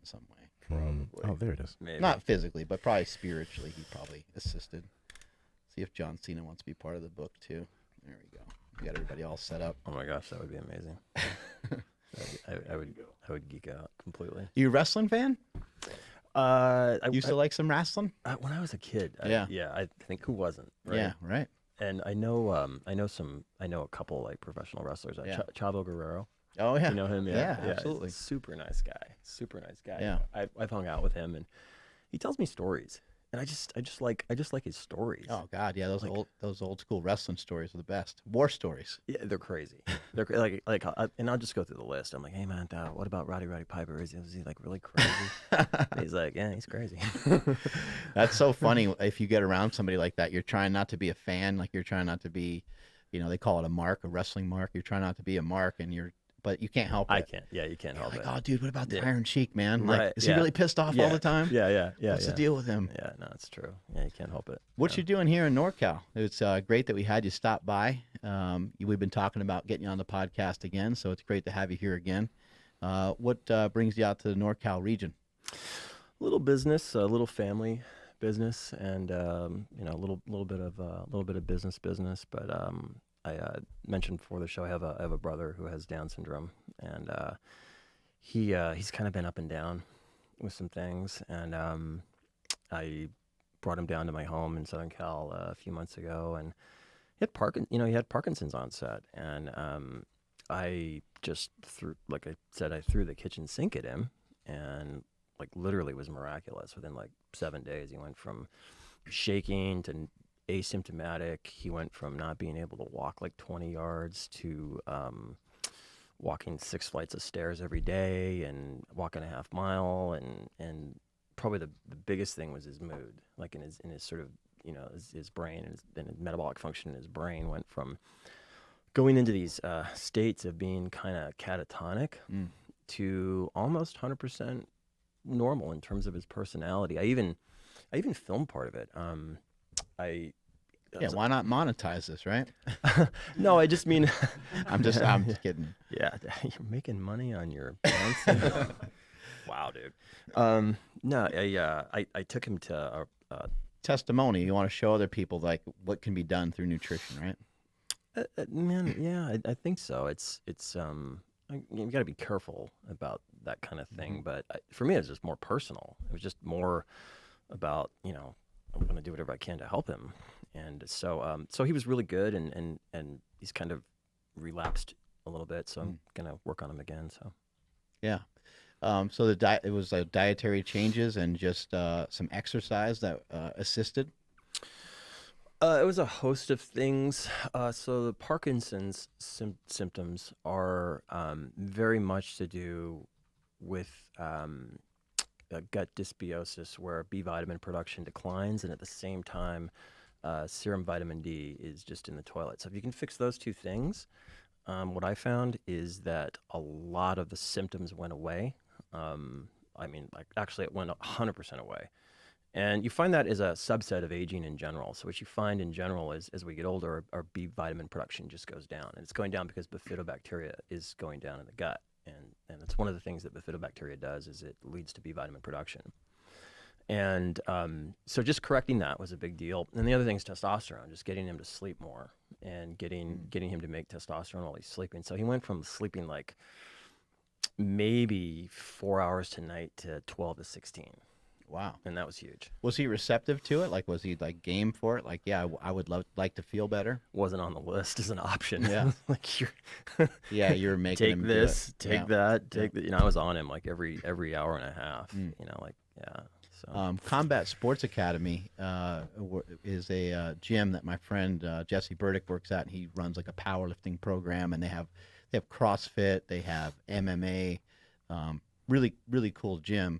in some way. Probably. Oh, there it is. Maybe. Not physically, but probably spiritually. He probably assisted. See if John Cena wants to be part of the book too. There we go. We got everybody all set up. Oh my gosh, that would be amazing. I would geek out completely. You a wrestling fan? I Used to like some wrestling? when I was a kid. Yeah. I think who wasn't? Right? Yeah, right. And I know a couple like professional wrestlers. Yeah. Chavo Guerrero. Oh yeah. You know him? Yeah, he's absolutely. a super nice guy. Super nice guy. Yeah. I've hung out with him, and he tells me stories, and I just like his stories. Oh God, yeah, those old school wrestling stories are the best. War stories. Yeah, they're crazy. They're and I'll just go through the list. I'm like, hey man, what about Roddy Piper? Is he like really crazy? He's like, yeah, he's crazy. That's so funny. If you get around somebody like that, you're trying not to be a fan. Like you're trying not to be, they call it a mark, a wrestling mark. You're trying not to be a mark, but you can't help it. I can't. Yeah, you can't help it. Oh, dude, what about the Iron Sheik, man? Like, Right, is he really pissed off all the time? Yeah. What's the deal with him? Yeah, no, it's true. Yeah, you can't help it. What you doing here in NorCal? It's great that we had you stop by. We've been talking about getting you on the podcast again, so it's great to have you here again. What brings you out to the NorCal region? Little business, a little family business, and a little bit of business. But I mentioned before the show I have a brother who has Down syndrome, and he's kind of been up and down with some things, and I brought him down to my home in Southern Cal a few months ago, and he had Parkinson's onset, and I just threw the kitchen sink at him, and like literally was miraculous. Within like 7 days, he went from shaking to asymptomatic. He went from not being able to walk like 20 yards to walking 6 flights of stairs every day and walking a half mile, and probably the biggest thing was his mood, like in his sort of his brain and his metabolic function in his brain went from going into these states of being kind of catatonic to almost 100% normal in terms of his personality. I even filmed part of it. Why not monetize this, right? No, I just mean I'm just kidding. Yeah, you're making money on your Wow, dude. No, I took him to testimony. You want to show other people like what can be done through nutrition, right? Man, yeah, I think so. It's you got to be careful about that kind of thing. But for me, it was just more personal. It was just more about I'm going to do whatever I can to help him. And so he was really good, and he's kind of relapsed a little bit. So I'm going to work on him again. So yeah. So the diet, it was dietary changes and just some exercise that assisted. It was a host of things. So the Parkinson's symptoms are very much to do with gut dysbiosis, where B vitamin production declines, and at the same time, serum vitamin D is just in the toilet. So if you can fix those two things, what I found is that a lot of the symptoms went away. Actually, it went 100% away. And you find that as a subset of aging in general. So what you find in general is as we get older, our B vitamin production just goes down. And it's going down because bifidobacteria is going down in the gut. And it's one of the things that bifidobacteria does is it leads to B vitamin production. And so just correcting that was a big deal. And the other thing is testosterone, just getting him to sleep more and getting him to make testosterone while he's sleeping. So he went from sleeping like maybe 4 hours tonight to 12 to 16. Wow. And that was huge. Was he receptive to it? Like, was he like game for it? Like, yeah, I would like to feel better. Wasn't on the list as an option. Yeah. Like you're making take him this, do it. take that, take that. I was on him like every hour and a half. So Combat Sports Academy is a gym that my friend Jesse Burdick works at, and he runs like a powerlifting program, and they have CrossFit, they have MMA, really, really cool gym.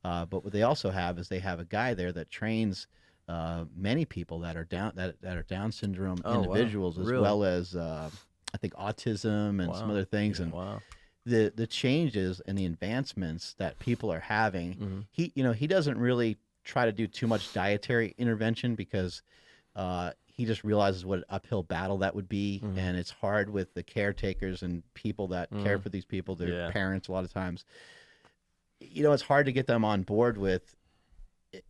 But what they also have is they have a guy there that trains many people that are Down syndrome individuals, wow. as Really? well as I think autism and some other things. And wow. the changes and the advancements that people are having, he doesn't really try to do too much dietary intervention because he just realizes what an uphill battle that would be, and it's hard with the caretakers and people that care for these people, their parents a lot of times. it's hard to get them on board with,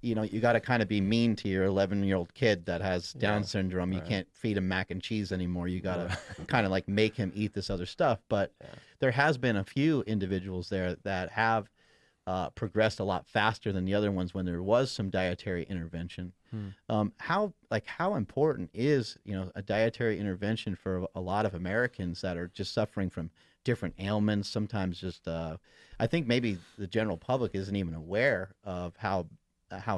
you got to kind of be mean to your 11-year-old kid that has Down syndrome. You right. can't feed him mac and cheese anymore. You got to Right. kind of like make him eat this other stuff. But Yeah. there has been a few individuals there that have progressed a lot faster than the other ones when there was some dietary intervention. How important is a dietary intervention for a lot of Americans that are just suffering from different ailments? Sometimes just I think maybe the general public isn't even aware of how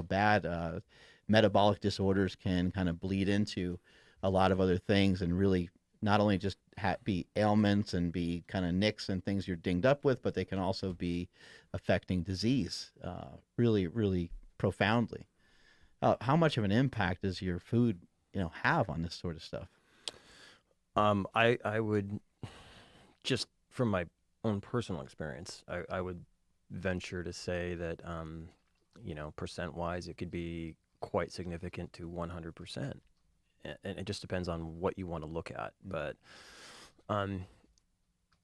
bad metabolic disorders can kind of bleed into a lot of other things, and really not only just be ailments and be kind of nicks and things you're dinged up with, but they can also be affecting disease really, really profoundly. How much of an impact does your food, have on this sort of stuff? I would, just from my own personal experience, I would venture to say that, percent-wise, it could be quite significant to 100%. And it just depends on what you want to look at. But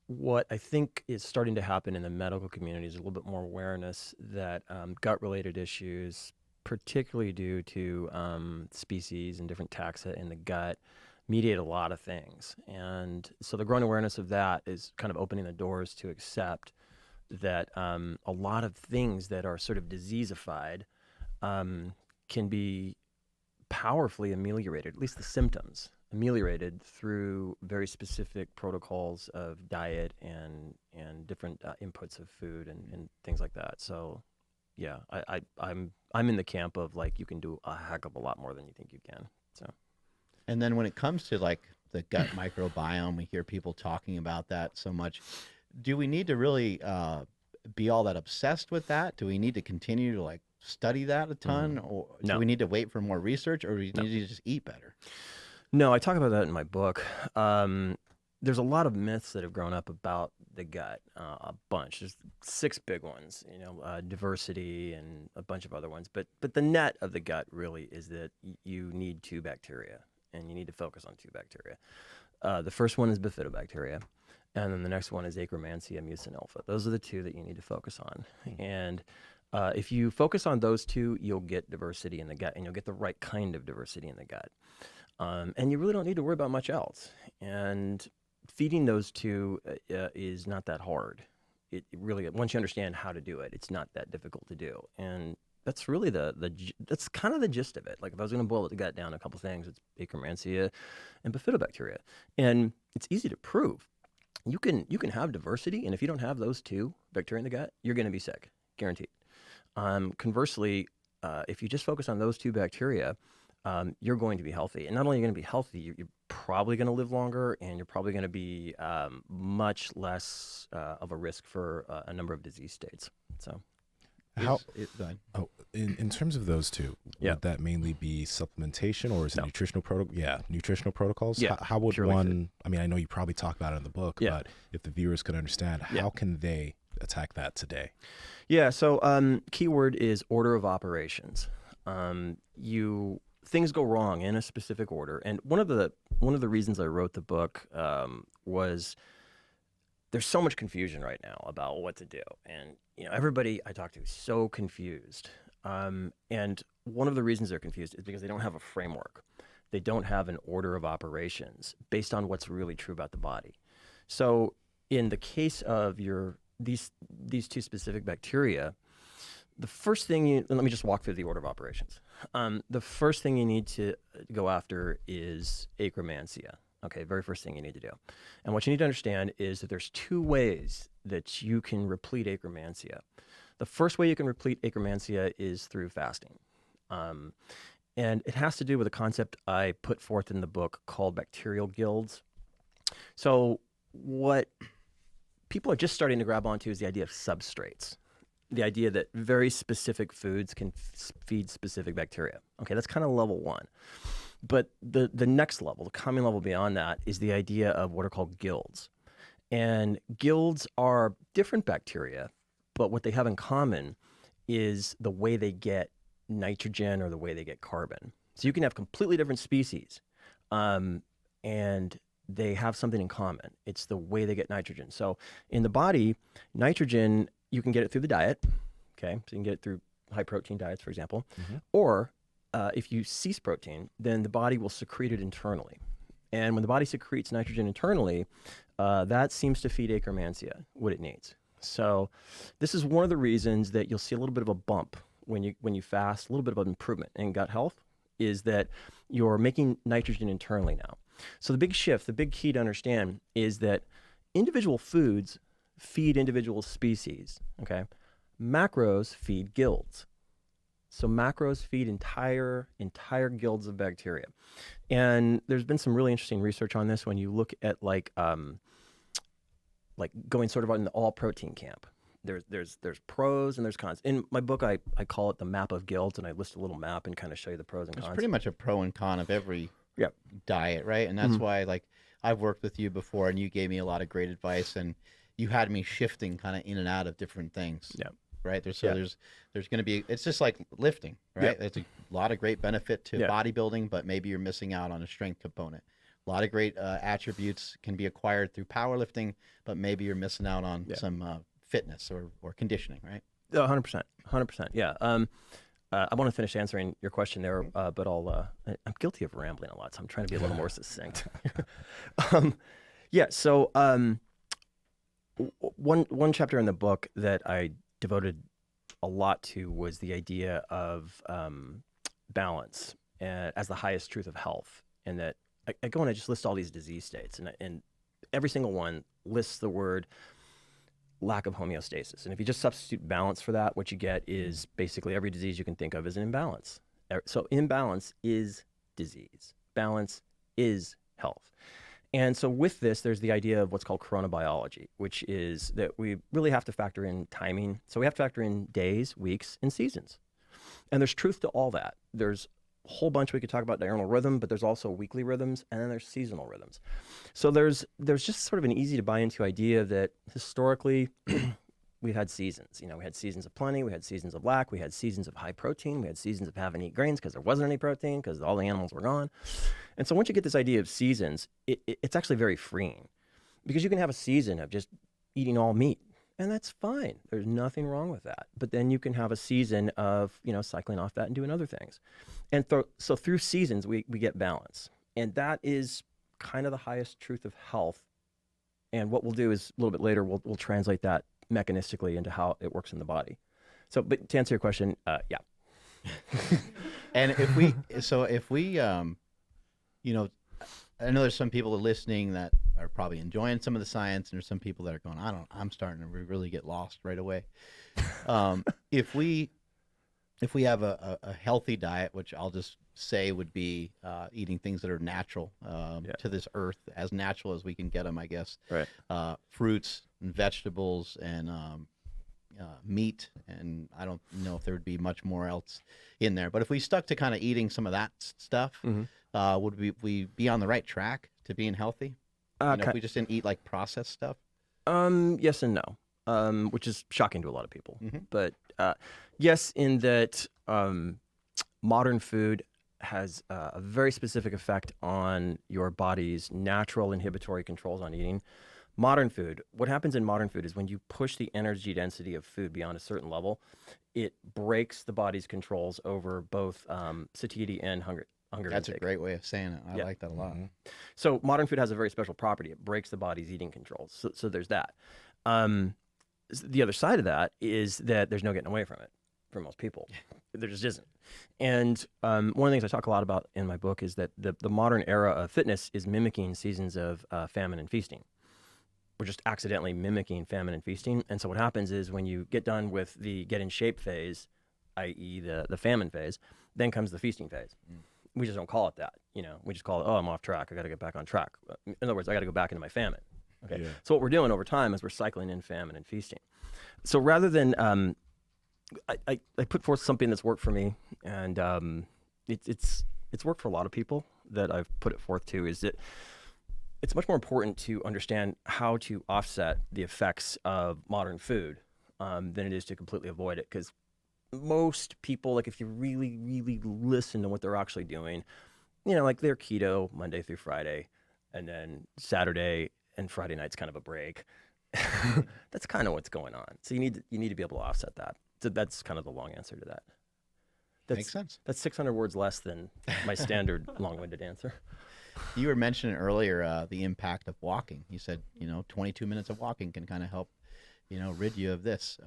what I think is starting to happen in the medical community is a little bit more awareness that gut-related issues, particularly due to species and different taxa in the gut, mediate a lot of things. And so the growing awareness of that is kind of opening the doors to accept that a lot of things that are sort of diseasified can be powerfully ameliorated, at least the symptoms ameliorated, through very specific protocols of diet and different inputs of food and things like that. So yeah, I'm in the camp of like, you can do a heck of a lot more than you think you can. So. And then when it comes to like the gut microbiome, we hear people talking about that so much. Do we need to really be all that obsessed with that? Do we need to continue to like study that a ton, or No. do we need to wait for more research, or do we No. need to just eat better? No, I talk about that in my book. There's a lot of myths that have grown up about the gut, a bunch. There's 6 big ones, diversity and a bunch of other ones. But the net of the gut really is that you need 2 bacteria, and you need to focus on 2 bacteria. The first one is bifidobacteria, and then the next one is Akkermansia mucinalpha. Those are the 2 that you need to focus on. And if you focus on those 2, you'll get diversity in the gut, and you'll get the right kind of diversity in the gut. And you really don't need to worry about much else. And feeding those 2 is not that hard. It really, once you understand how to do it, it's not that difficult to do. And that's really that's kind of the gist of it. Like, if I was going to boil the gut down to a couple things, it's Akkermansia and bifidobacteria. And it's easy to prove. You can have diversity, and if you don't have those 2 bacteria in the gut, you're going to be sick, guaranteed. Conversely, if you just focus on those 2 bacteria, you're going to be healthy. And not only are you going to be healthy, you're probably going to live longer, and you're probably going to be much less of a risk for a number of disease states. So, How? Go ahead. Oh, in terms of those 2, Yeah. would that mainly be supplementation, or is it No. nutritional protocol? Yeah, nutritional protocols. Yeah, How would purely one? I mean, I know you probably talk about it in the book, Yeah. but if the viewers could understand, Yeah. how can they attack that today? Yeah, so keyword is order of operations. Things go wrong in a specific order, and one of the reasons I wrote the book was there's so much confusion right now about what to do, and everybody I talk to is so confused. And one of the reasons they're confused is because they don't have a framework. They don't have an order of operations based on what's really true about the body. So in the case of these 2 specific bacteria, the first thing let me just walk through the order of operations. The first thing you need to go after is Akkermansia. Okay, very first thing you need to do. And what you need to understand is that there's 2 ways that you can replete Akkermansia. The first way you can replete Akkermansia is through fasting. And it has to do with a concept I put forth in the book called bacterial guilds. So what people are just starting to grab onto is the idea of substrates. The idea that very specific foods can feed specific bacteria. Okay, that's kind of level 1. But the next level, the coming level beyond that, is the idea of what are called guilds. And guilds are different bacteria, but what they have in common is the way they get nitrogen or the way they get carbon. So you can have completely different species, and they have something in common. It's the way they get nitrogen. So in the body, nitrogen you can get it through the diet. Okay, so you can get it through high protein diets, for example, Mm-hmm. or if you cease protein, then the body will secrete it internally. And when the body secretes nitrogen internally, that seems to feed Akkermansia what it needs. So this is one of the reasons that you'll see a little bit of a bump when you fast, a little bit of an improvement in gut health, is that you're making nitrogen internally now. So the big shift, the big key to understand is that individual foods feed individual species, okay? Macros feed guilds. So macros feed entire guilds of bacteria. And there's been some really interesting research on this when you look at like going sort of on the all protein camp. There's pros and there's cons. In my book, I call it the map of guilds, and I list a little map and kind of show you the pros and cons. It's pretty much a pro and con of every Yep. diet, right? And that's why, like, I've worked with you before, and you gave me a lot of great advice, and you had me shifting kind of in and out of different things. Yeah. Right. There's going to be, it's just like lifting, right? Yeah. It's a lot of great benefit to Yeah. bodybuilding, but maybe you're missing out on a strength component. A lot of great attributes can be acquired through powerlifting, but maybe you're missing out on some fitness or conditioning, right? 100%. 100%. Yeah. I want to finish answering your question there, but I'm guilty of rambling a lot, so I'm trying to be a little more succinct. So one chapter in the book that I devoted a lot to was the idea of balance as the highest truth of health, and that I go and I just list all these disease states, and every single one lists the word lack of homeostasis. And if you just substitute balance for that, what you get is basically every disease you can think of is an imbalance. So imbalance is disease. Balance is health. And so with this, there's the idea of what's called chronobiology, which is that we really have to factor in timing. So we have to factor in days, weeks, and seasons. And there's truth to all that. There's a whole bunch we could talk about diurnal rhythm, but there's also weekly rhythms, and then there's seasonal rhythms. So there's just sort of an easy to buy into idea that historically we had seasons. We had seasons of plenty, we had seasons of lack, we had seasons of high protein, we had seasons of having to eat grains because there wasn't any protein because all the animals were gone. And so once you get this idea of seasons, it's actually very freeing, because you can have a season of just eating all meat, and that's fine. There's nothing wrong with that. But then you can have a season of, cycling off that and doing other things. And so through seasons, we get balance. And that is kind of the highest truth of health. And what we'll do is a little bit later, we'll translate that mechanistically into how it works in the body. So, but to answer your question, yeah. And if we, I know there's some people listening that are probably enjoying some of the science, and there's some people that are going, I'm starting to really get lost right away. If we have a healthy diet, which I'll just say would be eating things that are natural to this earth, as natural as we can get them, I guess. Right. Fruits and vegetables and meat, and I don't know if there would be much more else in there. But if we stuck to kind of eating some of that stuff, would we be on the right track to being healthy? If we just didn't eat like processed stuff? Yes and no, which is shocking to a lot of people. But yes, in that modern food has a very specific effect on your body's natural inhibitory controls on eating. Modern food, what happens in modern food is when you push the energy density of food beyond a certain level, it breaks the body's controls over both satiety and hunger. That's a great way of saying it. I like that a lot. So modern food has a very special property. It breaks the body's eating controls. So there's that. The other side of that is that there's no getting away from it for most people. There just isn't. And one of the things I talk a lot about in my book is that the modern era of fitness is mimicking seasons of famine and feasting. We're just accidentally mimicking famine and feasting. And so what happens is when you get done with the get in shape phase, i.e. the famine phase, then comes the feasting phase. We just don't call it that. We just call it, I'm off track. I got to get back on track. In other words, I got to go back into my famine. Okay. Yeah. So what we're doing over time is we're cycling in famine and feasting. So rather than, I put forth something that's worked for me, and it's worked for a lot of people that I've put it forth to, is that it's much more important to understand how to offset the effects of modern food than it is to completely avoid it. Because most people, like if you really, really listen to what they're actually doing, like they're keto Monday through Friday, and then Saturday and Friday night's kind of a break. That's kind of what's going on. So you need to be able to offset that. So that's kind of the long answer to that. Makes sense. That's 600 words less than my standard long-winded answer. You were mentioning earlier the impact of walking. You said 22 minutes of walking can kind of help rid you of this.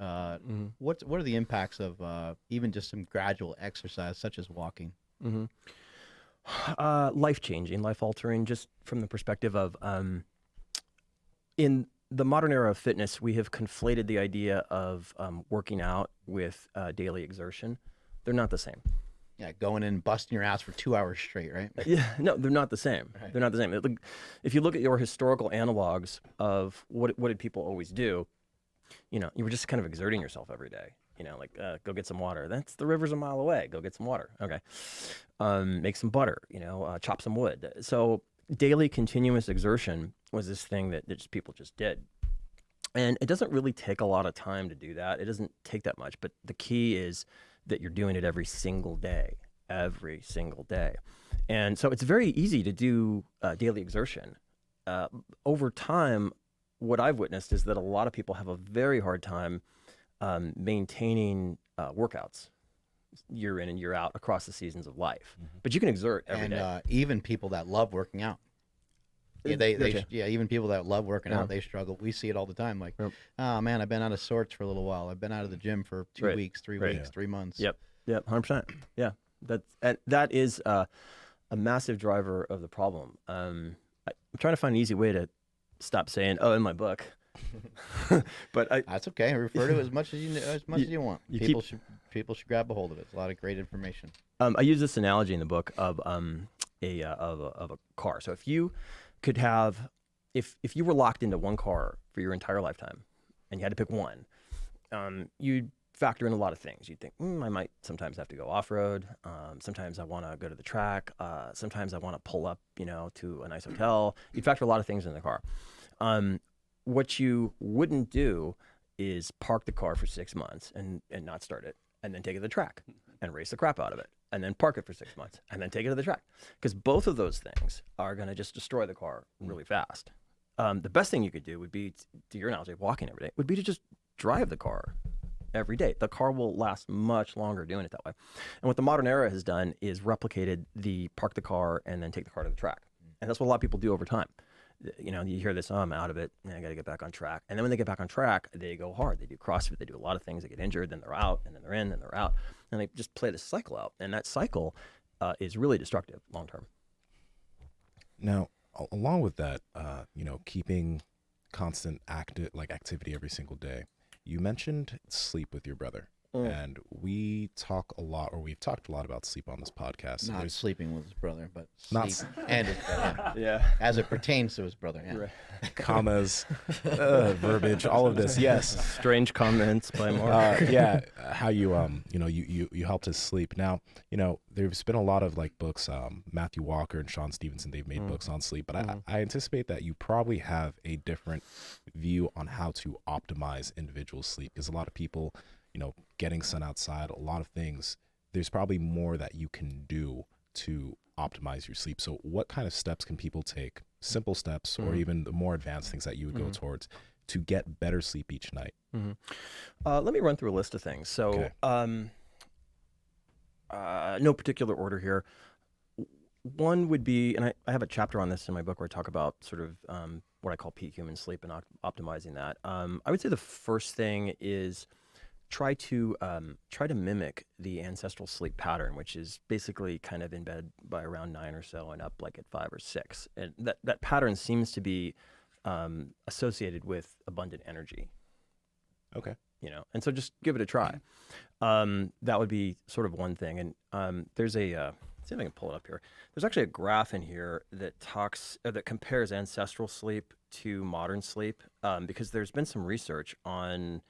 What are the impacts of even just some gradual exercise such as walking? Life-changing, life-altering, just from the perspective of in the modern era of fitness, we have conflated the idea of working out with daily exertion. They're not the same. Yeah, going in and busting your ass for 2 hours straight, right? Yeah, no, they're not the same. Right. They're not the same. If you look at your historical analogs of what did people always do, you were just kind of exerting yourself every day. Go get some water. The river's a mile away. Go get some water. Okay. Make some butter, chop some wood. So daily continuous exertion was this thing that people just did. And it doesn't really take a lot of time to do that. It doesn't take that much, but the key is that you're doing it every single day. And so it's very easy to do daily exertion. Over time, what I've witnessed is that a lot of people have a very hard time maintaining workouts year in and year out across the seasons of life. But you can exert every day. And even people that love working out. Yeah, even people that love working out, they struggle. We see it all the time. Like, oh man, I've been out of sorts for a little while. I've been out of the gym for 2 weeks, 3 weeks, 3 months. Yep, 100%. Yeah, that is a massive driver of the problem. I'm trying to find an easy way to stop saying, "Oh, in my book," but that's okay. Refer to it as much as you want. People should grab a hold of it. It's a lot of great information. I use this analogy in the book of a car. So if you could have, if you were locked into one car for your entire lifetime and you had to pick one, you'd factor in a lot of things. You'd think, I might sometimes have to go off-road. Sometimes I want to go to the track. Sometimes I want to pull up, to a nice hotel. You'd factor a lot of things in the car. What you wouldn't do is park the car for 6 months and not start it, and then take it to the track and race the crap out of it, and then park it for 6 months, and then take it to the track. Because both of those things are going to just destroy the car really fast. The best thing you could do would be, to your analogy of walking every day, would be to just drive the car every day. The car will last much longer doing it that way. And what the modern era has done is replicated the park the car and then take the car to the track. And that's what a lot of people do over time. You hear this, I'm out of it, and I got to get back on track. And then when they get back on track, they go hard. They do CrossFit, they do a lot of things. They get injured, then they're out, and then they're in, then they're out. And they just play this cycle out. And that cycle is really destructive long term. Now, along with that, keeping constant activity every single day, you mentioned sleep with your brother. And we've talked a lot about sleep on this podcast. Not sleeping with his brother, but Not sleep and his brother. Yeah. As it pertains to his brother. Yeah. Right. Commas, verbiage, all of this. Yes. Strange comments by Mark. How you you helped his sleep. Now, there's been a lot of books. Matthew Walker and Sean Stevenson, they've made books on sleep, but I anticipate that you probably have a different view on how to optimize individual sleep, because a lot of people, getting sun outside, a lot of things, there's probably more that you can do to optimize your sleep. So what kind of steps can people take, simple steps, or even the more advanced things that you would go towards to get better sleep each night? Let me run through a list of things. So no particular order here. One would be, and I have a chapter on this in my book where I talk about sort of what I call peak human sleep and optimizing that. I would say the first thing is try to mimic the ancestral sleep pattern, which is basically kind of in bed by around 9 or so and up at 5 or 6. And that pattern seems to be associated with abundant energy. Okay. And so just give it a try. That would be sort of one thing. And there's see if I can pull it up here. There's actually a graph in here that that compares ancestral sleep to modern sleep, because there's been some research on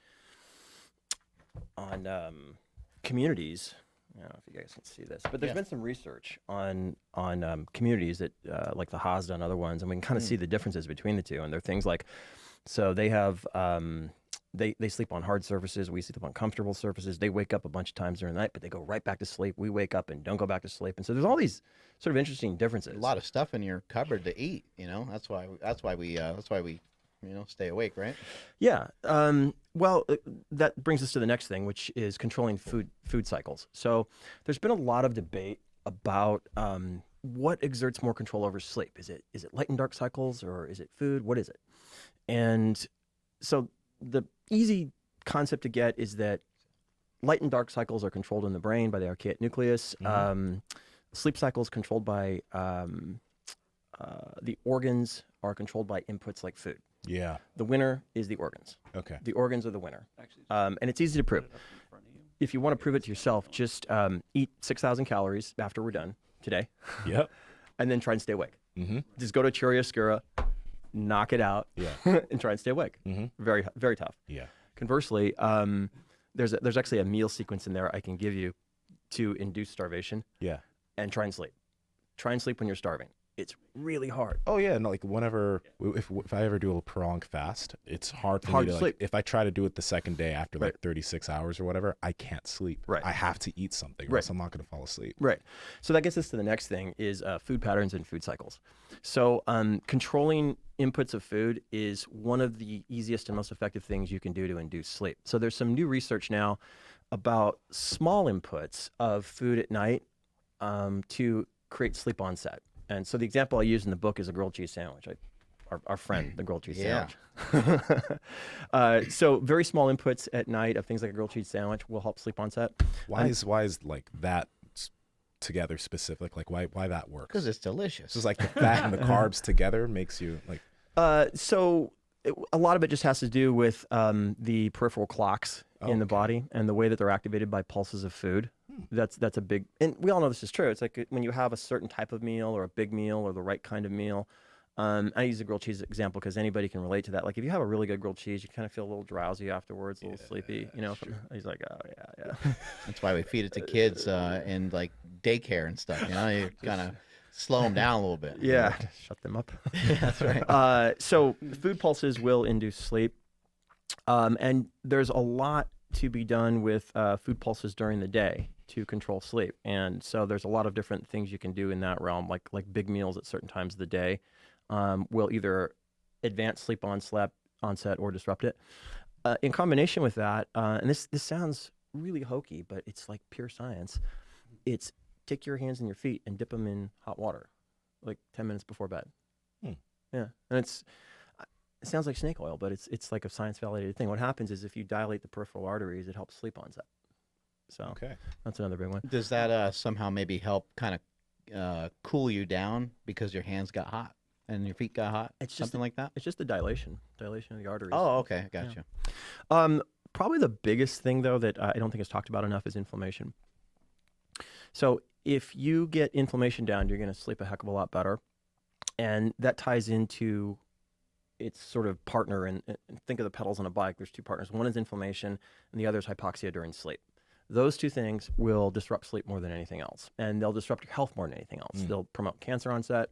communities. I don't know if you guys can see this, but there's been some research on communities that like the Hazda and other ones, and we can kind of see the differences between the two. And they're things like, so they have they sleep on hard surfaces, we sleep on comfortable surfaces. They wake up a bunch of times during the night, but they go right back to sleep. We wake up and don't go back to sleep. And so there's all these sort of interesting differences. A lot of stuff in your cupboard to eat. That's why we stay awake, right? Yeah. Well, that brings us to the next thing, which is controlling food cycles. So there's been a lot of debate about what exerts more control over sleep. Is it light and dark cycles, or is it food? What is it? And so the easy concept to get is that light and dark cycles are controlled in the brain by the archaic nucleus. Sleep cycles controlled by the organs are controlled by inputs like food. Yeah. The winner is the organs. Okay. The organs are the winner. And it's easy to prove. If you want to prove it to yourself, just eat 6,000 calories after we're done today. Yep. And then try and stay awake. Mm-hmm. Just go to Chiaroscuro, knock it out, and try and stay awake. Mm-hmm. Very, very tough. Yeah. Conversely, there's actually a meal sequence in there I can give you to induce starvation. Yeah. And try and sleep. Try and sleep when you're starving. It's really hard. Oh yeah, no, like whenever if I ever do a prolonged fast, it's hard for me to sleep. like, if I try to do it the second day after like 36 hours or whatever, I can't sleep. Right. I have to eat something, or else I'm not going to fall asleep. Right. So that gets us to the next thing is food patterns and food cycles. So controlling inputs of food is one of the easiest and most effective things you can do to induce sleep. So there's some new research now about small inputs of food at night to create sleep onset. And so the example I use in the book is a grilled cheese sandwich. Our friend, the grilled cheese sandwich. So very small inputs at night of things like a grilled cheese sandwich will help sleep onset. Why is like that together specific? Like why that works? Because it's delicious. It's like the fat and the carbs together makes you like. A lot of it just has to do with the peripheral clocks in the body and the way that they're activated by pulses of food. That's a big, and we all know this is true. It's like when you have a certain type of meal or a big meal or the right kind of meal. I use the grilled cheese example because anybody can relate to that. Like if you have a really good grilled cheese, you kind of feel a little drowsy afterwards, a little sleepy. Sure. He's like, oh yeah. That's why we feed it to kids in like daycare and stuff. You kind of slow them down a little bit. Yeah, shut them up. That's right. So food pulses will induce sleep, and there's a lot to be done with food pulses during the day to control sleep. And so there's a lot of different things you can do in that realm, like big meals at certain times of the day will either advance sleep onset or disrupt it. In combination with that, and this sounds really hokey, but it's like pure science. It's take your hands and your feet and dip them in hot water, like 10 minutes before bed. Yeah, and it sounds like snake oil, but it's like a science validated thing. What happens is if you dilate the peripheral arteries, it helps sleep onset. So that's another big one. Does that somehow maybe help kind of cool you down because your hands got hot and your feet got hot? It's something like that? It's just the dilation of the arteries. Oh, okay. Gotcha. Probably the biggest thing, though, that I don't think is talked about enough is inflammation. So if you get inflammation down, you're going to sleep a heck of a lot better. And that ties into its sort of partner. And think of the pedals on a bike. There's two partners. One is inflammation, and the other is hypoxia during sleep. Those two things will disrupt sleep more than anything else. And they'll disrupt your health more than anything else. They'll promote cancer onset,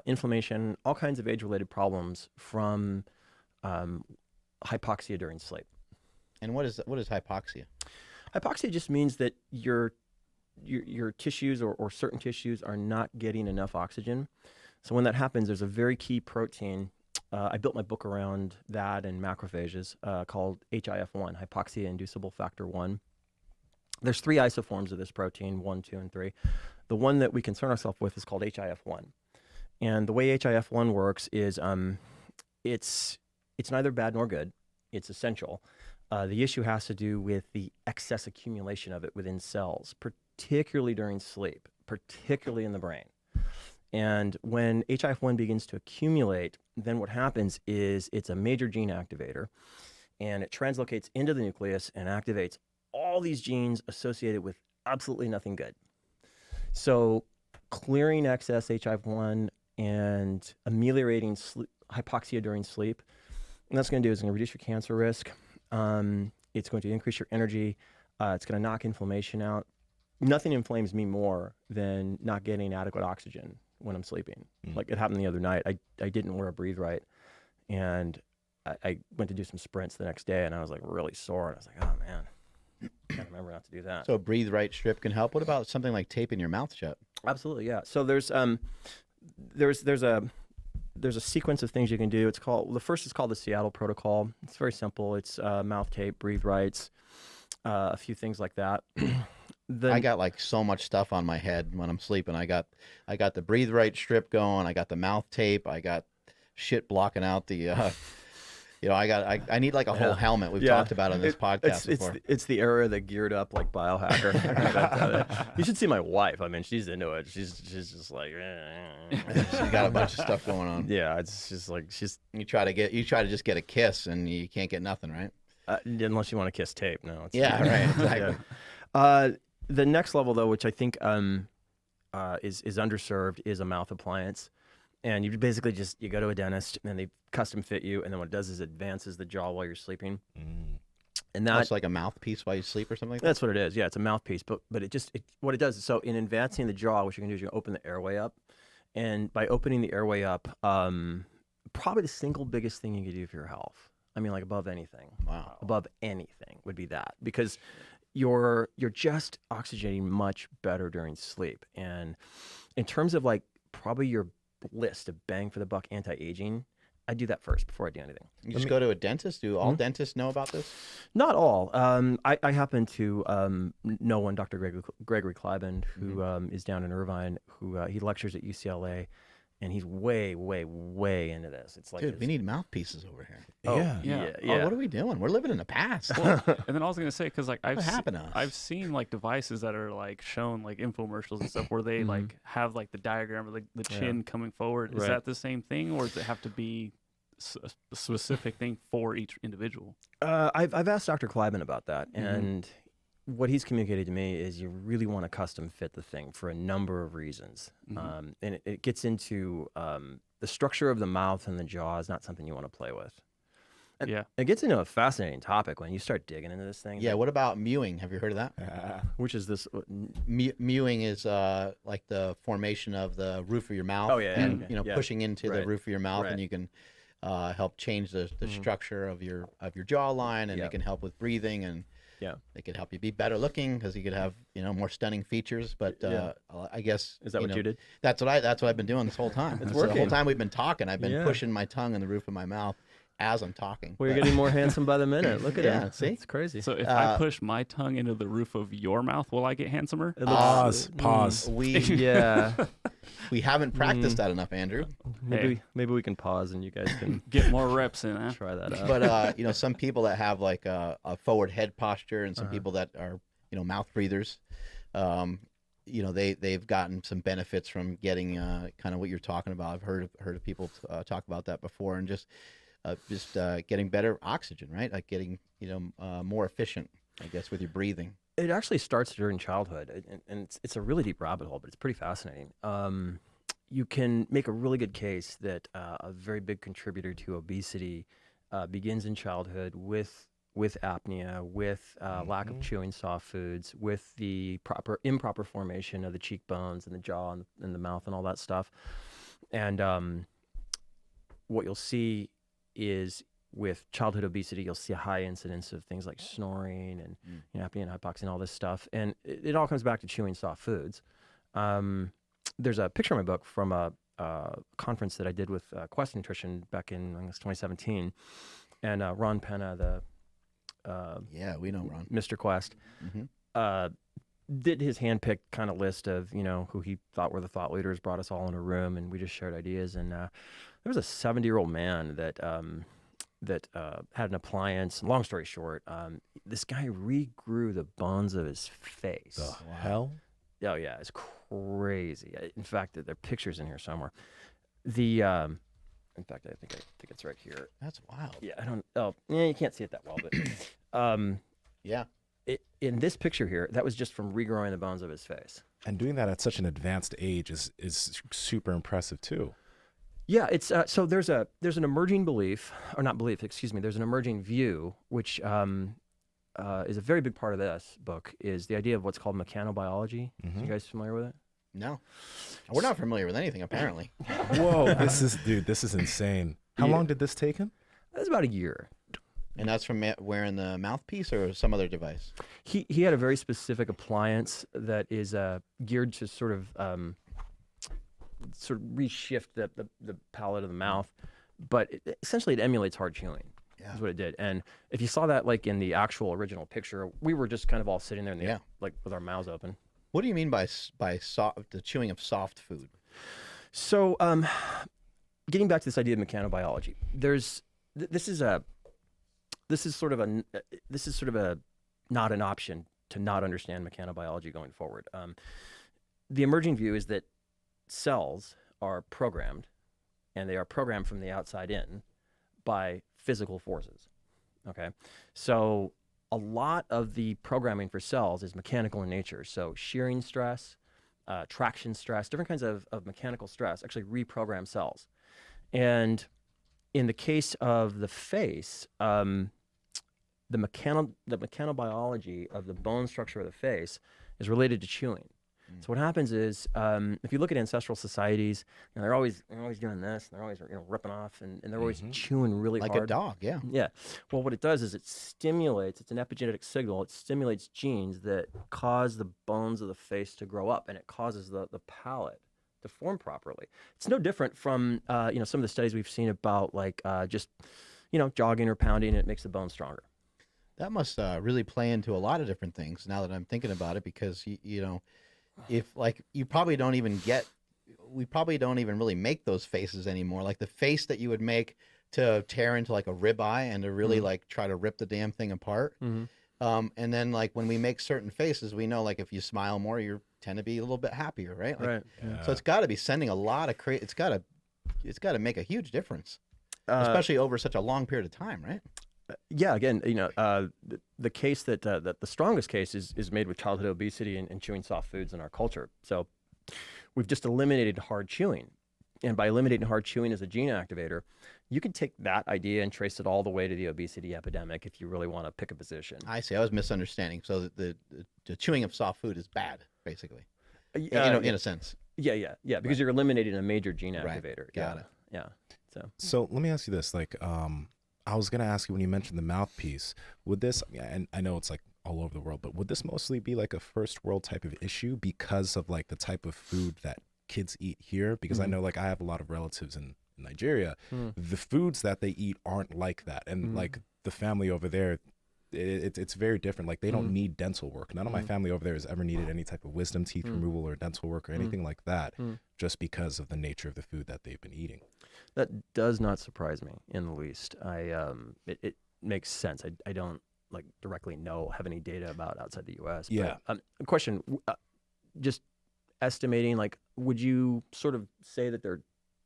inflammation, all kinds of age-related problems from hypoxia during sleep. And what is hypoxia? Hypoxia just means that your tissues or certain tissues are not getting enough oxygen. So when that happens, there's a very key protein. I built my book around that and macrophages called HIF1, hypoxia-inducible factor 1. There's 3 isoforms of this protein, 1, 2, and 3. The one that we concern ourselves with is called HIF1. And the way HIF1 works is it's neither bad nor good. It's essential. The issue has to do with the excess accumulation of it within cells, particularly during sleep, particularly in the brain. And when HIF1 begins to accumulate, then what happens is it's a major gene activator, and it translocates into the nucleus and activates all these genes associated with absolutely nothing good. So clearing excess HIF1 and ameliorating hypoxia during sleep, and that's going to do is going to reduce your cancer risk. It's going to increase your energy. It's going to knock inflammation out. Nothing inflames me more than not getting adequate oxygen when I'm sleeping. Like it happened the other night. I didn't wear a breathe right, and I went to do some sprints the next day, and I was like really sore. And I was like, oh man, can't remember not to do that. So a breathe right strip can help. What about something like taping your mouth shut? Absolutely, yeah. So there's a there's a sequence of things you can do. The first is called the Seattle Protocol. It's very simple. It's mouth tape, breathe rights, a few things like that. I got like so much stuff on my head when I'm sleeping. I got the breathe right strip going. I got the mouth tape. I got shit blocking out the. I need like a whole helmet. We've talked about it on this podcast before. It's the era that geared up like biohacker. You should see my wife. I mean, she's into it. She's just like. She's got a bunch of stuff going on. Yeah, it's just like You try to just get a kiss and you can't get nothing, right? Unless you want to kiss tape. No. Yeah, right. Exactly. Yeah. The next level, though, which I think is underserved, is a mouth appliance. And you basically you go to a dentist and they custom fit you. And then what it does is advances the jaw while you're sleeping. And that's like a mouthpiece while you sleep or something like that? That's what it is. Yeah, it's a mouthpiece. But what it does is, so in advancing the jaw, what you can do is you can open the airway up. And by opening the airway up, probably the single biggest thing you can do for your health. I mean, like above anything. Wow. Above anything would be that. Because you're just oxygenating much better during sleep. And in terms of like probably your list of bang for the buck anti-aging, I do that first before I do anything. You just go to a dentist? Do all dentists know about this? Not all. I happen to know one, Dr. Gregory Kleiben, who is down in Irvine, who he lectures at UCLA. And he's way, way, way into this. It's like, dude, we need mouthpieces over here. Yeah. Oh, what are we doing? We're living in the past. Well, and then I was gonna say, because like I've seen like devices that are like shown like infomercials and stuff where they like have like the diagram of the chin coming forward. Is that the same thing, or does it have to be a specific thing for each individual? I've asked Dr. Kleiben about that, and what he's communicated to me is you really want to custom fit the thing for a number of reasons. And it gets into the structure of the mouth and the jaw is not something you want to play with. And it gets into a fascinating topic when you start digging into this thing. Yeah, what about mewing? Have you heard of that? Which is this? Mewing is like the formation of the roof of your mouth. Oh, yeah. And, pushing into the roof of your mouth, and you can help change the structure of your jawline, and it can help with breathing, and it could help you be better looking because you could have more stunning features. But I guess is that what you did? That's what I've been doing this whole time. It's working. The whole time we've been talking, I've been pushing my tongue in the roof of my mouth as I'm talking. Well, you're getting more handsome by the minute. Look at it. See, it's crazy. So if I push my tongue into the roof of your mouth, will I get handsomer? Pause. We haven't practiced that enough, Andrew. Maybe we can pause and you guys can get more reps in. Huh? Try that out. But some people that have like a forward head posture, and some people that are mouth breathers, they've gotten some benefits from getting kind of what you're talking about. I've heard of people talk about that before, and just getting better oxygen, right? Like getting more efficient, I guess, with your breathing. It actually starts during childhood, and it's a really deep rabbit hole, but it's pretty fascinating. You can make a really good case that a very big contributor to obesity begins in childhood with apnea, with lack of chewing soft foods, with the improper formation of the cheekbones and the jaw and the mouth and all that stuff. And what you'll see is with childhood obesity, you'll see a high incidence of things like snoring and apnea and hypoxia and all this stuff. And it all comes back to chewing soft foods. There's a picture in my book from a conference that I did with Quest Nutrition back in, I guess, 2017. And Ron Penna, we know Ron. Mr. Quest, did his hand-picked kind of list of, who he thought were the thought leaders, brought us all in a room, and we just shared ideas. And there was a 70-year-old man that had an appliance. Long story short, this guy regrew the bones of his face. The hell? Oh yeah, it's crazy. In fact, there are pictures in here somewhere. In fact, I think it's right here. That's wild. Yeah, I don't. Oh, yeah, you can't see it that well, but yeah. In this picture here, that was just from regrowing the bones of his face. And doing that at such an advanced age is super impressive too. Yeah, it's so there's an emerging belief, or not belief, excuse me. There's an emerging view, which is a very big part of this book, is the idea of what's called mechanobiology. Are you guys familiar with it? No, we're not familiar with anything apparently. Whoa, this is insane. How long did this take him? It was about a year. And that's from wearing the mouthpiece or some other device? He had a very specific appliance that is geared to sort of sort of reshift the palate of the mouth, but essentially it emulates hard chewing. Yeah. Is what it did. And if you saw that like in the actual original picture, we were just kind of all sitting there in the, like with our mouths open. What do you mean by the chewing of soft food? So, getting back to this idea of mechanobiology, this is sort of a not an option to not understand mechanobiology going forward. The emerging view is that cells are programmed, and they are programmed from the outside in by physical forces. Okay, so a lot of the programming for cells is mechanical in nature. So shearing stress, traction stress, different kinds of mechanical stress actually reprogram cells. And in the case of the face, the mechanobiology of the bone structure of the face is related to chewing. So what happens is, if you look at ancestral societies, they're always doing this, and they're always ripping off, and they're always chewing really like hard. Like a dog, yeah. Yeah. Well, what it does is it stimulates, it's an epigenetic signal, it stimulates genes that cause the bones of the face to grow up, and it causes the palate to form properly. It's no different from, some of the studies we've seen about just jogging or pounding, it makes the bone stronger. That must really play into a lot of different things now that I'm thinking about it, because, if we probably don't even really make those faces anymore. Like the face that you would make to tear into like a ribeye and to really like try to rip the damn thing apart. And then like when we make certain faces, we know like if you smile more, you tend to be a little bit happier, right? Like, Right. Yeah. So it's got to be sending a lot of it's got to make a huge difference, especially over such a long period of time, right? Yeah, again, the case that the strongest case is made with childhood obesity and chewing soft foods in our culture. So we've just eliminated hard chewing. And by eliminating hard chewing as a gene activator, you can take that idea and trace it all the way to the obesity epidemic if you really want to pick a position. I see. I was misunderstanding. So the chewing of soft food is bad, basically, in a sense. Yeah, because you're eliminating a major gene activator. Right. Got it. Yeah. So let me ask you this, I was going to ask you, when you mentioned the mouthpiece, would this, and I know it's like all over the world, but would this mostly be like a first world type of issue because of like the type of food that kids eat here? Because I know like I have a lot of relatives in Nigeria. The foods that they eat aren't like that. And like the family over there, it's very different. Like they don't need dental work. None of my family over there has ever needed any type of wisdom teeth removal or dental work or anything like that, just because of the nature of the food that they've been eating. That does not surprise me in the least. It makes sense. I don't directly have any data about outside the U.S. Yeah. But, question, just estimating, would you sort of say that their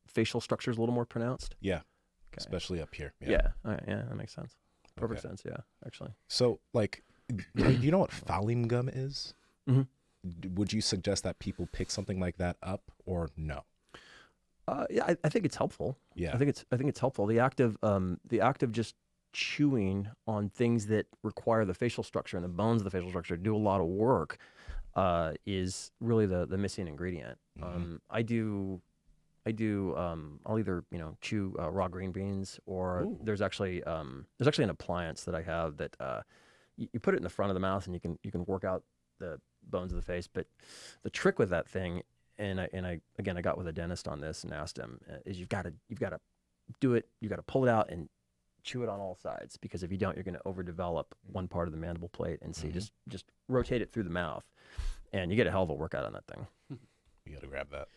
facial structure is a little more pronounced? Yeah. Okay. Especially up here. Yeah. All right. Yeah, that makes sense. Perfect sense. Yeah, actually. So, do you know what phallium gum is? Would you suggest that people pick something like that up or no? Yeah, I think it's helpful. Yeah, I think it's helpful. The act of just chewing on things that require the facial structure and the bones of the facial structure to do a lot of work is really the missing ingredient. I'll either chew raw green beans, or there's actually an appliance that I have that you put it in the front of the mouth and you can work out the bones of the face. But the trick with that thing, and I got with a dentist on this and asked him, is you've got to do it. You've got to pull it out and chew it on all sides, because if you don't, you're going to overdevelop one part of the mandible plate. And so you just rotate it through the mouth, and you get a hell of a workout on that thing. You got to grab that.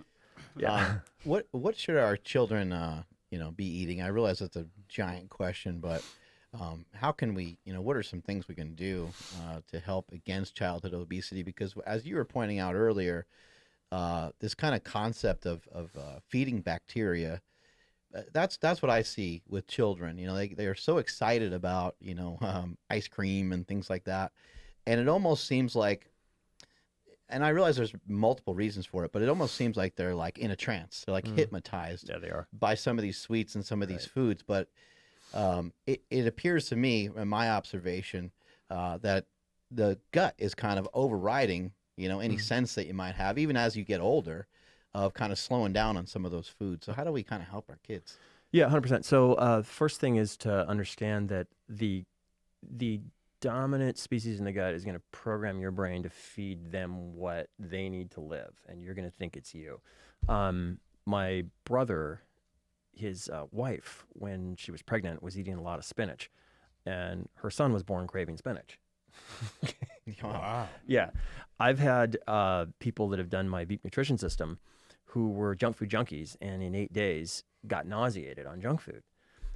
Yeah. What should our children be eating? I realize that's a giant question, but how can we, what are some things we can do to help against childhood obesity? Because as you were pointing out earlier, this kind of concept of feeding bacteria, that's what I see with children. They are so excited about ice cream and things like that, and it almost seems like, and I realize there's multiple reasons for it, but it almost seems like they're like in a trance. They're like hypnotized Yeah, they are. by some of these sweets and some of these foods. But it appears to me, in my observation, that the gut is kind of overriding, any sense that you might have, even as you get older, of kind of slowing down on some of those foods. So how do we kind of help our kids? Yeah, 100%. So first thing is to understand that the dominant species in the gut is going to program your brain to feed them what they need to live, and you're going to think it's you. my brother, his wife, when she was pregnant, was eating a lot of spinach, and her son was born craving spinach. Wow. Yeah. I've had people that have done my VEEP Nutrition System who were junk food junkies, and in 8 days got nauseated on junk food.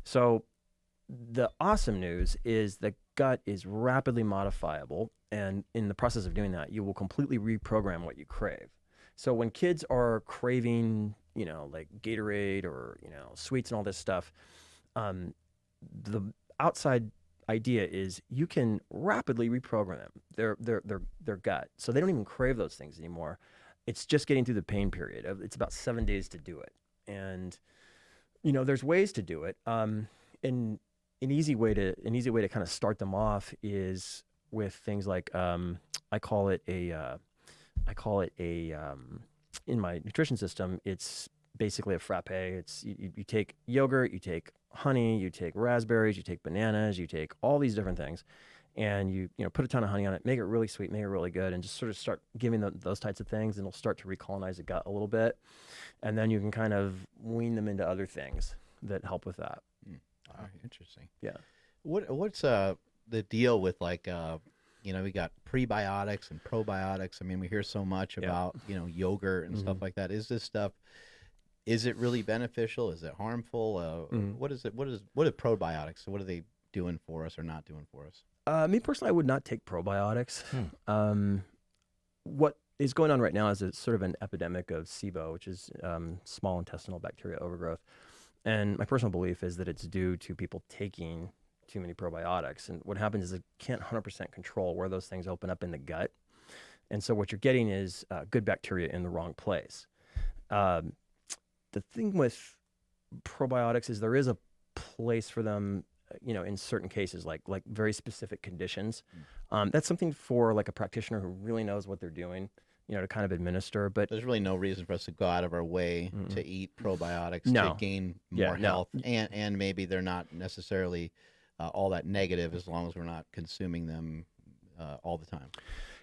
So the awesome news is the gut is rapidly modifiable, and in the process of doing that, you will completely reprogram what you crave. So when kids are craving, like Gatorade or, sweets and all this stuff, the outside idea is you can rapidly reprogram them, their gut, so they don't even crave those things anymore. It's just getting through the pain period. It's about 7 days to do it, and there's ways to do it. And an easy way to kind of start them off is with things like I call it a in my nutrition system, it's basically a frappe. It's you take yogurt, you take honey, you take raspberries, you take bananas, you take all these different things, and you put a ton of honey on it, make it really sweet, make it really good, and just sort of start giving those types of things, and it'll start to recolonize the gut a little bit, and then you can kind of wean them into other things that help with that. Oh, interesting. Yeah. What's the deal with we got prebiotics and probiotics. I mean, we hear so much about yogurt and stuff like that. Is this stuff? Is it really beneficial? Is it harmful? What is it? What are probiotics? So what are they doing for us or not doing for us? Me personally, I would not take probiotics. What is going on right now is it's sort of an epidemic of SIBO, which is small intestinal bacteria overgrowth. And my personal belief is that it's due to people taking too many probiotics. And what happens is it can't 100% control where those things open up in the gut. And so what you're getting is good bacteria in the wrong place. The thing with probiotics is there is a place for them, in certain cases, like very specific conditions. That's something for like a practitioner who really knows what they're doing, to kind of administer. But there's really no reason for us to go out of our way to eat probiotics No. to gain more health, and maybe they're not necessarily all that negative as long as we're not consuming them all the time.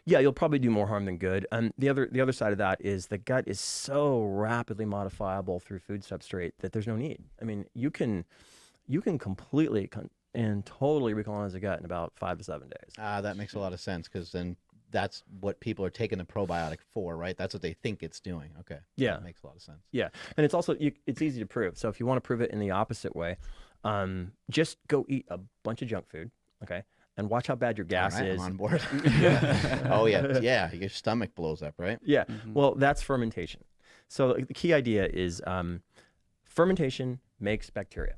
Yeah, you'll probably do more harm than good. And the other side of that is the gut is so rapidly modifiable through food substrate that there's no need. I mean, you can completely and totally recolonize the gut in about 5 to 7 days. That makes a lot of sense, because then that's what people are taking the probiotic for, right? That's what they think it's doing. Okay. Yeah. That makes a lot of sense. Yeah. And it's also, it's easy to prove. So if you want to prove it in the opposite way, just go eat a bunch of junk food, okay? And watch how bad your gas is. I'm on board. Yeah. Oh, yeah. Yeah. Your stomach blows up, right? Yeah. Well, that's fermentation. So the key idea is fermentation makes bacteria.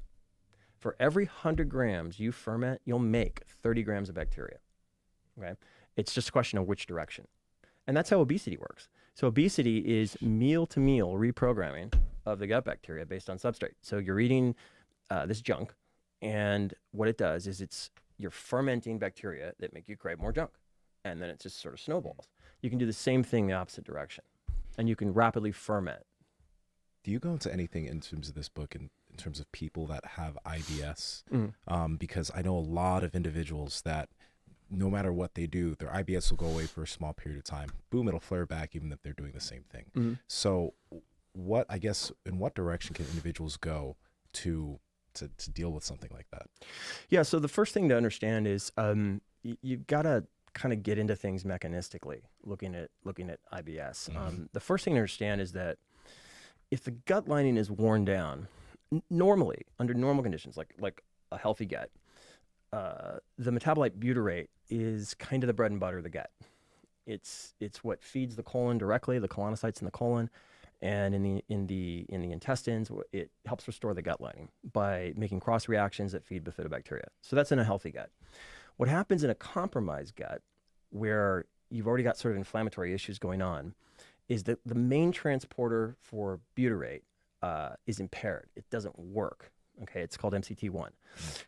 For every 100 grams you ferment, you'll make 30 grams of bacteria, okay? It's just a question of which direction. And that's how obesity works. So obesity is meal-to-meal reprogramming of the gut bacteria based on substrate. So you're eating this junk, and what it does is you're fermenting bacteria that make you crave more junk, and then it just sort of snowballs. You can do the same thing the opposite direction, and you can rapidly ferment. Do you go into anything in terms of this book in terms of people that have IBS? Because I know a lot of individuals that no matter what they do, their IBS will go away for a small period of time. Boom, it'll flare back even if they're doing the same thing. So in what direction can individuals go to deal with something like that? Yeah, so the first thing to understand is you've got to kind of get into things mechanistically, looking at IBS. The first thing to understand is that if the gut lining is worn down, normally, under normal conditions, like a healthy gut, the metabolite butyrate is kind of the bread and butter of the gut. It's what feeds the colon directly, the colonocytes in the colon, and in the intestines. It helps restore the gut lining by making cross reactions that feed bifidobacteria. So that's in a healthy gut. What happens in a compromised gut, where you've already got sort of inflammatory issues going on, is that the main transporter for butyrate is impaired. It doesn't work. Okay, it's called MCT1.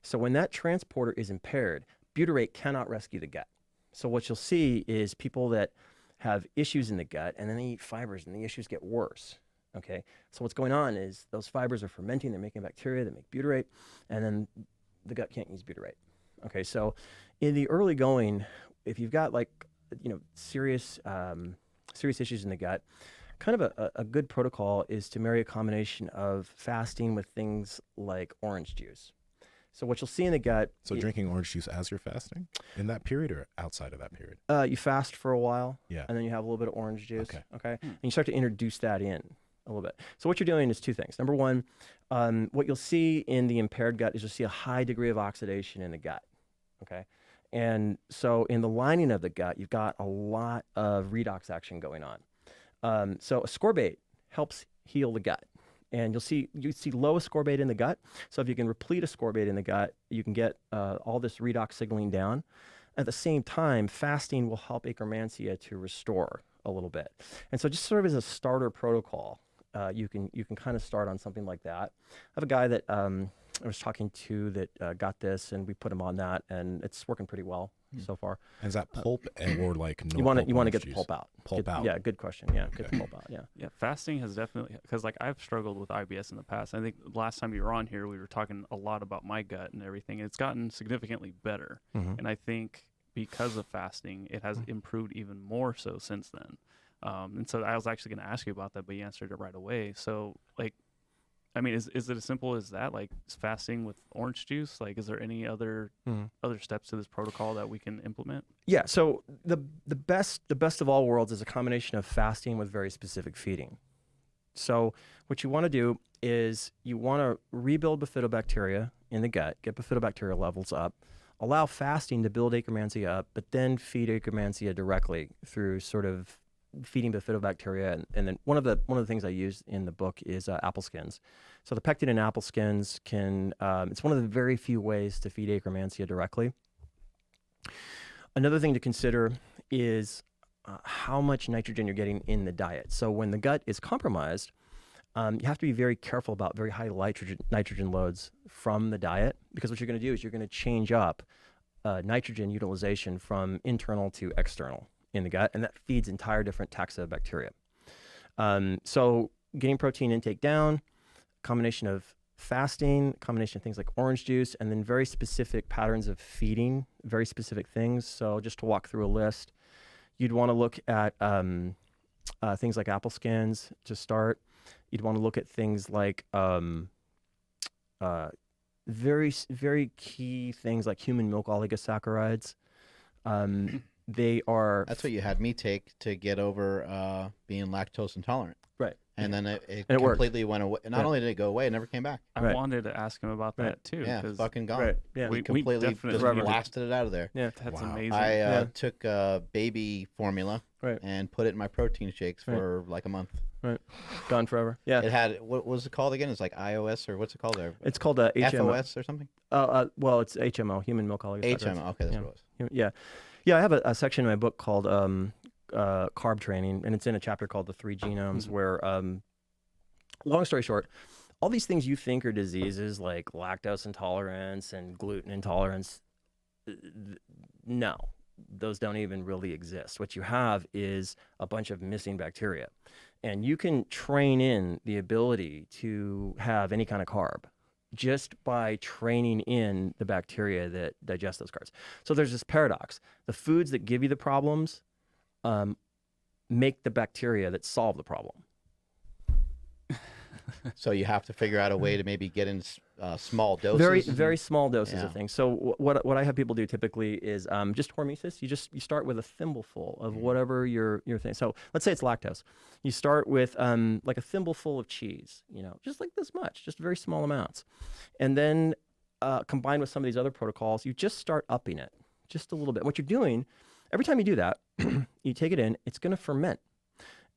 So when that transporter is impaired, butyrate cannot rescue the gut. So what you'll see is people that have issues in the gut, and then they eat fibers, and the issues get worse. Okay, so what's going on is those fibers are fermenting, they're making bacteria that make butyrate, and then the gut can't use butyrate. Okay, so in the early going, if you've got serious issues in the gut, kind of a good protocol is to marry a combination of fasting with things like orange juice. So what you'll see in the gut. So drinking orange juice as you're fasting in that period or outside of that period? You fast for a while, yeah, and then you have a little bit of orange juice. Okay. And you start to introduce that in a little bit. So what you're doing is two things. Number one, what you'll see in the impaired gut is you'll see a high degree of oxidation in the gut. Okay. And so in the lining of the gut, you've got a lot of redox action going on. So ascorbate helps heal the gut. And you see low ascorbate in the gut. So if you can replete ascorbate in the gut, you can get all this redox signaling down. At the same time, fasting will help akkermansia to restore a little bit. And so just sort of as a starter protocol, you can kind of start on something like that. I have a guy that I was talking to that got this, and we put him on that, and it's working pretty well so far. And is that pulp or like no? You want to get the pulp out. Out. Yeah, good question. Yeah, get the pulp out. Yeah. Yeah, fasting has definitely, because like I've struggled with IBS in the past. I think last time you were on here, we were talking a lot about my gut and everything. It's gotten significantly better, and I think because of fasting, it has improved even more so since then. And so I was actually going to ask you about that, but you answered it right away. So like, I mean, is it as simple as that? Like fasting with orange juice? Like, is there any other steps to this protocol that we can implement? Yeah. So the best of all worlds is a combination of fasting with very specific feeding. So what you want to do is you want to rebuild bifidobacteria in the gut, get bifidobacteria levels up, allow fasting to build akkermansia up, but then feed akkermansia directly through sort of feeding bifidobacteria. And then one of the things I use in the book is apple skins. So the pectin in apple skins can, it's one of the very few ways to feed akkermansia directly. Another thing to consider is how much nitrogen you're getting in the diet. So when the gut is compromised, you have to be very careful about very high nitrogen loads from the diet, because what you're going to do is you're going to change up nitrogen utilization from internal to external in the gut, and that feeds entire different taxa of bacteria. So getting protein intake down, combination of fasting, combination of things like orange juice, and then very specific patterns of feeding, very specific things. So just to walk through a list, you'd want to look at things like apple skins to start. You'd want to look at things like very, very key things like human milk oligosaccharides. That's what you had me take to get over being lactose intolerant. Right. And then it and completely went away. Not only did it go away, it never came back. I wanted to ask him about that too. Yeah, fucking gone. Right. Yeah. We completely just blasted it out of there. Yeah. That's amazing. I took baby formula and put it in my protein shakes for like a month. Right. Gone forever. Yeah. It had, what was it called again? It's like iOS, or what's it called there? It's called HMO. FOS or something? Well, it's HMO, human milk oligosaccharides. HMO, okay, that's what it was. Yeah. Yeah, I have a section in my book called Carb Training, and it's in a chapter called The Three Genomes, where, long story short, all these things you think are diseases like lactose intolerance and gluten intolerance, no, those don't even really exist. What you have is a bunch of missing bacteria. And you can train in the ability to have any kind of carb just by training in the bacteria that digest those carbs. So there's this paradox. The foods that give you the problems make the bacteria that solve the problem. So you have to figure out a way to maybe get in small doses. Very, very small doses of things. So what I have people do typically is just hormesis. You start with a thimbleful of whatever your thing. So let's say it's lactose. You start with like a thimbleful of cheese, just like this much, just very small amounts. And then combined with some of these other protocols, you just start upping it just a little bit. What you're doing, every time you do that, you take it in, it's going to ferment.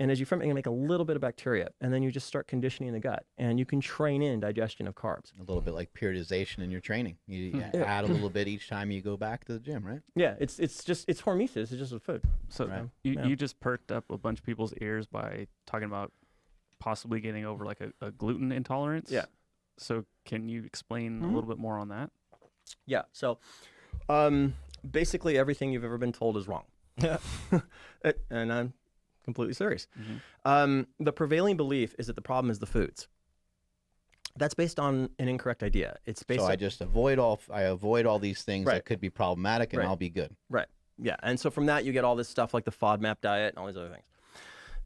And as you ferment, you're going to make a little bit of bacteria, and then you just start conditioning the gut, and you can train in digestion of carbs. A little bit like periodization in your training. You add a little bit each time you go back to the gym, right? Yeah, it's hormesis. It's just a food. So you just perked up a bunch of people's ears by talking about possibly getting over like a gluten intolerance. Yeah. So can you explain a little bit more on that? Yeah. So basically everything you've ever been told is wrong. And I'm completely serious. The prevailing belief is that the problem is the foods. That's based on an incorrect idea. It's based. So I just avoid all these things that could be problematic, and I'll be good. Right. Yeah. And so from that you get all this stuff like the FODMAP diet and all these other things.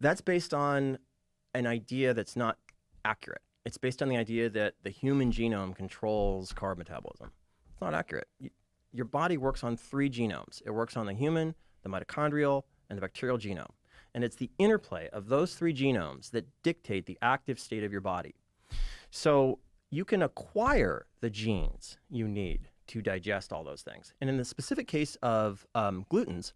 That's based on an idea that's not accurate. It's based on the idea that the human genome controls carb metabolism. It's not accurate. Your body works on 3 genomes. It works on the human, the mitochondrial, and the bacterial genome. And it's the interplay of those 3 genomes that dictate the active state of your body. So you can acquire the genes you need to digest all those things. And in the specific case of glutens,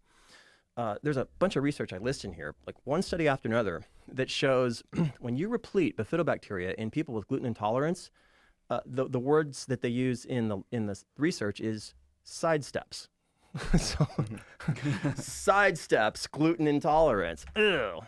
there's a bunch of research I list in here, like one study after another, that shows when you replete bifidobacteria in people with gluten intolerance, the words that they use in the research is sidesteps. So sidesteps gluten intolerance. Ew.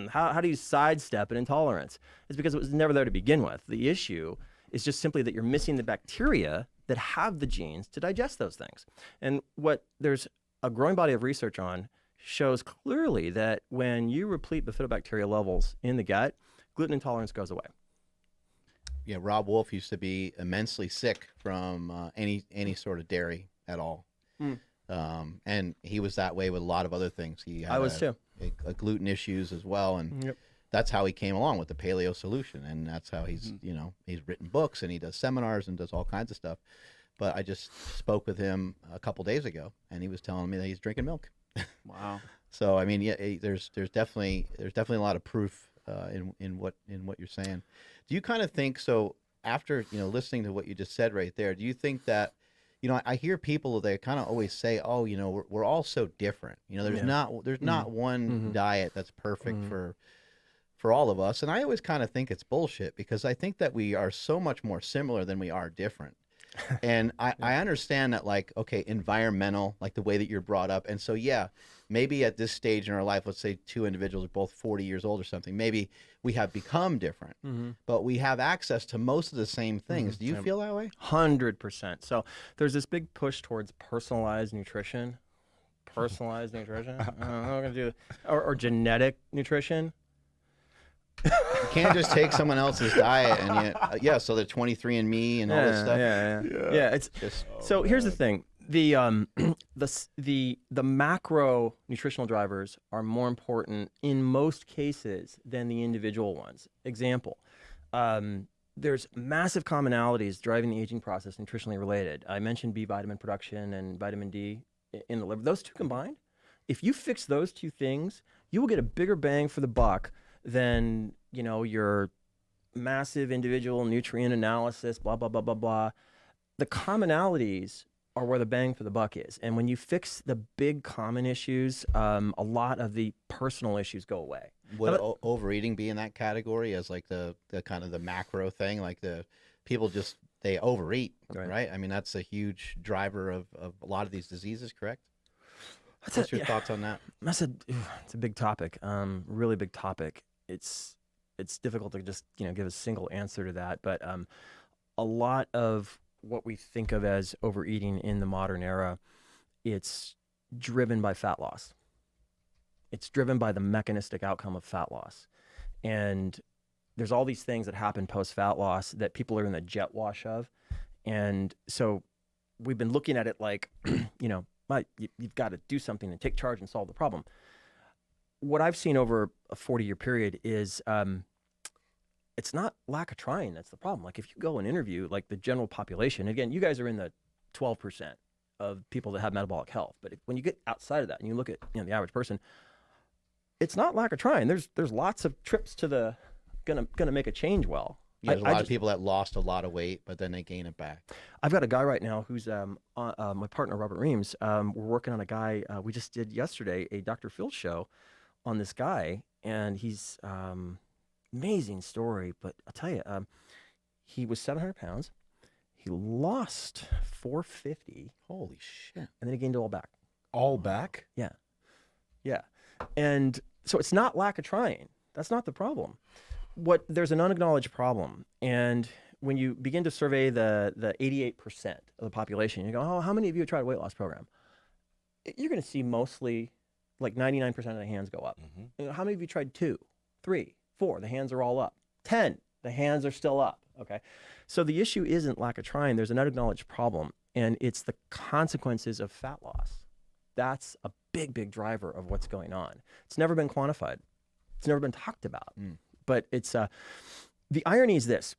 How do you sidestep an intolerance? It's because it was never there to begin with. The issue is just simply that you're missing the bacteria that have the genes to digest those things. And what there's a growing body of research on shows clearly that when you replete bifidobacteria levels in the gut, gluten intolerance goes away. Yeah, Rob Wolf used to be immensely sick from any sort of dairy at all. And he was that way with a lot of other things. He had a gluten issues as well, and that's how he came along with the paleo solution, and that's how he's he's written books and he does seminars and does all kinds of stuff. But I just spoke with him a couple days ago, and he was telling me that he's drinking milk. Wow. So I mean, yeah, there's definitely a lot of proof in what you're saying. Do you kind of think so? After listening to what you just said right there, do you think that I hear people, they kind of always say, oh, we're all so different. There's not one diet that's perfect for all of us. And I always kind of think it's bullshit, because I think that we are so much more similar than we are different. And I understand that, like, okay, environmental, like the way that you're brought up. And so, yeah, maybe at this stage in our life, let's say 2 individuals are both 40 years old or something, maybe we have become different, but we have access to most of the same things. Do you feel that way? 100%. So there's this big push towards personalized nutrition. Personalized nutrition? I'm going to do, or genetic nutrition. You can't just take someone else's diet and so the 23andMe and all this stuff. Yeah. It's just so. Here's the thing: the macro nutritional drivers are more important in most cases than the individual ones. Example: there's massive commonalities driving the aging process, nutritionally related. I mentioned B vitamin production and vitamin D in the liver. Those two combined, if you fix those 2 things, you will get a bigger bang for the buck than your massive individual nutrient analysis, blah blah blah blah blah. The commonalities are where the bang for the buck is, and when you fix the big common issues, a lot of the personal issues go away. Would overeating be in that category as like the kind of the macro thing? Like the people they overeat, right? I mean, that's a huge driver of a lot of these diseases, correct? What's your thoughts on that? It's a big topic, really big topic. It's difficult to just give a single answer to that, but a lot of what we think of as overeating in the modern era, it's driven by fat loss. It's driven by the mechanistic outcome of fat loss, and there's all these things that happen post fat loss that people are in the jet wash of, and so we've been looking at it like you've got to do something and take charge and solve the problem. What I've seen over a 40-year period is it's not lack of trying that's the problem. Like if you go and interview like the general population, again, you guys are in the 12% of people that have metabolic health. But when you get outside of that and you look at the average person, it's not lack of trying. There's lots of trips to the gonna make a change well. Yeah, there's a lot of people that lost a lot of weight, but then they gain it back. I've got a guy right now who's my partner, Robert Reams. We're working on a guy. We just did yesterday a Dr. Phil show on this guy, and he's amazing story. But I'll tell you, he was 700 pounds. He lost 450. Holy shit! And then he gained it all back. All back? Yeah. And so it's not lack of trying. That's not the problem. There's an unacknowledged problem, and when you begin to survey the 88% of the population, you go, oh, how many of you have tried a weight loss program? You're going to see mostly like 99% of the hands go up. How many of you tried 2, 3, 4? The hands are all up. 10, the hands are still up. Okay. So the issue isn't lack of trying. There's an unacknowledged problem, and it's the consequences of fat loss. That's a big, big driver of what's going on. It's never been quantified. It's never been talked about. But it's the irony is this: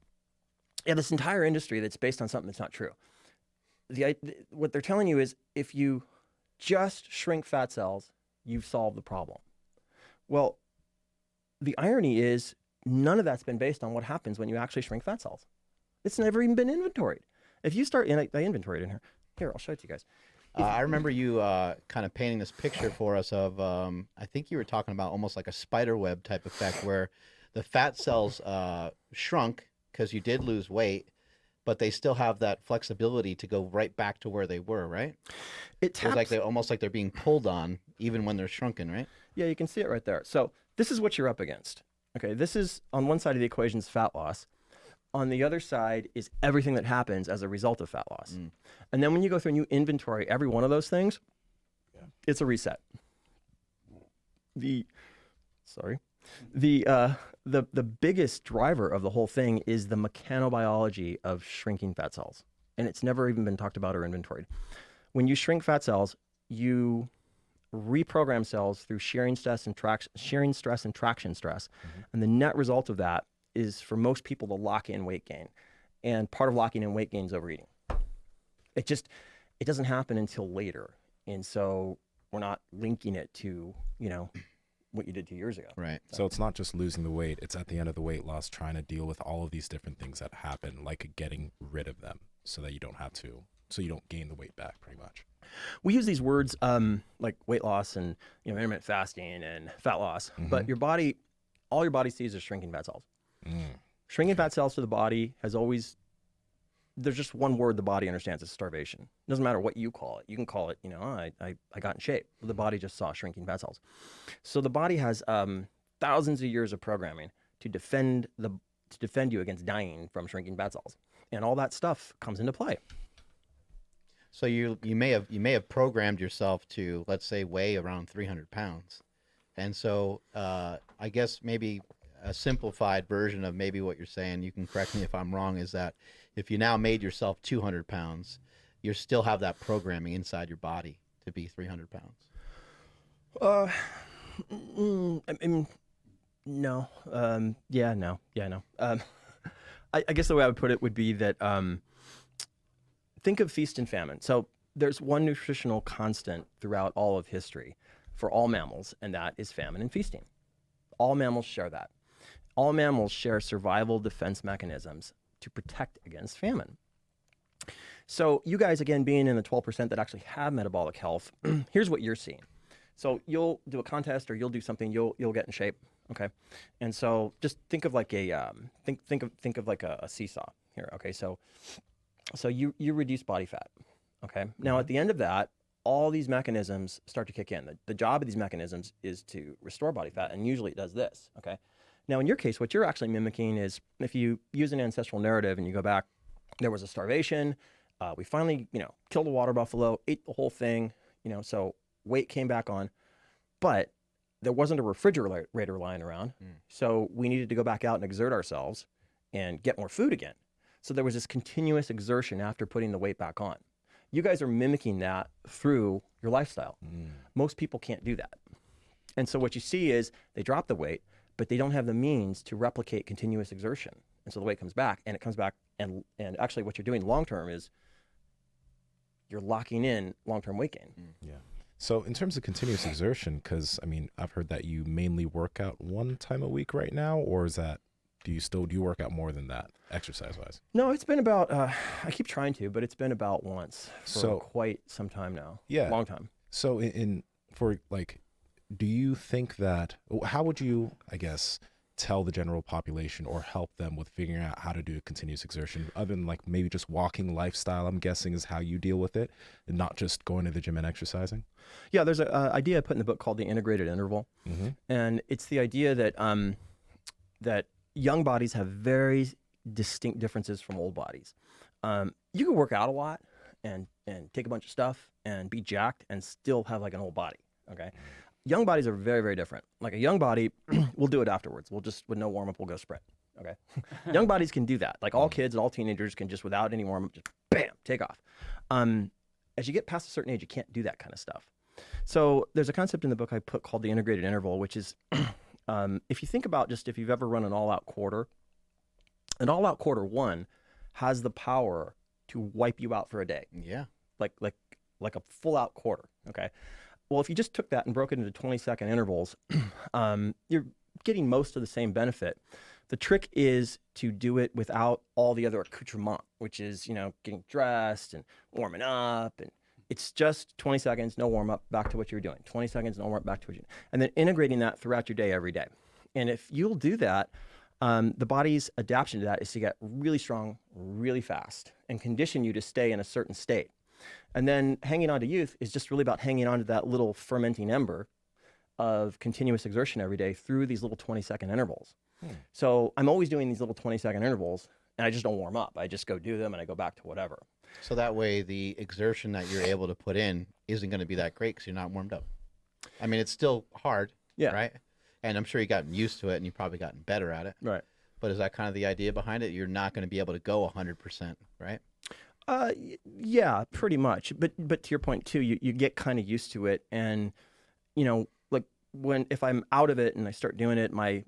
you have this entire industry that's based on something that's not true. What they're telling you is if you just shrink fat cells, you've solved the problem. Well, the irony is none of that's been based on what happens when you actually shrink fat cells. It's never even been inventoried. If you start, and I inventoried in here. Here, I'll show it to you guys. I remember you kind of painting this picture for us of, I think you were talking about almost like a spider web type effect where the fat cells shrunk because you did lose weight, but they still have that flexibility to go right back to where they were, right? It's like they're almost like they're being pulled on even when they're shrunken, right? Yeah, you can see it right there. So this is what you're up against. Okay, this is on one side of the equation is fat loss. On the other side is everything that happens as a result of fat loss. And then when you go through and you inventory every one of those things, it's a reset. The biggest driver of the whole thing is the mechanobiology of shrinking fat cells. And it's never even been talked about or inventoried. When you shrink fat cells, you reprogram cells through shearing stress and traction stress. And the net result of that is for most people to lock in weight gain. And part of locking in weight gain is overeating. It doesn't happen until later. And so we're not linking it to, what you did 2 years ago. Right. So it's not just losing the weight, it's at the end of the weight loss trying to deal with all of these different things that happen, like getting rid of them so that you don't have to, so you don't gain the weight back pretty much. We use these words like weight loss and intermittent fasting and fat loss, but all your body sees is shrinking fat cells. Shrinking fat cells to the body there's just one word the body understands, it's starvation. It doesn't matter what you call it. You can call it, I got in shape. The body just saw shrinking fat cells. So the body has thousands of years of programming to defend you against dying from shrinking fat cells. And all that stuff comes into play. So you may have programmed yourself to, let's say, weigh around 300 pounds. And so I guess maybe a simplified version of maybe what you're saying, you can correct me if I'm wrong, is that if you now made yourself 200 pounds, you still have that programming inside your body to be 300 pounds. No. No. I guess the way I would put it would be that think of feast and famine. So there's one nutritional constant throughout all of history for all mammals, and that is famine and feasting. All mammals share that. All mammals share survival defense mechanisms to protect against famine. So you guys, again, being in the 12% that actually have metabolic health, here's what you're seeing. So you'll do a contest or you'll do something, you'll get in shape, okay? And so just think of like a think of like a seesaw here, okay? So you reduce body fat, okay? Now at the end of that, all these mechanisms start to kick in. The job of these mechanisms is to restore body fat, and usually it does this, okay? Now, in your case, what you're actually mimicking is if you use an ancestral narrative and you go back, there was a starvation. We finally, killed a water buffalo, ate the whole thing, so weight came back on. But there wasn't a refrigerator lying around. So we needed to go back out and exert ourselves and get more food again. So there was this continuous exertion after putting the weight back on. You guys are mimicking that through your lifestyle. Most people can't do that. And so what you see is they drop the weight, but they don't have the means to replicate continuous exertion. And so the weight comes back, and it comes back, and actually what you're doing long-term is you're locking in long-term weight gain. Yeah. So in terms of continuous exertion, because, I've heard that you mainly work out one time a week right now, or is that, do you work out more than that, exercise-wise? No, it's been about, I keep trying to, but it's been about once for quite some time now. Yeah. Long time. So do you think that, how would you, I guess, tell the general population or help them with figuring out how to do continuous exertion, other than like maybe just walking lifestyle, I'm guessing, is how you deal with it, and not just going to the gym and exercising? Yeah, there's an idea I put in the book called the integrated interval. And it's the idea that that young bodies have very distinct differences from old bodies. You can work out a lot and take a bunch of stuff and be jacked and still have like an old body, okay? Young bodies are very, very different. Like a young body, we'll do it afterwards. We'll just, with no warm-up, we'll go sprint, okay? Young bodies can do that. Like all kids and all teenagers can just, without any warm-up, just bam, take off. As you get past a certain age, you can't do that kind of stuff. So there's a concept in the book I put called the integrated interval, which is if you think about just if you've ever run an all-out quarter, an all-out quarter one has the power to wipe you out for a day. Yeah. Like a full-out quarter, okay? Well, if you just took that and broke it into 20-second intervals, you're getting most of the same benefit. The trick is to do it without all the other accoutrement, which is, getting dressed and warming up. And it's just 20 seconds, no warm up, back to what you're doing. 20 seconds, no warm up, back to what you're doing. And then integrating that throughout your day every day. And if you'll do that, the body's adaptation to that is to get really strong, really fast, and condition you to stay in a certain state. And then hanging on to youth is just really about hanging on to that little fermenting ember of continuous exertion every day through these little 20-second intervals. So I'm always doing these little 20-second intervals, and I just don't warm up. I just go do them, and I go back to whatever. So that way the exertion that you're able to put in isn't going to be that great because you're not warmed up. I mean, it's still hard, right? And I'm sure you've gotten used to it, and you've probably gotten better at it. Right. But is that kind of the idea behind it? You're not going to be able to go 100%, right? Yeah, pretty much. But to your point, too, you get kind of used to it. And, like if I'm out of it and I start doing it, my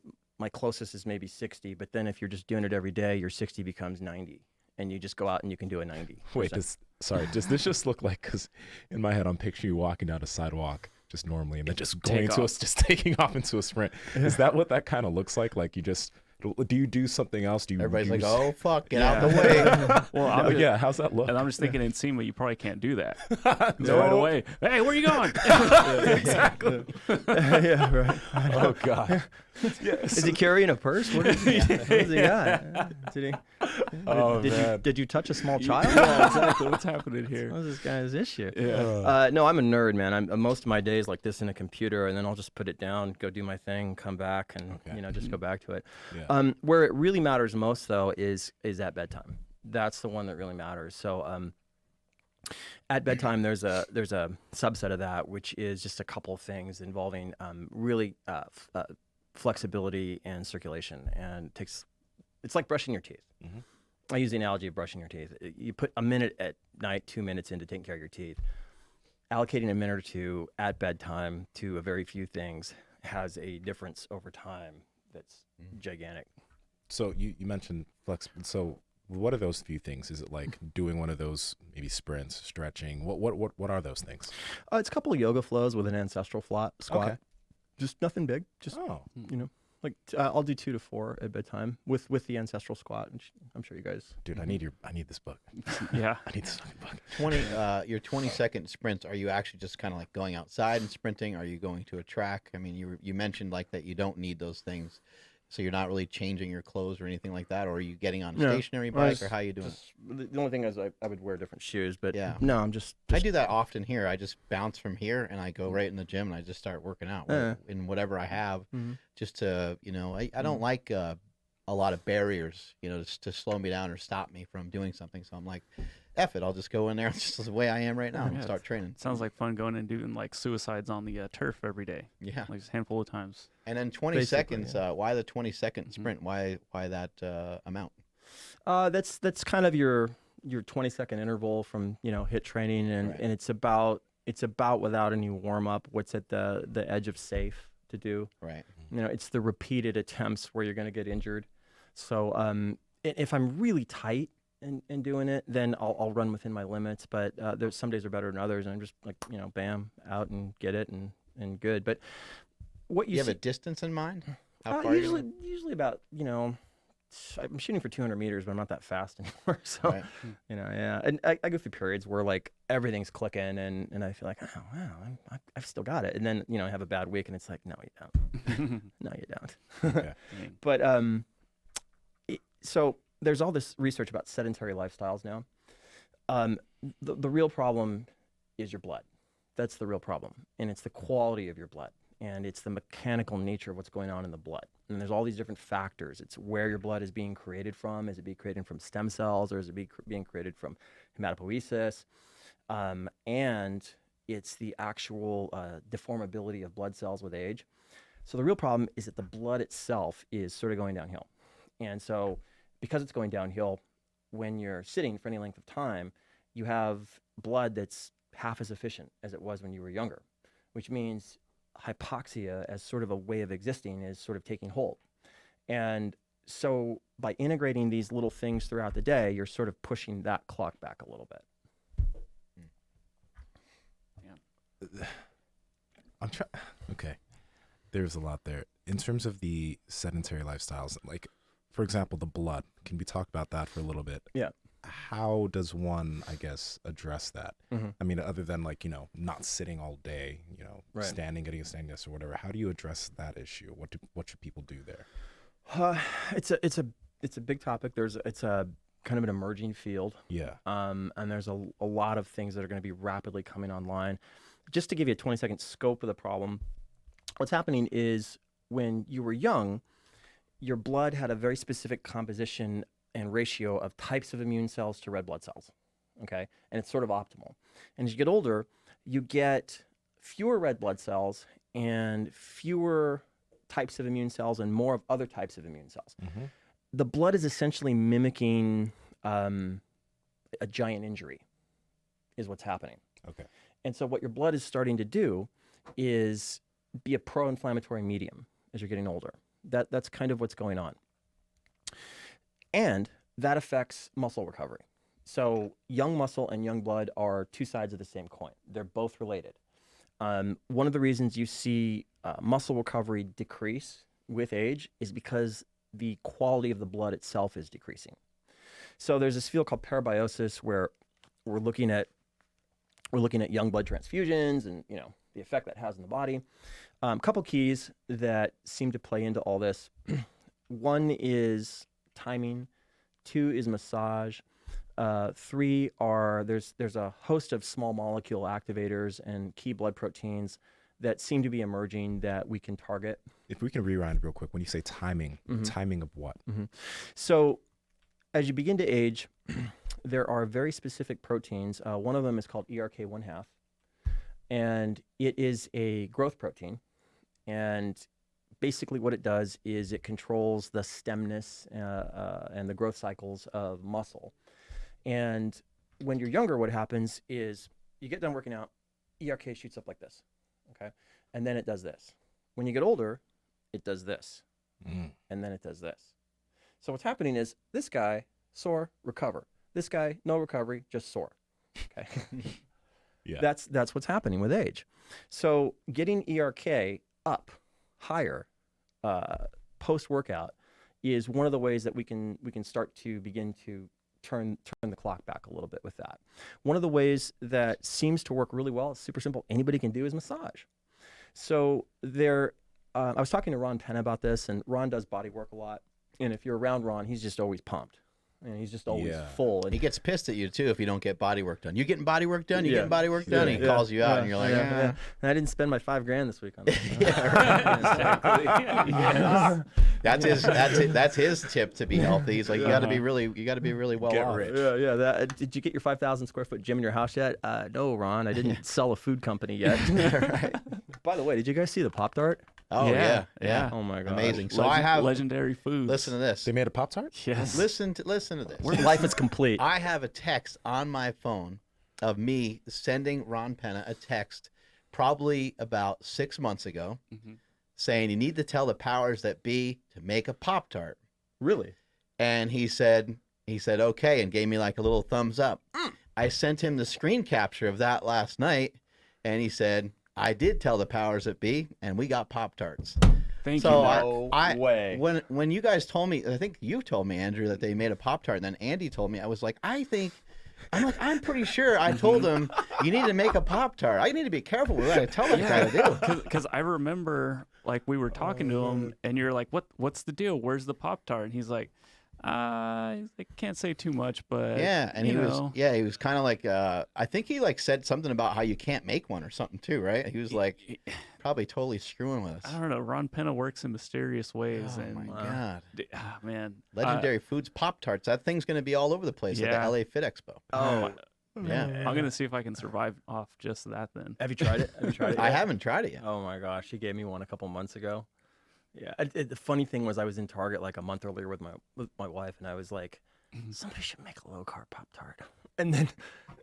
closest is maybe 60. But then if you're just doing it every day, your 60 becomes 90. And you just go out and you can do a 90. Wait, does this just look like, because in my head I'm picturing you walking down a sidewalk just normally and then just going into just taking off into a sprint. Is that what that kind of looks like? Like you just, do you do something else? Do you Everybody's like, oh, fuck, get out the way. Well, how's that look? And I'm just thinking in Nsima, you probably can't do that. Right away. Hey, where are you going? Exactly. Yeah, right. Oh, God. Yes. Is he carrying a purse? What does he got? Did you touch a small child? Yeah, exactly. What's happening here? What's this guy's issue? Yeah. No, I'm a nerd, man. I'm most of my days like this in a computer, and then I'll just put it down, go do my thing, come back, and just go back to it. Yeah. Where it really matters most, though, is at bedtime. That's the one that really matters. So at bedtime, there's a subset of that, which is just a couple of things involving really flexibility and circulation, and it's like brushing your teeth. Mm-hmm. I use the analogy of brushing your teeth. You put a minute at night, 2 minutes into taking care of your teeth. Allocating a minute or two at bedtime to a very few things has a difference over time that's gigantic. So you mentioned flexible. So what are those few things? Is it like doing one of those maybe sprints, stretching? What are those things? It's a couple of yoga flows with an ancestral squat. Okay. Just nothing big. Just like I'll do 2 to 4 at bedtime with the ancestral squat, which I'm sure you guys. Dude, I need this book. Yeah, I need this fucking book. Your 20-second sprints. Are you actually just kind of like going outside and sprinting? Are you going to a track? I mean, you mentioned like that you don't need those things, so you're not really changing your clothes or anything like that. Or are you getting on a stationary bike, or how are you doing? The only thing is I would wear different shoes, but no, I'm just. I do that often here. I just bounce from here and I go right in the gym and I just start working out in whatever I have, just to I don't like a lot of barriers, to slow me down or stop me from doing something. So I'm like, F it, I'll just go in there. It's just the way I am right now and start training. Sounds like fun going and doing like suicides on the turf every day. Yeah, like just a handful of times. And then 20 seconds. Why the 20-second sprint? Why that amount? That's kind of your 20-second interval from HIIT training, and it's about without any warm up. What's at the edge of safe to do? Right. It's the repeated attempts where you're going to get injured. So if I'm really tight and doing it, then I'll run within my limits. But there's some days are better than others, and I'm just like bam, out and get it and good. But what you have a distance in mind? How far? Usually about I'm shooting for 200 meters, but I'm not that fast anymore. So and I go through periods where like everything's clicking, and I feel like, oh wow, I've still got it. And then I have a bad week, and it's like, no, you don't. No, you don't. But so there's all this research about sedentary lifestyles now. The real problem is your blood. That's the real problem, and it's the quality of your blood, and it's the mechanical nature of what's going on in the blood. And there's all these different factors. It's where your blood is being created from. Is it being created from stem cells, or is it being created from hematopoiesis? And it's the actual deformability of blood cells with age. So the real problem is that the blood itself is sort of going downhill. And so because it's going downhill, when you're sitting for any length of time, you have blood that's half as efficient as it was when you were younger, which means hypoxia as sort of a way of existing is sort of taking hold. And so by integrating these little things throughout the day, you're sort of pushing that clock back a little bit. Okay. There's a lot there. In terms of the sedentary lifestyles, like, for example, the blood, can we talk about that for a little bit? Yeah. How does one, I guess, address that? I mean, other than like, not sitting all day, Right. standing, getting a standing desk or whatever, how do you address that issue? What should people do there? It's a big topic. It's a kind of an emerging field. Yeah. And there's a lot of things that are going to be rapidly coming online. Just to give you a 20-second scope of the problem, what's happening is when you were young, your blood had a very specific composition and ratio of types of immune cells to red blood cells, okay? And it's sort of optimal. And as you get older, you get fewer red blood cells and fewer types of immune cells and more of other types of immune cells. The blood is essentially mimicking a giant injury is what's happening. Okay. And so what your blood is starting to do is be a pro-inflammatory medium as you're getting older. That's kind of what's going on. And that affects muscle recovery. So young muscle and young blood are two sides of the same coin. They're both related. One of the reasons you see muscle recovery decrease with age is because the quality of the blood itself is decreasing. So there's this field called parabiosis where we're looking at young blood transfusions and the effect that has in the body. A couple keys that seem to play into all this. One is timing. 2 is massage. 3 are there's a host of small molecule activators and key blood proteins that seem to be emerging that we can target. If we can rewind real quick, when you say timing, timing of what? So as you begin to age, there are very specific proteins. One of them is called ERK1/2, and it is a growth protein. And basically what it does is it controls the stemness and the growth cycles of muscle. And when you're younger, what happens is you get done working out, ERK shoots up like this, okay? And then it does this. When you get older, it does this, and then it does this. So what's happening is this guy, sore, recover. This guy, no recovery, just sore, okay? Yeah. That's what's happening with age. So getting ERK up higher post-workout is one of the ways that we can start to begin to turn the clock back a little bit with that. One of the ways that seems to work really well, it's super simple, anybody can do, is massage. So I was talking to Ron Penn about this, and Ron does body work a lot. And if you're around Ron, he's just always pumped. And he's just always full. And he gets pissed at you, too, if you don't get body work done. You getting body work done? You getting body work done? And he calls you out, and you're like, And I didn't spend my $5,000 this week on that. That's his tip to be healthy. He's like, you got to be really well off. Rich. Did you get your 5,000 square foot gym in your house yet? No, Ron, I didn't sell a food company yet. Right. By the way, did you guys see the Pop-Tart? Oh, yeah. Oh, my God. Amazing. So I have legendary foods. Listen to this. They made a Pop-Tart? Yes. Listen to this. Life is complete. I have a text on my phone of me sending Ron Penna a text probably about 6 months ago saying you need to tell the powers that be to make a Pop-Tart. Really? And he said okay, and gave me like a little thumbs up. I sent him the screen capture of that last night, and he said, I did tell the powers that be, and we got Pop-Tarts. Thank you, Mark. No way. When you guys told me, I think you told me, Andrew, that they made a Pop-Tart, and then Andy told me, I was like, I'm pretty sure I told him you need to make a Pop-Tart. I need to be careful with what I tell that guy to do. Because I remember, like, we were talking to him, and you're like, what's the deal? Where's the Pop-Tart? And he's like, I can't say too much, but and he was kind of like, I think he like said something about how you can't make one or something too, right? He was like, probably totally screwing with us. I don't know. Ron Penna works in mysterious ways. Oh and, my God, man! Legendary Foods Pop-Tarts. That thing's gonna be all over the place at the LA Fit Expo. Oh. Yeah. I'm gonna see if I can survive off just that. Then Have you tried it? I haven't tried it yet. Oh my gosh, he gave me one a couple months ago. Yeah, the funny thing was I was in Target like a month earlier with my wife, and I was like, somebody should make a low carb Pop-Tart. And then,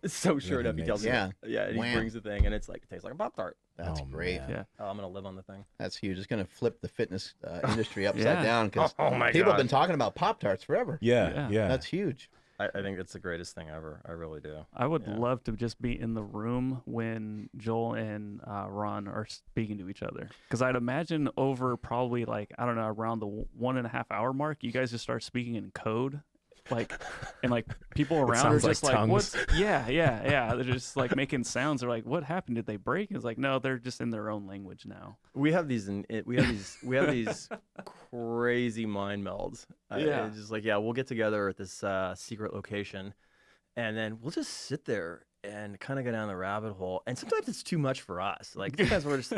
so sure enough, he tells me, he brings the thing, and it's like, it tastes like a Pop-Tart. That's great. Man. Yeah. Oh, I'm gonna live on the thing. That's huge. It's going to flip the fitness industry upside Yeah. down because Oh my people have God. been talking about Pop-Tarts forever. Yeah. That's huge. I think it's the greatest thing ever. I really do. I would Yeah. love to just be in the room when Joel and Ron are speaking to each other, because I'd imagine over probably like, I don't know, around the 1.5 hour mark, you guys just start speaking in code, like, and like people around are sounds like just like, tongues. what? Yeah. They're just like making sounds. They're like, what happened? Did they break? It's like, no, they're just in their own language now. We have these these crazy mind melds. Yeah. It's just like, yeah, we'll get together at this secret location, and then we'll just sit there and kind of go down the rabbit hole. And sometimes it's too much for us. Like sometimes we're just,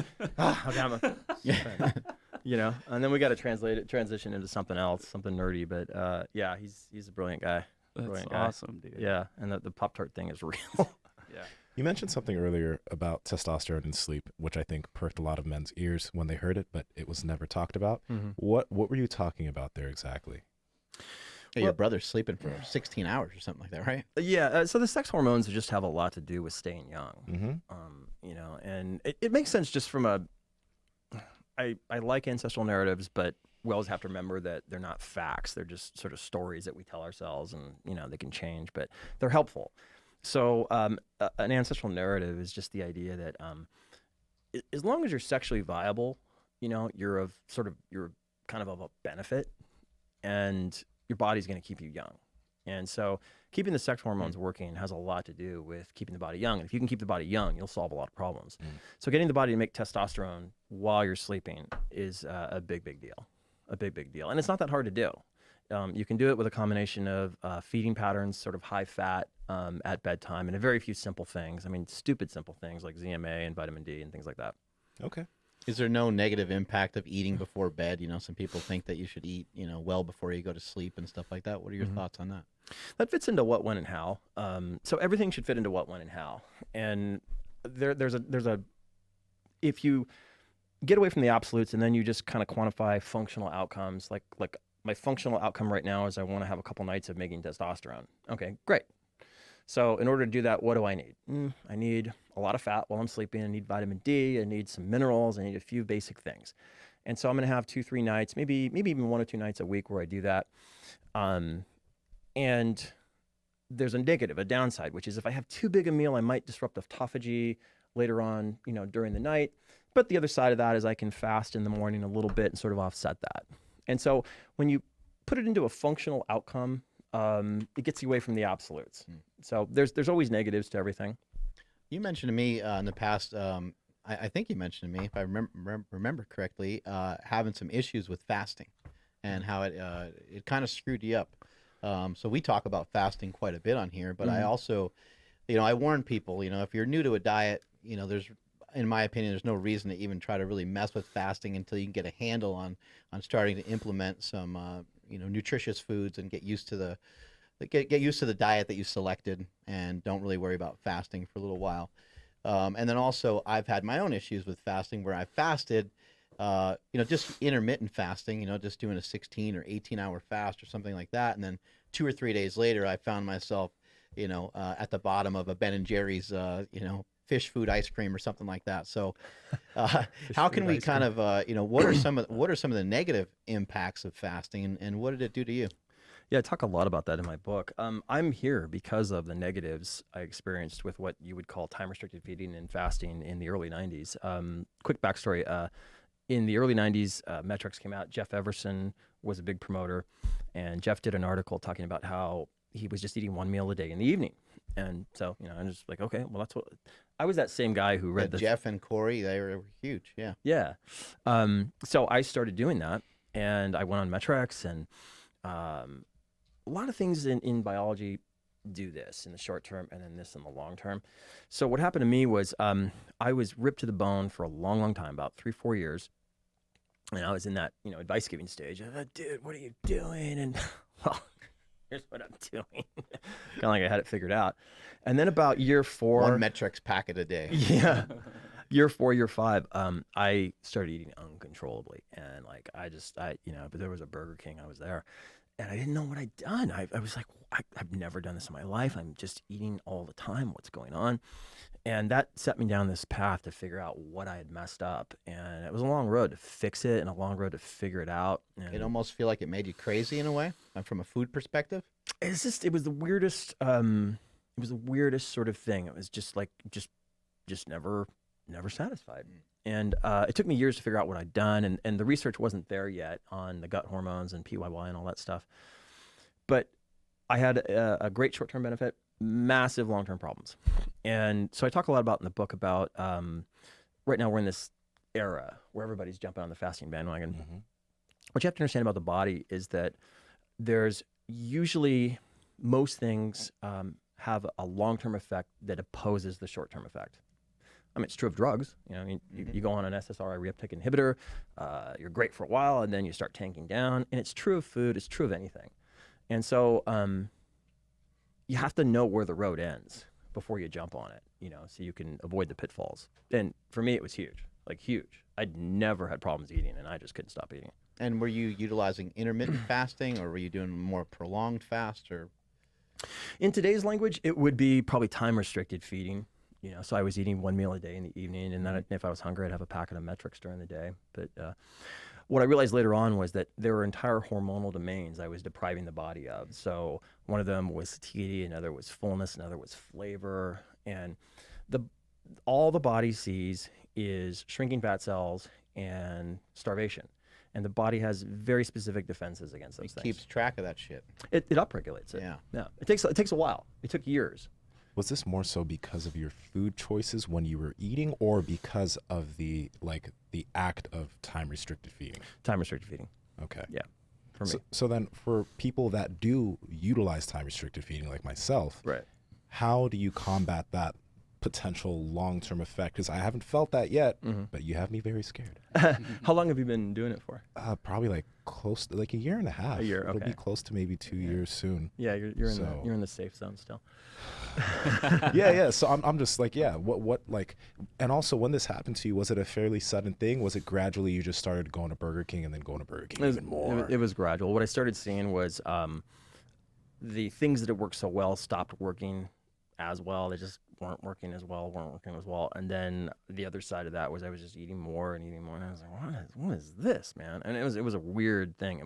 you know. And then we got to transition into something else, something nerdy. But yeah, he's a brilliant guy. That's Brilliant guy. awesome, dude. Yeah, and the Pop-Tart thing is real. Yeah. You mentioned something earlier about testosterone and sleep, which I think perked a lot of men's ears when they heard it, but it was never talked about. Mm-hmm. What were you talking about there exactly? Hey, your brother's sleeping for 16 hours or something like that, right? Yeah, so the sex hormones just have a lot to do with staying young. Mm-hmm. You know, and it makes sense just from I like ancestral narratives, but we always have to remember that they're not facts. They're just sort of stories that we tell ourselves, and, you know, they can change, but they're helpful. So an ancestral narrative is just the idea that as long as you're sexually viable, you know, you're kind of a benefit, and your body's going to keep you young. And so keeping the sex hormones working has a lot to do with keeping the body young. And if you can keep the body young, you'll solve a lot of problems. So getting the body to make testosterone while you're sleeping is a big deal. A big deal. And it's not that hard to do. You can do it with a combination of feeding patterns, sort of high fat at bedtime, and a very few simple things. I mean, stupid simple things like ZMA and vitamin D and things like that. Okay. Is there no negative impact of eating before bed? You know, some people think that you should eat, you know, well before you go to sleep and stuff like that. What are your thoughts on that? That fits into what, when, and how. So everything should fit into what, when, and how. And there's a if you get away from the absolutes and then you just kind of quantify functional outcomes, like my functional outcome right now is I want to have a couple nights of making testosterone. Okay, great. So in order to do that, what do I need? I need a lot of fat while I'm sleeping. I need vitamin D. I need some minerals. I need a few basic things. And so I'm going to have 2-3 nights, maybe even 1 or 2 nights a week where I do that. And there's a negative, a downside, which is if I have too big a meal, I might disrupt autophagy later on, you know, during the night. But the other side of that is I can fast in the morning a little bit and sort of offset that. And so when you put it into a functional outcome, it gets you away from the absolutes. So there's always negatives to everything. You mentioned to me in the past, I think you mentioned to me, if I remember correctly, having some issues with fasting and how it kind of screwed you up. So we talk about fasting quite a bit on here, but I also, you know, I warn people, you know, if you're new to a diet, you know, in my opinion, there's no reason to even try to really mess with fasting until you can get a handle on starting to implement some, you know, nutritious foods and get used to the diet that you selected, and don't really worry about fasting for a little while. And then also I've had my own issues with fasting where I fasted, you know, just intermittent fasting, you know, just doing a 16 or 18 hour fast or something like that. And then 2 or 3 days later, I found myself, you know, at the bottom of a Ben & Jerry's, you know, fish food ice cream or something like that. So how can we kind of, you know, what are some of the negative impacts of fasting, and what did it do to you? Yeah, I talk a lot about that in my book. I'm here because of the negatives I experienced with what you would call time-restricted feeding and fasting in the early 90s. Quick backstory. In the early 90s, metrics came out. Jeff Everson was a big promoter, and Jeff did an article talking about how he was just eating 1 meal a day in the evening. And so, you know, I'm just like, okay, well, that's what... I was that same guy who read Jeff and Corey, they were huge, yeah. Yeah. So I started doing that, and I went on metrics, and... a lot of things in biology do this in the short term and then this in the long term. So what happened to me was I was ripped to the bone for a long time, about 3-4 years. And I was in that, you know, advice giving stage. Dude, what are you doing? And well, here's what I'm doing. Kind of like I had it figured out. And then about year 4. 1 metrics packet a day. Yeah. Year 4, year 5, I started eating uncontrollably. And like, I you know, but there was a Burger King, I was there. and I didn't know what I'd done. I was like, I've never done this in my life. I'm just eating all the time. What's going on? And that set me down this path to figure out what I had messed up. And it was a long road to fix it and a long road to figure it out. And It almost feel like it made you crazy in a way, from a food perspective. it was the weirdest, sort of thing. It was just like, just never satisfied. And it took me years to figure out what I'd done. And the research wasn't there yet on the gut hormones and PYY and all that stuff. But I had a great short-term benefit, massive long-term problems. And so I talk a lot about in the book about right now we're in this era where everybody's jumping on the fasting bandwagon. Mm-hmm. What you have to understand about the body is that there's usually most things have a long-term effect that opposes the short-term effect. I mean, it's true of drugs. You go on an SSRI reuptake inhibitor, you're great for a while, and then you start tanking down. And it's true of food. It's true of anything. And so you have to know where the road ends before you jump on it, so you can avoid the pitfalls. And for me, it was huge, like huge. I'd never had problems eating, and I just couldn't stop eating. And were you utilizing intermittent fasting, or were you doing more prolonged fast? Or in today's language, it would be probably time-restricted feeding. So I was eating one meal a day in the evening, and then if I was hungry, I'd have a packet of metrics during the day. But what I realized later on was that there were entire hormonal domains I was depriving the body of. So one of them was satiety, another was fullness, another was flavor. And all the body sees is shrinking fat cells and starvation. And the body has very specific defenses against those things. Keeps track of that shit. It upregulates it. Yeah. It takes a while. It took years. Was this more so because of your food choices when you were eating, or because of the act of time restricted feeding? Time restricted feeding. Okay. Yeah. For me. So then for people that do utilize time restricted feeding like myself, Right. how do you combat that potential long-term effect? Because I haven't felt that yet, but you have me very scared. How long have you been doing it for? Probably like close to like a year and a half. A year, It'll okay. be close to maybe 2 years soon. Yeah, you're in the safe zone still. Yeah. So I'm just like, yeah, what like, and also when this happened to you, was it a fairly sudden thing? Was it gradually you just started going to Burger King and then going to Burger King even more? It was gradual. What I started seeing was the things that had worked so well stopped working as well. They just weren't working as well. And then the other side of that was I was just eating more. And I was like, what is this, man? And it was a weird thing.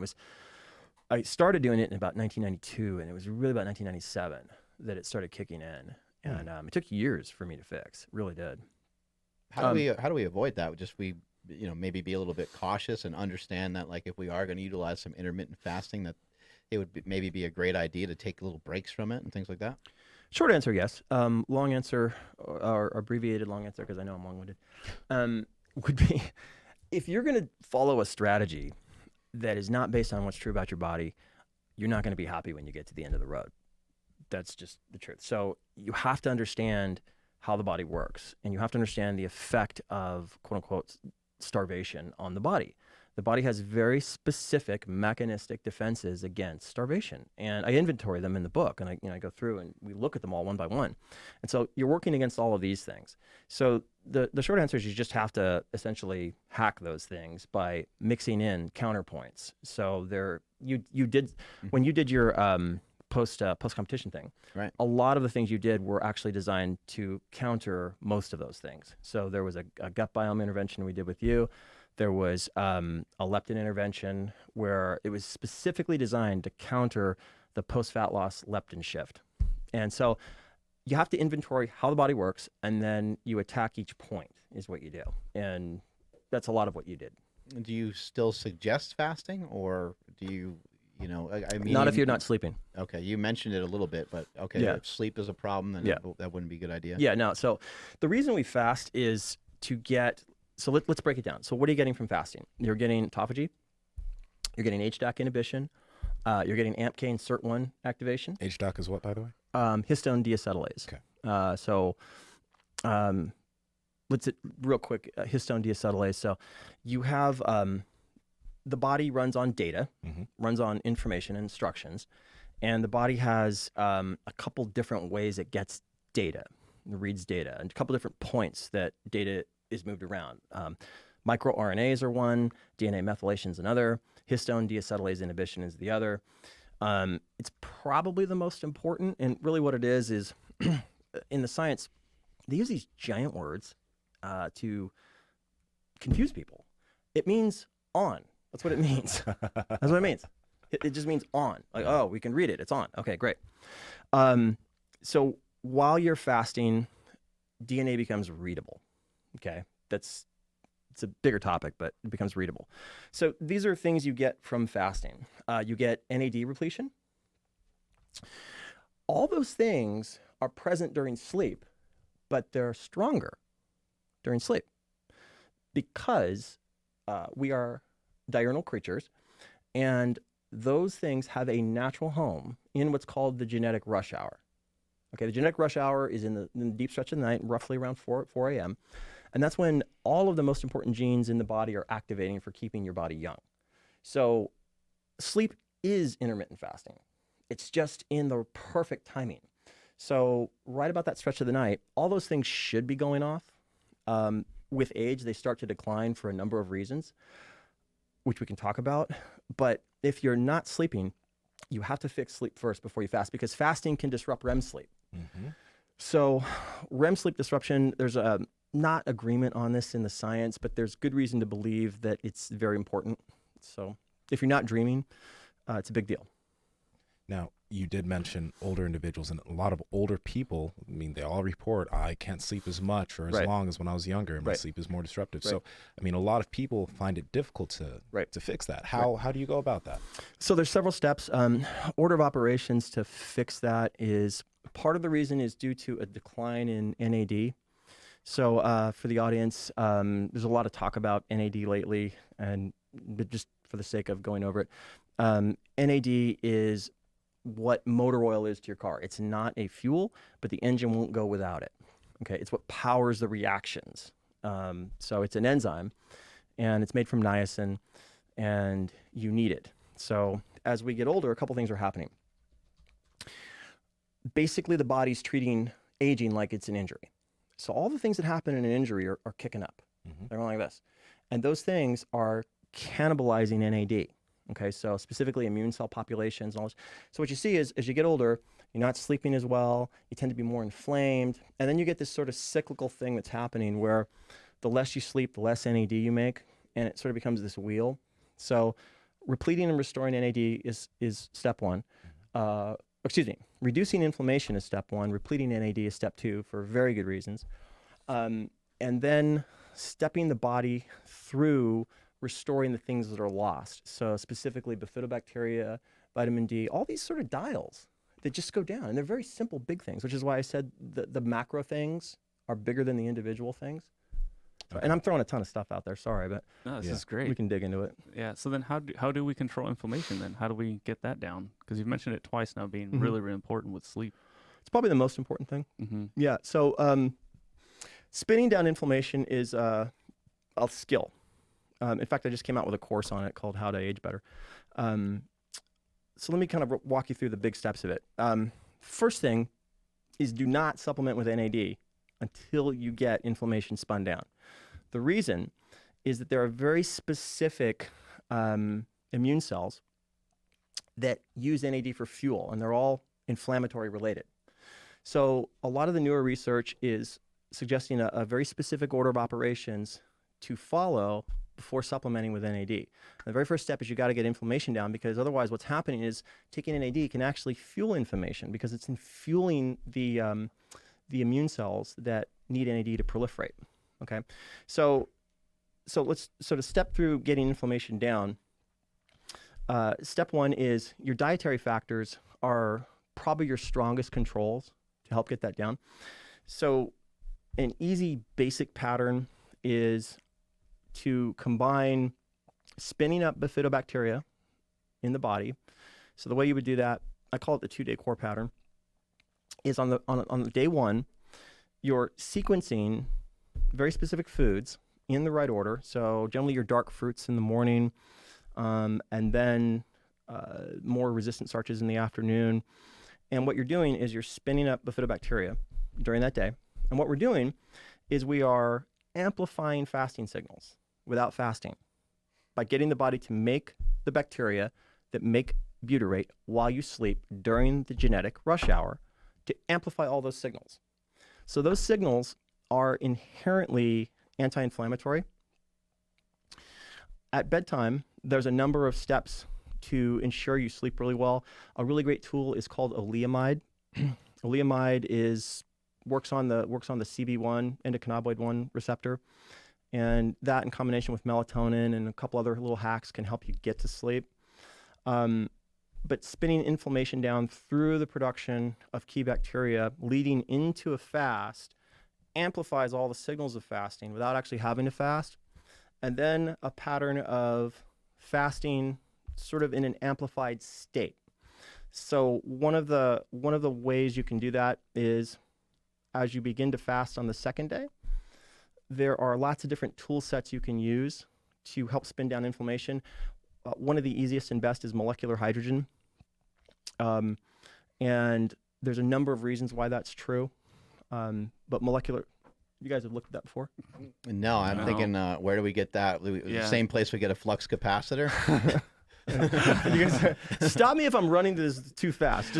I started doing it in about 1992, and it was really about 1997 that it started kicking in. And it took years for me to fix. It really did. How do we avoid that? Just maybe be a little bit cautious and understand that, like, if we are going to utilize some intermittent fasting, that it would maybe be a great idea to take little breaks from it and things like that. Short answer, yes. Long answer, or abbreviated long answer, because I know I'm long-winded, would be if you're going to follow a strategy that is not based on what's true about your body, you're not going to be happy when you get to the end of the road. That's just the truth. So you have to understand how the body works, and you have to understand the effect of quote-unquote starvation on the body. The body has very specific mechanistic defenses against starvation, and I inventory them in the book, and I go through and we look at them all one by one. And so you're working against all of these things. So the short answer is you just have to essentially hack those things by mixing in counterpoints. So when you did your post competition thing, right, a lot of the things you did were actually designed to counter most of those things. So there was a gut biome intervention we did with you. There was a leptin intervention where it was specifically designed to counter the post-fat loss leptin shift. And so you have to inventory how the body works, and then you attack each point is what you do. And that's a lot of what you did. Do you still suggest fasting, or do you, I mean... Not if you're not sleeping. Okay, you mentioned it a little bit, but okay, yeah. If sleep is a problem, then that wouldn't be a good idea. Yeah, no. So the reason we fast is to get... So let's break it down. So what are you getting from fasting? You're getting autophagy, you're getting HDAC inhibition, you're getting AMPK and SIRT1 activation. HDAC is what, by the way? Histone deacetylase. Okay. Let's real quick, histone deacetylase. So you have the body runs on data, runs on information and instructions, and the body has a couple different ways it gets data, it reads data, and a couple different points that data is moved around. MicroRNAs are one, DNA methylation is another. Histone deacetylase inhibition is the other. It's probably the most important, and really what it is in the science, they use these giant words to confuse people. It means on. That's what it means. That's what it means. It just means on. Like, oh, we can read it. It's on. Okay, great. So while you're fasting, DNA becomes readable. Okay, it's a bigger topic, but it becomes readable. So these are things you get from fasting. You get NAD repletion. All those things are present during sleep, but they're stronger during sleep because we are diurnal creatures, and those things have a natural home in what's called the genetic rush hour. Okay, the genetic rush hour is in the deep stretch of the night, roughly around 4 a.m., and that's when all of the most important genes in the body are activating for keeping your body young. So sleep is intermittent fasting. It's just in the perfect timing. So right about that stretch of the night, all those things should be going off. With age, they start to decline for a number of reasons, which we can talk about. But if you're not sleeping, you have to fix sleep first before you fast, because fasting can disrupt REM sleep. Mm-hmm. So REM sleep disruption, there's not agreement on this in the science, but there's good reason to believe that it's very important. So if you're not dreaming, it's a big deal. Now, you did mention older individuals, and a lot of older people, I mean, they all report, I can't sleep as much or as long as when I was younger, and my sleep is more disruptive. So, I mean, a lot of people find it difficult to fix that. How do you go about that? So there's several steps. Order of operations to fix that is, part of the reason is due to a decline in NAD. So for the audience, there's a lot of talk about NAD lately, and just for the sake of going over it, NAD is what motor oil is to your car. It's not a fuel, but the engine won't go without it. Okay, it's what powers the reactions. So it's an enzyme, and it's made from niacin, and you need it. So as we get older, a couple things are happening. Basically, the body's treating aging like it's an injury. So all the things that happen in an injury are kicking up. Mm-hmm. They're going like this. And those things are cannibalizing NAD. Okay, so specifically immune cell populations and all this. So what you see is, as you get older, you're not sleeping as well, you tend to be more inflamed, and then you get this sort of cyclical thing that's happening where the less you sleep, the less NAD you make, and it sort of becomes this wheel. So repleting and restoring NAD is step one. Reducing inflammation is step one, repleting NAD is step two for very good reasons. And then stepping the body through restoring the things that are lost. So specifically bifidobacteria, vitamin D, all these sort of dials that just go down. And they're very simple, big things, which is why I said the macro things are bigger than the individual things. Okay. And I'm throwing a ton of stuff out there, sorry, but this is great. We can dig into it. Yeah, so then how do we control inflammation then? How do we get that down? Because you've mentioned it twice now being really, really important with sleep. It's probably the most important thing. Mm-hmm. Yeah, so spinning down inflammation is a skill. In fact, I just came out with a course on it called How to Age Better. So let me kind of walk you through the big steps of it. First thing is, do not supplement with NAD until you get inflammation spun down. The reason is that there are very specific immune cells that use NAD for fuel, and they're all inflammatory related. So a lot of the newer research is suggesting a very specific order of operations to follow before supplementing with NAD. And the very first step is you got to get inflammation down, because otherwise what's happening is taking NAD can actually fuel inflammation, because it's in fueling the immune cells that need NAD to proliferate. Okay, so let's sort of step through getting inflammation down. Step one is your dietary factors are probably your strongest controls to help get that down. So an easy basic pattern is to combine spinning up bifidobacteria in the body. So the way you would do that, I call it the 2-day core pattern, is on the day one, you're sequencing very specific foods in the right order. So generally your dark fruits in the morning, and then more resistant starches in the afternoon. And what you're doing is you're spinning up bifidobacteria during that day. And what we're doing is we are amplifying fasting signals without fasting by getting the body to make the bacteria that make butyrate while you sleep during the genetic rush hour to amplify all those signals. So those signals are inherently anti-inflammatory. At bedtime, there's a number of steps to ensure you sleep really well. A really great tool is called oleamide. Oleamide works on the CB1, endocannabinoid 1 receptor, and that in combination with melatonin and a couple other little hacks can help you get to sleep. But spinning inflammation down through the production of key bacteria leading into a fast amplifies all the signals of fasting without actually having to fast. And then a pattern of fasting sort of in an amplified state. So one of the ways you can do that is as you begin to fast on the second day, there are lots of different tool sets you can use to help spin down inflammation. One of the easiest and best is molecular hydrogen. And there's a number of reasons why that's true. But you guys have looked at that before? No, I'm thinking, where do we get that? The same place we get a flux capacitor? You guys, stop me if I'm running this too fast.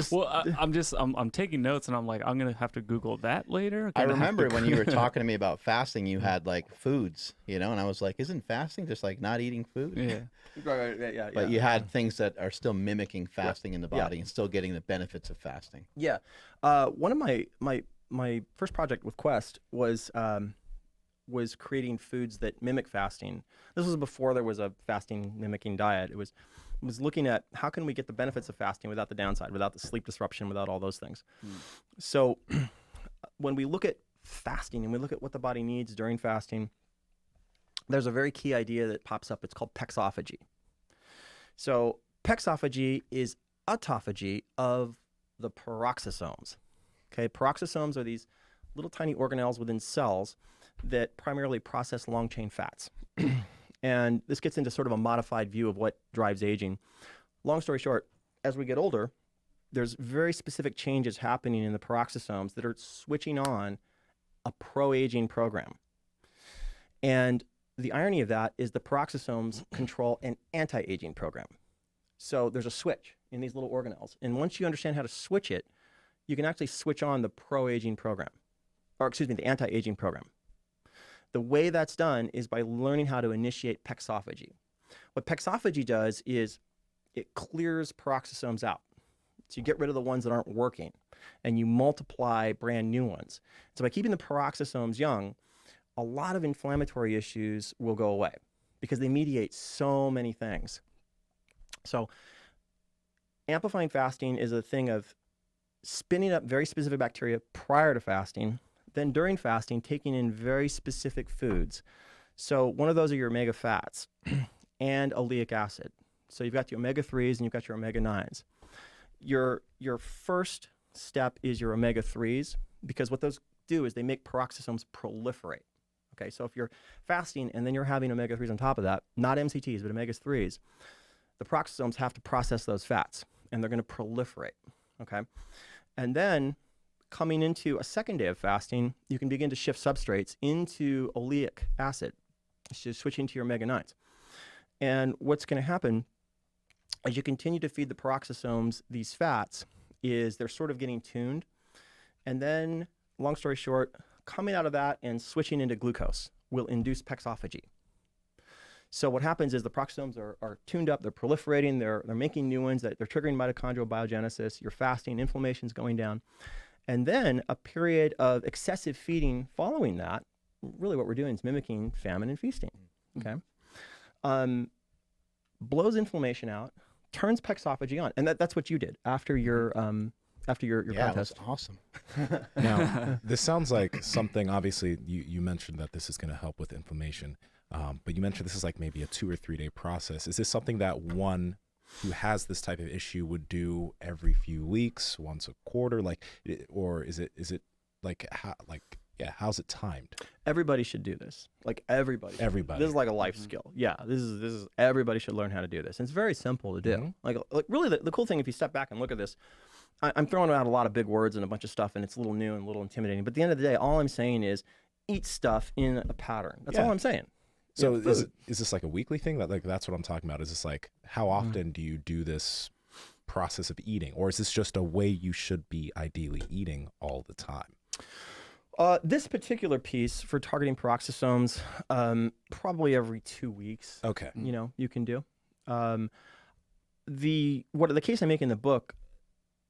I'm taking notes, and I'm like, I'm gonna have to Google that later. I remember when you were talking to me about fasting, you had like foods, and I was like, isn't fasting just like not eating food? Yeah. Right, But you had things that are still mimicking fasting in the body and still getting the benefits of fasting. Yeah. One of my first project with Quest was creating foods that mimic fasting. This was before there was a fasting mimicking diet. It was looking at how can we get the benefits of fasting without the downside, without the sleep disruption, without all those things. So when we look at fasting and we look at what the body needs during fasting, there's a very key idea that pops up. It's called pexophagy. So pexophagy is autophagy of the peroxisomes. Okay, peroxisomes are these little tiny organelles within cells that primarily process long-chain fats. And this gets into sort of a modified view of what drives aging. Long story short, as we get older, there's very specific changes happening in the peroxisomes that are switching on a pro-aging program. And the irony of that is the peroxisomes control an anti-aging program. So there's a switch in these little organelles. And once you understand how to switch it, you can actually switch on the pro-aging program, the anti-aging program. The way that's done is by learning how to initiate pexophagy. What pexophagy does is it clears peroxisomes out. So you get rid of the ones that aren't working, and you multiply brand new ones. So by keeping the peroxisomes young, a lot of inflammatory issues will go away because they mediate so many things. So amplifying fasting is a thing of spinning up very specific bacteria prior to fasting, then during fasting, taking in very specific foods. So one of those are your omega fats and oleic acid. So you've got your omega-3s and you've got your omega-9s. Your first step is your omega-3s, because what those do is they make peroxisomes proliferate. Okay, so if you're fasting and then you're having omega-3s on top of that, not MCTs, but omega-3s, the peroxisomes have to process those fats, and they're going to proliferate, okay? And then coming into a second day of fasting, you can begin to shift substrates into oleic acid, so switching to your omega-9s. And what's going to happen as you continue to feed the peroxisomes these fats is they're sort of getting tuned. And then, long story short, coming out of that and switching into glucose will induce pexophagy. So what happens is the peroxisomes are tuned up, they're proliferating, they're making new ones, that they're triggering mitochondrial biogenesis, you're fasting, inflammation's going down. And then a period of excessive feeding following that, really what we're doing is mimicking famine and feasting, okay? Blows inflammation out, turns pexophagy on. And that's what you did after your contest. That's awesome. Now, this sounds like something, obviously, you mentioned that this is going to help with inflammation, but you mentioned this is like maybe a 2 or 3 day process. Is this something that one who has this type of issue would do every few weeks, once a quarter, or is it like how's it timed? Everybody should do this. Like everybody. This is like a life skill. Yeah, this is everybody should learn how to do this. And it's very simple to do. Like really, the cool thing, if you step back and look at this, I'm throwing out a lot of big words and a bunch of stuff, and it's a little new and a little intimidating. But at the end of the day, all I'm saying is eat stuff in a pattern. That's all I'm saying. So is this like a weekly thing? That's what I'm talking about. Is this like, how often do you do this process of eating, or is this just a way you should be ideally eating all the time? This particular piece for targeting peroxisomes, probably every 2 weeks. Okay. You can do. The case I make in the book,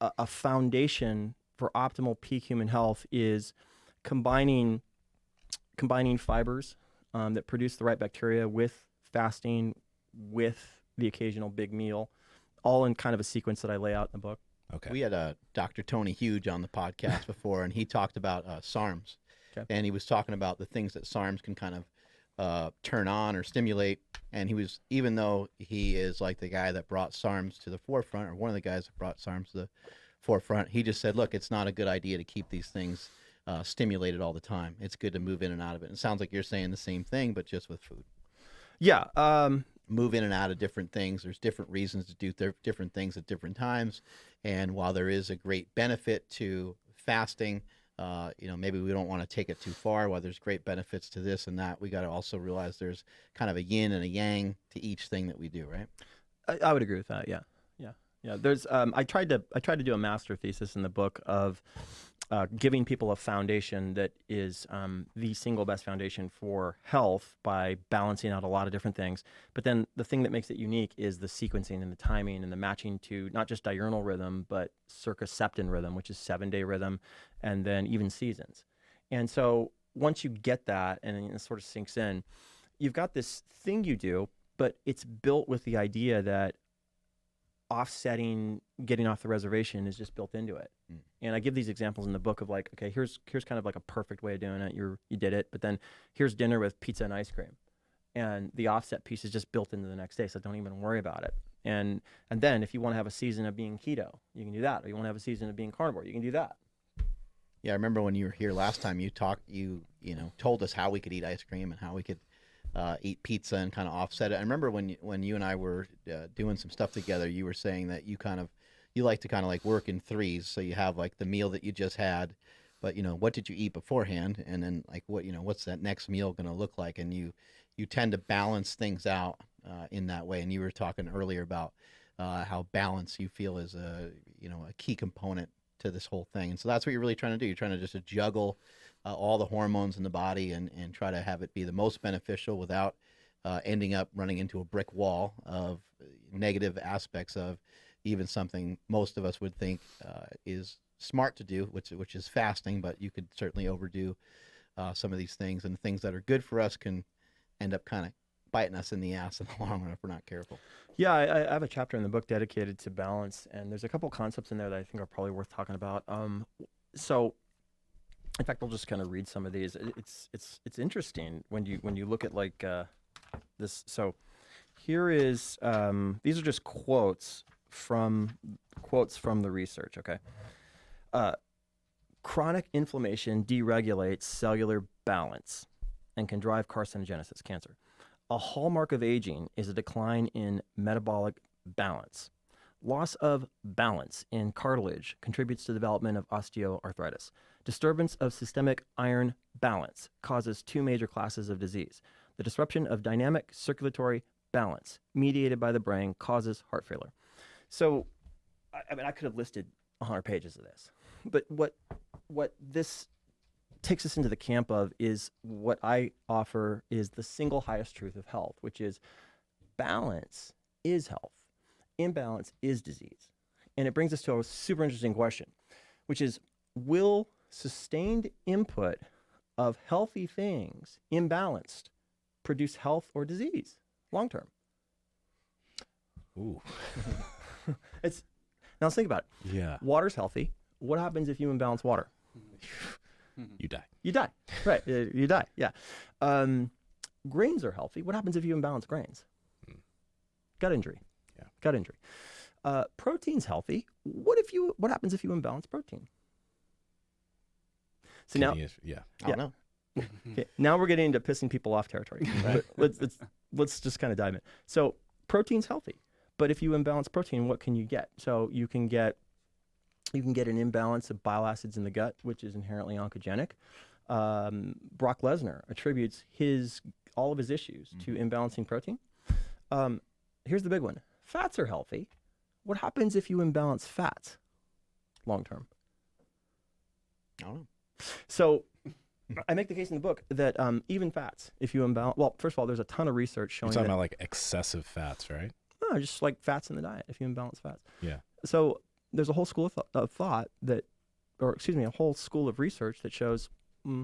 a foundation for optimal peak human health is combining fibers that produce the right bacteria with fasting, with the occasional big meal, all in kind of a sequence that I lay out in the book. Okay. We had Dr. Tony Huge on the podcast before, and he talked about SARMs. Okay. And he was talking about the things that SARMs can kind of turn on or stimulate. And he was, even though he is like the guy that brought SARMs to the forefront, or one of the guys that brought SARMs to the forefront, he just said, look, it's not a good idea to keep these things stimulated all the time. It's good to move in and out of it. And it sounds like you're saying the same thing, but just with food. Yeah. Move in and out of different things. There's different reasons to do different things at different times. And while there is a great benefit to fasting, maybe we don't want to take it too far. While there's great benefits to this and that, we got to also realize there's kind of a yin and a yang to each thing that we do, right? I would agree with that. Yeah. There's I tried to do a master thesis in the book of giving people a foundation that is the single best foundation for health by balancing out a lot of different things. But then the thing that makes it unique is the sequencing and the timing and the matching to not just diurnal rhythm, but circaseptan rhythm, which is 7-day rhythm, and then even seasons. And so once you get that and it sort of sinks in, you've got this thing you do, but it's built with the idea that offsetting getting off the reservation is just built into it. And I give these examples in the book of like, okay, here's kind of like a perfect way of doing it. You did it, but then here's dinner with pizza and ice cream, and the offset piece is just built into the next day, so don't even worry about it. And then if you want to have a season of being keto, you can do that, or you want to have a season of being carnivore, you can do that. Yeah, I remember when you were here last time, you told us how we could eat ice cream and how we could eat pizza and kind of offset it. I remember when you and I were doing some stuff together, you were saying that you like to kind of like work in threes. So you have like the meal that you just had, but what did you eat beforehand? And then like what's that next meal going to look like? And you tend to balance things out in that way. And you were talking earlier about how balance you feel is a key component to this whole thing. And so that's what you're really trying to do. You're trying to just juggle all the hormones in the body and try to have it be the most beneficial without ending up running into a brick wall of negative aspects of even something most of us would think is smart to do, which is fasting, but you could certainly overdo some of these things, and the things that are good for us can end up kind of biting us in the ass in the long run if we're not careful. Yeah, I have a chapter in the book dedicated to balance, and there's a couple concepts in there that I think are probably worth talking about. So in fact, I'll just kind of read some of these. It's interesting when you look at like this. So here is these are just quotes from the research. Okay, chronic inflammation deregulates cellular balance and can drive carcinogenesis, cancer. A hallmark of aging is a decline in metabolic balance. Loss of balance in cartilage contributes to the development of osteoarthritis. Disturbance of systemic iron balance causes 2 major classes of disease. The disruption of dynamic circulatory balance mediated by the brain causes heart failure. So, I could have listed 100 pages of this, but what this takes us into the camp of is what I offer is the single highest truth of health, which is balance is health. Imbalance is disease. And it brings us to a super interesting question, which is, will sustained input of healthy things, imbalanced, produce health or disease long term? Ooh. Now let's think about it. Yeah. Water's healthy. What happens if you imbalance water? You die. You die. Right. You die. Yeah. Grains are healthy. What happens if you imbalance grains? Gut injury. Yeah. Gut injury. Protein's healthy. What happens if you imbalance protein? So now, yeah. I don't know. okay, now we're getting into pissing people off territory. But let's just kind of dive in. So protein's healthy, but if you imbalance protein, what can you get? So you can get an imbalance of bile acids in the gut, which is inherently oncogenic. Brock Lesnar attributes all of his issues to imbalancing protein. Here's the big one. Fats are healthy. What happens if you imbalance fats long term? I don't know. So I make the case in the book that even fats, if you imbalance, well, first of all, there's a ton of research showing You're talking about like excessive fats, right? No, just like fats in the diet, if you imbalance fats. Yeah. So there's a whole school of thought that, or excuse me, a whole school of research that shows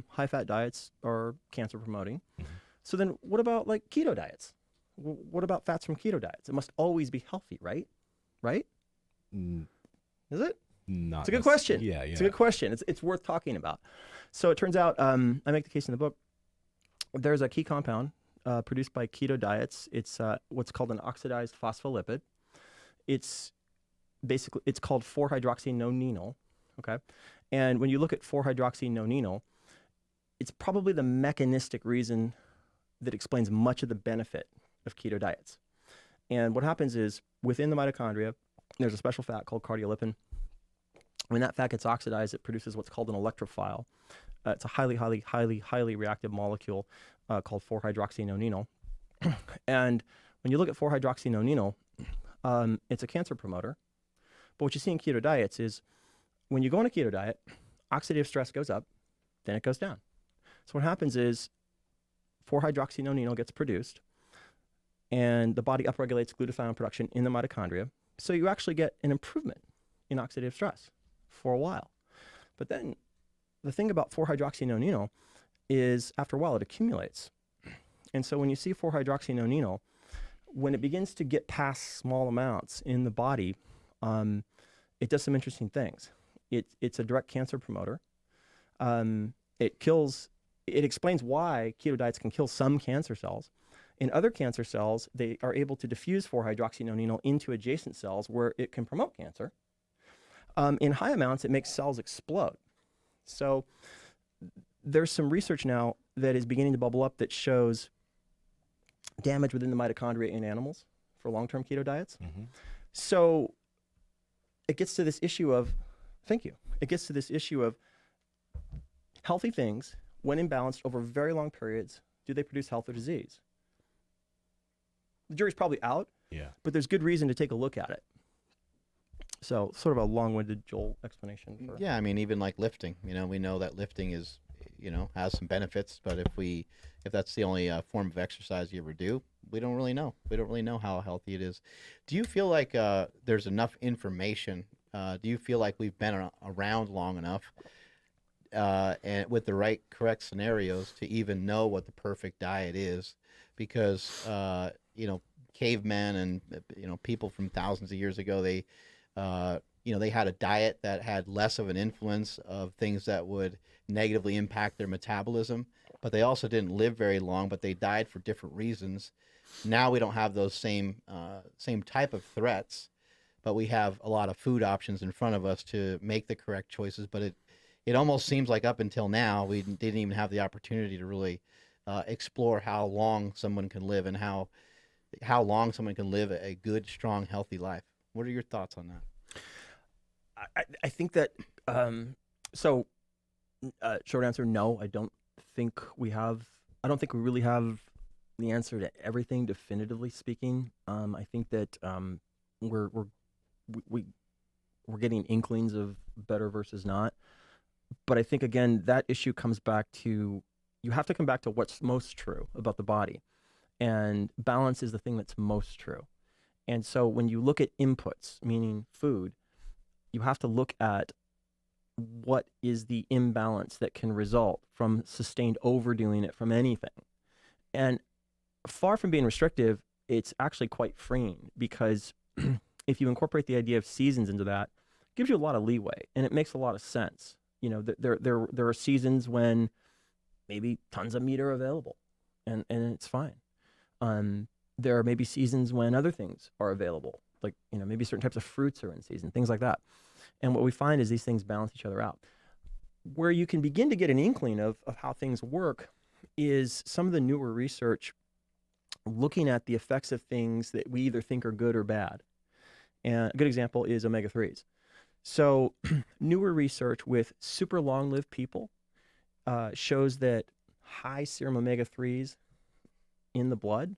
high-fat diets are cancer-promoting. Mm-hmm. So then what about like keto diets? What about fats from keto diets? It must always be healthy, right? Right? Is it? Not It's a good question. Yeah, It's a good question. It's worth talking about. So it turns out, I make the case in the book, there's a key compound produced by keto diets. It's what's called an oxidized phospholipid. It's called 4-hydroxynonenal, okay? And when you look at 4-hydroxynonenal, it's probably the mechanistic reason that explains much of the benefit of keto diets. And what happens is, within the mitochondria, there's a special fat called cardiolipin. When that fat gets oxidized, it produces what's called an electrophile. It's a highly reactive molecule called 4-hydroxynonenal. And when you look at 4-hydroxynonenal, it's a cancer promoter. But what you see in keto diets is when you go on a keto diet, oxidative stress goes up, then it goes down. So what happens is 4-hydroxynonenal gets produced, and the body upregulates glutathione production in the mitochondria. So you actually get an improvement in oxidative stress for a while. But then the thing about 4-hydroxynonenal is after a while it accumulates. And so when you see 4-hydroxynonenal, when it begins to get past small amounts in the body, it does some interesting things. It's a direct cancer promoter. It explains why keto diets can kill some cancer cells. In other cancer cells, they are able to diffuse 4-hydroxynonenal into adjacent cells where it can promote cancer. In high amounts, it makes cells explode. So there's some research now that is beginning to bubble up that shows damage within the mitochondria in animals for long-term keto diets. Mm-hmm. So it gets to this issue of, it gets to this issue of healthy things, when imbalanced over very long periods, do they produce health or disease? The jury's probably out, but there's good reason to take a look at it. So sort of a long-winded Joel explanation. Yeah, I mean, even like lifting, we know that lifting is, has some benefits, but if that's the only form of exercise you ever do, we don't really know. We don't really know how healthy it is. Do you feel like there's enough information? Do you feel like we've been around long enough and with the correct scenarios to even know what the perfect diet is? Because, cavemen and, people from thousands of years ago, they had a diet that had less of an influence of things that would negatively impact their metabolism, but they also didn't live very long, but they died for different reasons. Now we don't have those same type of threats, but we have a lot of food options in front of us to make the correct choices. But it almost seems like up until now, we didn't even have the opportunity to really explore how long someone can live and how long someone can live a good, strong, healthy life. What are your thoughts on that? I think that, short answer, no, I don't think we really have the answer to everything, definitively speaking. I think that we're getting inklings of better versus not. But I think, again, that issue comes back to, you have to come back to what's most true about the body. And balance is the thing that's most true. And so when you look at inputs, meaning food, you have to look at what is the imbalance that can result from sustained overdoing it from anything. And far from being restrictive, it's actually quite freeing, because if you incorporate the idea of seasons into that, it gives you a lot of leeway, and it makes a lot of sense. There are seasons when maybe tons of meat are available, and it's fine. There are maybe seasons when other things are available, like, maybe certain types of fruits are in season, things like that. And what we find is these things balance each other out. Where you can begin to get an inkling of how things work is some of the newer research looking at the effects of things that we either think are good or bad. And a good example is omega-3s. So newer research with super long-lived people shows that high serum omega-3s in the blood,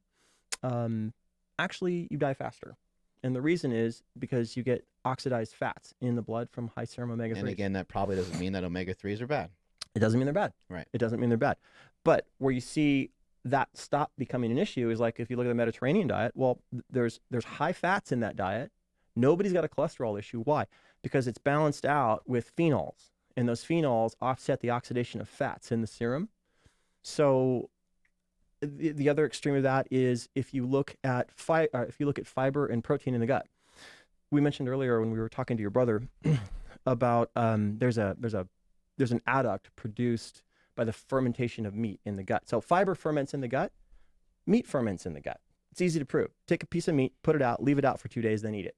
actually you die faster. And the reason is because you get oxidized fats in the blood from high serum omega-3s. And again, that probably doesn't mean that omega-3s are bad. It doesn't mean they're bad. Right. It doesn't mean they're bad. But where you see that stop becoming an issue is like if you look at the Mediterranean diet, well, there's high fats in that diet. Nobody's got a cholesterol issue. Why? Because it's balanced out with phenols, and those phenols offset the oxidation of fats in the serum. So the other extreme of that is if you look at fiber and protein in the gut. We mentioned earlier when we were talking to your brother about there's an adduct produced by the fermentation of meat in the gut. So fiber ferments in the gut, meat ferments in the gut. It's easy to prove. Take a piece of meat, put it out, leave it out for 2 days, then eat it.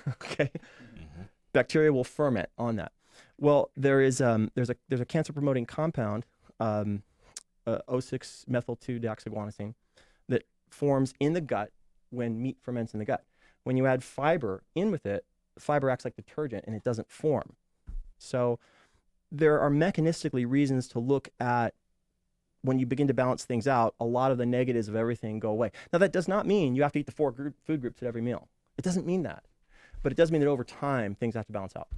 Okay. Mm-hmm. Bacteria will ferment on that. Well, there's a cancer promoting compound, 0,6-methyl-2-deoxyguanosine, that forms in the gut when meat ferments in the gut. When you add fiber in with it, fiber acts like detergent and it doesn't form. So there are mechanistically reasons to look at when you begin to balance things out, a lot of the negatives of everything go away. Now, that does not mean you have to eat the 4 food groups at every meal. It doesn't mean that. But it does mean that over time, things have to balance out.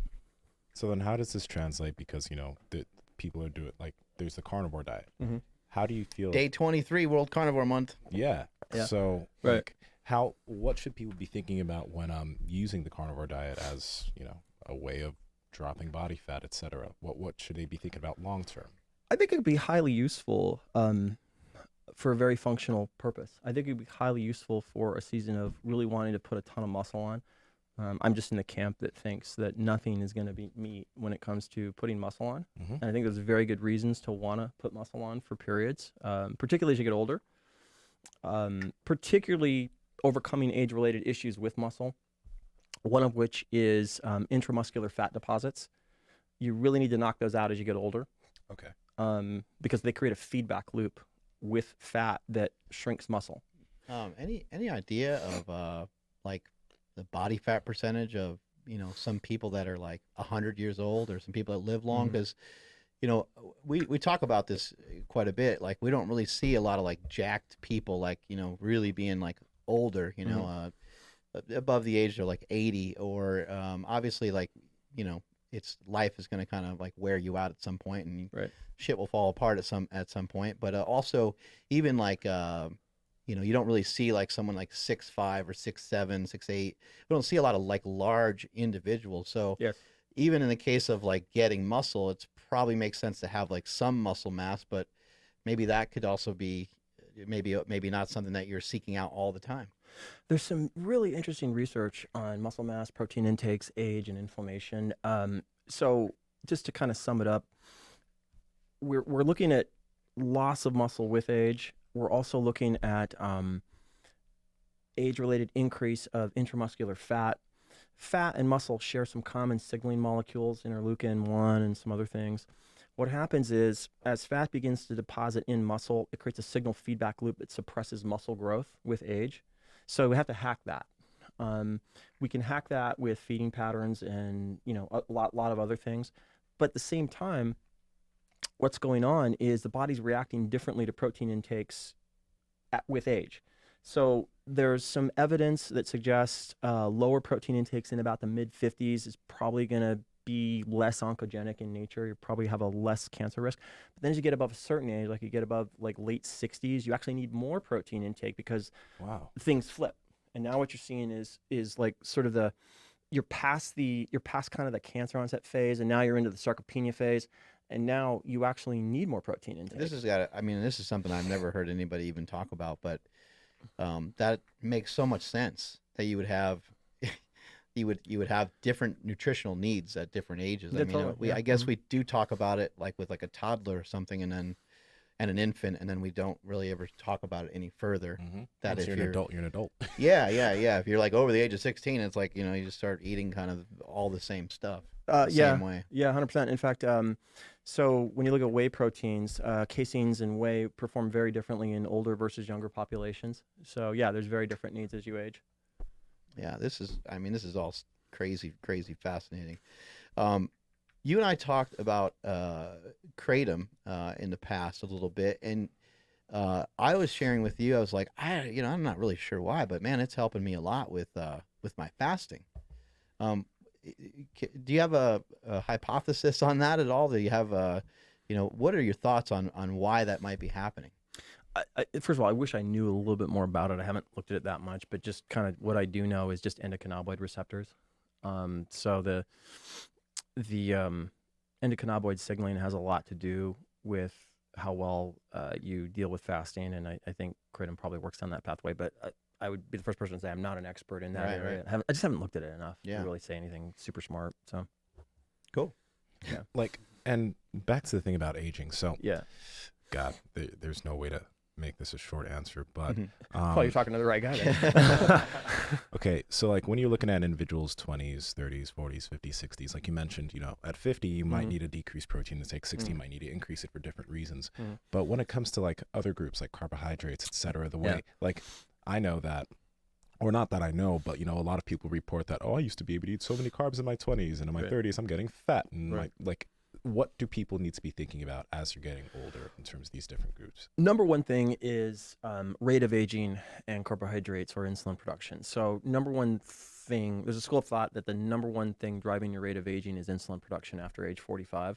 So then how does this translate? Because, the people are doing, like, there's the carnivore diet. Mm-hmm. How do you feel? Day 23, World Carnivore Month. Yeah. So, right. like, what should people be thinking about when using the carnivore diet as, a way of dropping body fat, etc.? What should they be thinking about long term? I think it would be highly useful for a very functional purpose. I think it would be highly useful for a season of really wanting to put a ton of muscle on. I'm just in the camp that thinks that nothing is going to beat meat when it comes to putting muscle on. Mm-hmm. And I think there's very good reasons to want to put muscle on for periods, particularly as you get older, particularly overcoming age-related issues with muscle, one of which is intramuscular fat deposits. You really need to knock those out as you get older. Okay. Because they create a feedback loop with fat that shrinks muscle. Any idea of like the body fat percentage of some people that are like 100 years old or some people that live long? Because we talk about this quite a bit. Like we don't really see a lot of like jacked people like really being like older. Above the age of like 80 or obviously like it's life is going to kind of like wear you out at some point and right. Shit will fall apart at some point. But also even like you don't really see like someone like 6'5" or 6'7", 6'8". We don't see a lot of like large individuals. So yes. Even in the case of like getting muscle, it's probably makes sense to have like some muscle mass, but maybe that could also be maybe not something that you're seeking out all the time. There's some really interesting research on muscle mass, protein intakes, age, and inflammation. So just to kind of sum it up, we're looking at loss of muscle with age. We're also looking at age-related increase of intramuscular fat. Fat and muscle share some common signaling molecules, interleukin-1 and some other things. What happens is, as fat begins to deposit in muscle, it creates a signal feedback loop that suppresses muscle growth with age. So we have to hack that. We can hack that with feeding patterns and a lot of other things. But at the same time, what's going on is the body's reacting differently to protein intakes with age. So there's some evidence that suggests lower protein intakes in about the mid-50s is probably going to be less oncogenic in nature. You probably have a less cancer risk. But then as you get above a certain age, like you get above like late 60s, you actually need more protein intake because things flip. And now what you're seeing is like sort of you're past kind of the cancer onset phase, and now you're into the sarcopenia phase, and now you actually need more protein intake. This is something I've never heard anybody even talk about, but that makes so much sense that you would have you would have different nutritional needs at different ages. I guess we do talk about it like with like a toddler or something, and an infant, and then we don't really ever talk about it any further. Mm-hmm. That Once if you're an adult, you're an adult. Yeah. If you're like over the age of 16, it's like you just start eating kind of all the same stuff. Same way. Yeah, 100%. In fact, so when you look at whey proteins, caseins and whey perform very differently in older versus younger populations. So yeah, there's very different needs as you age. Yeah, this is all crazy fascinating. You and I talked about kratom in the past a little bit, and I was sharing with you. I was like, I'm not really sure why, but man, it's helping me a lot with my fasting. Do you have a hypothesis on that at all? Do you have what are your thoughts on why that might be happening? First of all, I wish I knew a little bit more about it. I haven't looked at it that much, but just kind of what I do know is just endocannabinoid receptors. So the endocannabinoid signaling has a lot to do with how well you deal with fasting, and I think kratom probably works down that pathway. But I would be the first person to say I'm not an expert in that area. Right. I just haven't looked at it enough to really say anything super smart. So cool. Yeah. And back to the thing about aging. So God, there's no way to make this a short answer, but you're talking to the right guy then. Okay, so like when you're looking at individuals 20s, 30s, 40s, 50s, 60s, like you mentioned, at 50 you might need to decrease protein intake, 60 you might need to increase it for different reasons. But when it comes to like other groups like carbohydrates, etc., the way like I know that, or not that I know, but a lot of people report that, I used to be able to eat so many carbs in my 20s, and in my 30s I'm getting fat, and what do people need to be thinking about as you're getting older in terms of these different groups? Number one thing is rate of aging and carbohydrates or insulin production. So number one thing, there's a school of thought that the number one thing driving your rate of aging is insulin production after age 45.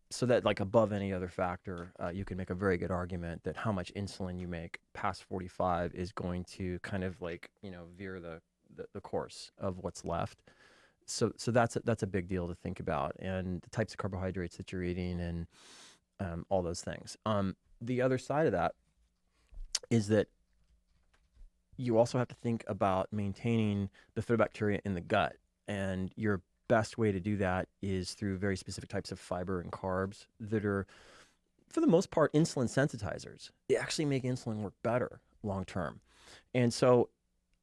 So that like above any other factor, you can make a very good argument that how much insulin you make past 45 is going to kind of like, veer the course of what's left. So that's a big deal to think about, and the types of carbohydrates that you're eating and all those things. The other side of that is that you also have to think about maintaining the bifidobacteria in the gut, and your best way to do that is through very specific types of fiber and carbs that are, for the most part, insulin sensitizers. They actually make insulin work better long term. And so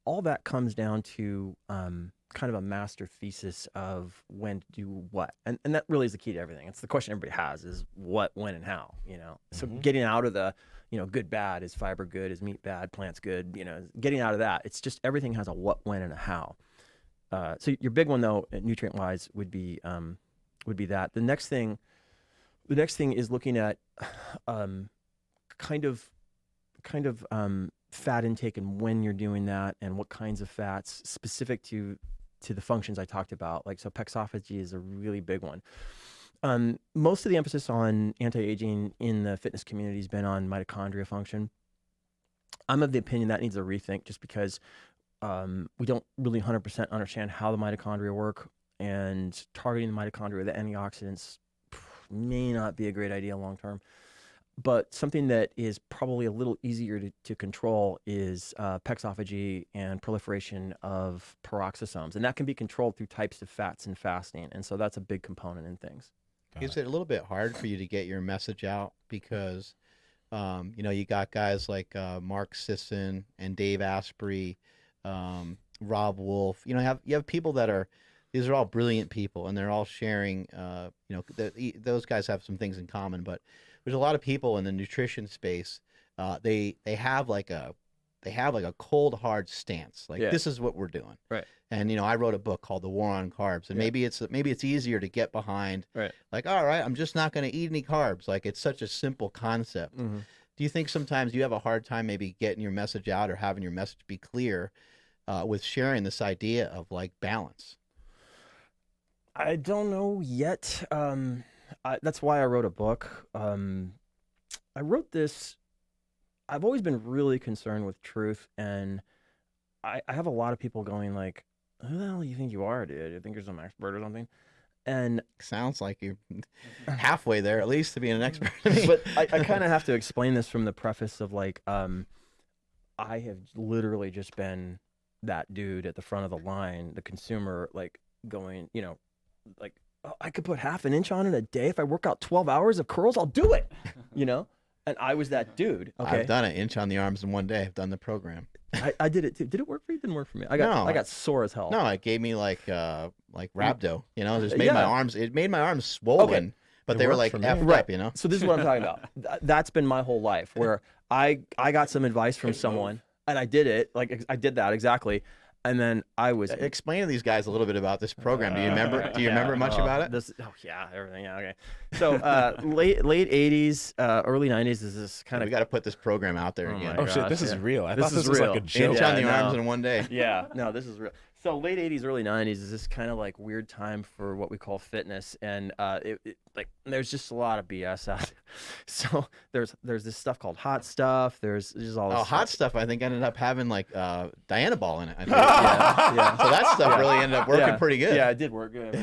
all that comes down to kind of a master thesis of when to do what. And that really is the key to everything. It's the question everybody has is what, when, and how, So getting out of the, good, bad, is fiber good, is meat bad, plants good, getting out of that. It's just everything has a what, when, and a how. So your big one though, nutrient-wise, would be that. The next thing is looking at kind of fat intake and when you're doing that and what kinds of fats specific to the functions I talked about. Like, so pexophagy is a really big one. Most of the emphasis on anti-aging in the fitness community has been on mitochondria function. I'm of the opinion that needs a rethink just because we don't really 100% understand how the mitochondria work, and targeting the mitochondria, the antioxidants, may not be a great idea long term. But something that is probably a little easier to control is pexophagy and proliferation of peroxisomes. And that can be controlled through types of fats and fasting. And so that's a big component in things. Is it a little bit hard for you to get your message out? Because, you got guys like Mark Sisson and Dave Asprey, Rob Wolf. You have people that these are all brilliant people, and they're all sharing, those guys have some things in common, but there's a lot of people in the nutrition space. They have like a cold hard stance. Like, this is what we're doing. Right. And I wrote a book called The War on Carbs, and maybe it's easier to get behind. Right. Like, all right, I'm just not going to eat any carbs. Like, it's such a simple concept. Mm-hmm. Do you think sometimes you have a hard time maybe getting your message out or having your message be clear with sharing this idea of like balance? I don't know yet. That's why I wrote a book. I wrote this. I've always been really concerned with truth, and I have a lot of people going like, "Who the hell do you think you are, dude? You think you're some expert or something?" And sounds like you're halfway there, at least, to being an expert. But I kind of have to explain this from the preface of like, I have literally just been that dude at the front of the line, the consumer, like going, like, oh, I could put half an inch on in a day if I work out 12 hours of curls. I'll do it, And I was that dude. Okay, I've done an inch on the arms in one day. I've done the program. I did it too. Did it work for you? It didn't work for me. I got sore as hell. No, it gave me like rhabdo. It just made my arms. It made my arms swollen. But they were like effed up. So this is what I'm talking about. That's been my whole life, where I got some advice from someone, and I did it. Like, I did that exactly. And then I was Explain to these guys a little bit about this program. Do you remember? Do you remember much about it? Everything. Yeah, okay. So late 80s, early 90s is this kind of. We got to put this program out there again. Oh shit, this is real. I This thought this is was real. like a joke. Inch on the arms in one day. Yeah, no, this is real. So late 80s, early 90s is this kind of like weird time for what we call fitness, and like there's just a lot of BS out there. So there's this stuff called hot stuff. There's just all this hot stuff. I think ended up having like Dianabol in it. I think. yeah. So that stuff really ended up working pretty good. Yeah, it did work good.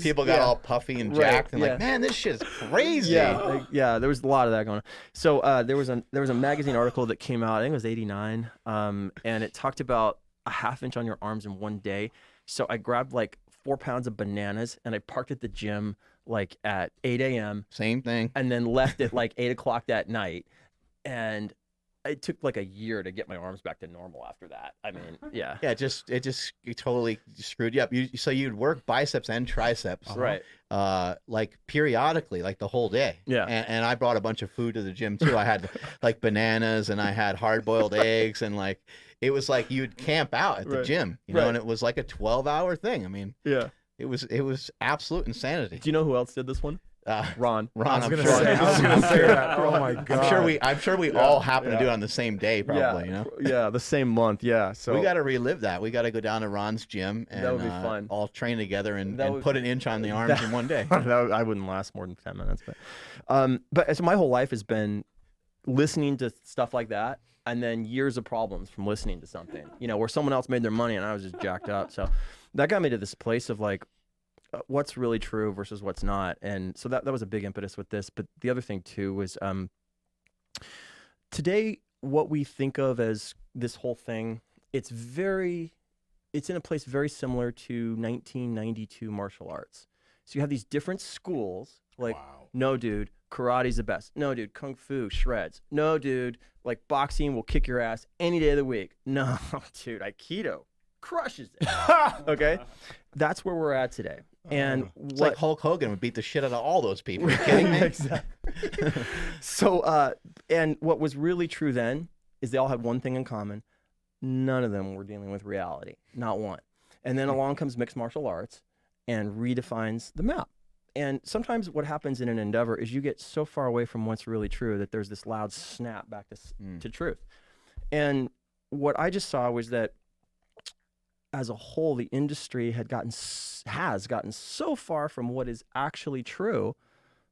People got all puffy and jacked and like, man, this shit's crazy. Yeah, there was a lot of that going on. So there was a magazine article that came out, I think it was 89, and it talked about a ½ inch on your arms in one day. So I grabbed like 4 pounds of bananas and I parked at the gym like at 8 a.m. Same thing. And then left at like 8 o'clock that night. And it took like a year to get my arms back to normal after that. I mean, yeah. Yeah, it totally screwed you up. So you'd work biceps and triceps, right? Like periodically, like the whole day. Yeah. And I brought a bunch of food to the gym too. I had like bananas and I had hard-boiled eggs and like it was like you'd camp out at the gym, you know, and it was like a 12-hour thing. I mean, yeah, it was absolute insanity. Do you know who else did this one? Ron. I was gonna say that. Oh my god. I'm sure we all happen to do it on the same day, probably. You know. Yeah, the same month. Yeah. So we got to relive that. We got to go down to Ron's gym and that would be fun. All train together and put an inch on the arms in one day. I wouldn't last more than 10 minutes, but so my whole life has been listening to stuff like that, and then years of problems from listening to something, you know, where someone else made their money and I was just jacked up. So that got me to this place of like, what's really true versus what's not. And so that was a big impetus with this. But the other thing too was today, what we think of as this whole thing, it's in a place very similar to 1992 martial arts. So you have these different schools, like, no, dude, karate's the best. No, dude, kung fu shreds. No, dude, like boxing will kick your ass any day of the week. No, dude, Aikido crushes it. Okay? That's where we're at today. And it's like Hulk Hogan would beat the shit out of all those people. Are you kidding me? Exactly. So, and what was really true then is they all had one thing in common. None of them were dealing with reality. Not one. And then along comes mixed martial arts and redefines the map. And sometimes what happens in an endeavor is you get so far away from what's really true that there's this loud snap back to truth. And what I just saw was that as a whole, the industry has gotten so far from what is actually true.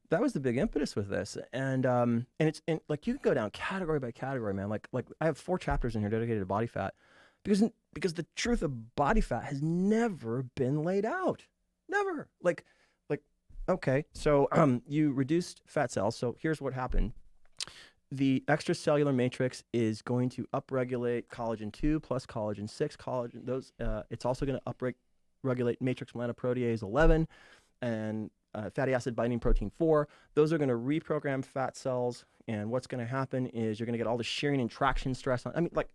That was the big impetus with this. And it's like you can go down category by category, man. Like I have 4 chapters in here dedicated to body fat because the truth of body fat has never been laid out. Never. Like okay, so you reduced fat cells. So here's what happened. The extracellular matrix is going to upregulate collagen 2 plus collagen 6. It's also going to upregulate matrix melanoprotease 11 and fatty acid binding protein 4. Those are going to reprogram fat cells. And what's going to happen is you're going to get all the shearing and traction stress on. I mean, like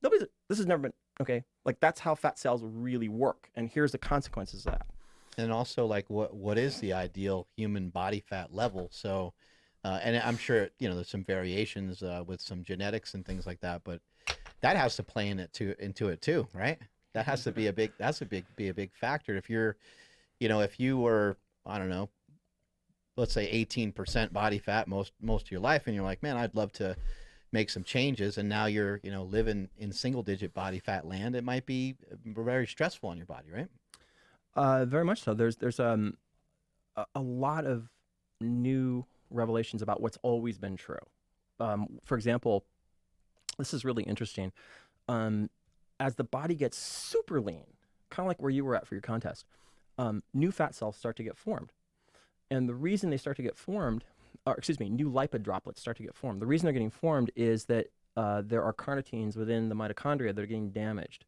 this has never been okay. Like that's how fat cells really work. And here's the consequences of that. And also, like, what is the ideal human body fat level? So, and I'm sure there's some variations with some genetics and things like that, but that has to play into it too, right? That has to be a big factor. If you're, if you were, I don't know, let's say 18% body fat most of your life, and you're like, man, I'd love to make some changes, and now you're living in single digit body fat land, it might be very stressful on your body, right? Very much so. There's a lot of new revelations about what's always been true. For example, this is really interesting. As the body gets super lean, kind of like where you were at for your contest, new fat cells start to get formed. And the reason they start to get formed, new lipid droplets start to get formed. The reason they're getting formed is that there are carnitines within the mitochondria that are getting damaged.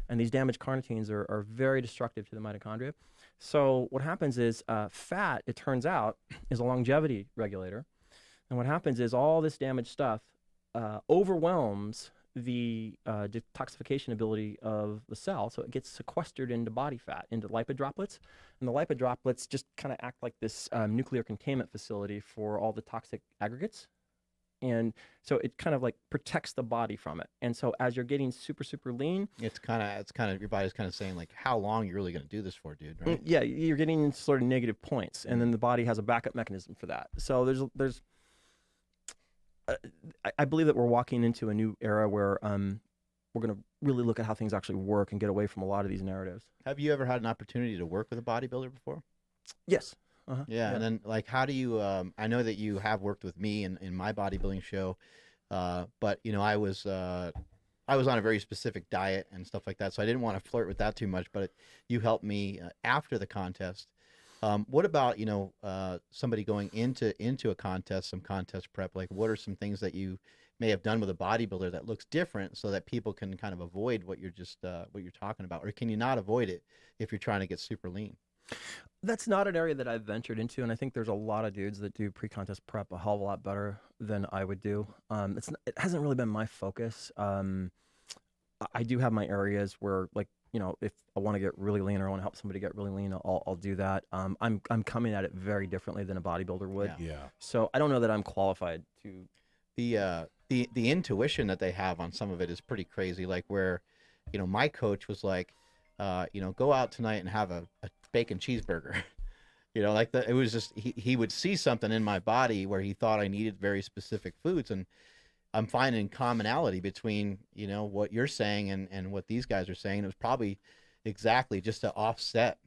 And these damaged carnitines are very destructive to the mitochondria. So what happens is fat, it turns out, is a longevity regulator. And what happens is all this damaged stuff overwhelms the detoxification ability of the cell. So it gets sequestered into body fat, into lipid droplets. And the lipid droplets just kind of act like this nuclear containment facility for all the toxic aggregates. And so it kind of like protects the body from it. And so as you're getting super, super lean, it's kind of your body's kind of saying like, how long you're really going to do this for, dude, right? yeah, you're getting sort of negative points, and then the body has a backup mechanism for that. So there's I believe that we're walking into a new era where we're going to really look at how things actually work and get away from a lot of these narratives. Have you ever had an opportunity to work with a bodybuilder before? Yes. Yeah, and then like, how do you? I know that you have worked with me in my bodybuilding show, but you know, I was on a very specific diet and stuff like that, so I didn't want to flirt with that too much. But you helped me after the contest. What about, you know, somebody going into a contest, some contest prep? Like, what are some things that you may have done with a bodybuilder that looks different, so that people can kind of avoid what you're talking about, or can you not avoid it if you're trying to get super lean? That's not an area that I've ventured into, and I think there's a lot of dudes that do pre-contest prep a hell of a lot better than I would do. It hasn't really been my focus. I do have my areas where, like, you know, if I want to get really lean or I want to help somebody get really lean, I'll do that. I'm coming at it very differently than a bodybuilder would. Yeah. So I don't know that I'm qualified to. The intuition that they have on some of it is pretty crazy. Like, where, you know, my coach was like, you know, go out tonight and have a bacon cheeseburger. You know, like it was just, he would see something in my body where he thought I needed very specific foods, and I'm finding commonality between, you know, what you're saying and what these guys are saying. It was probably exactly just to offset.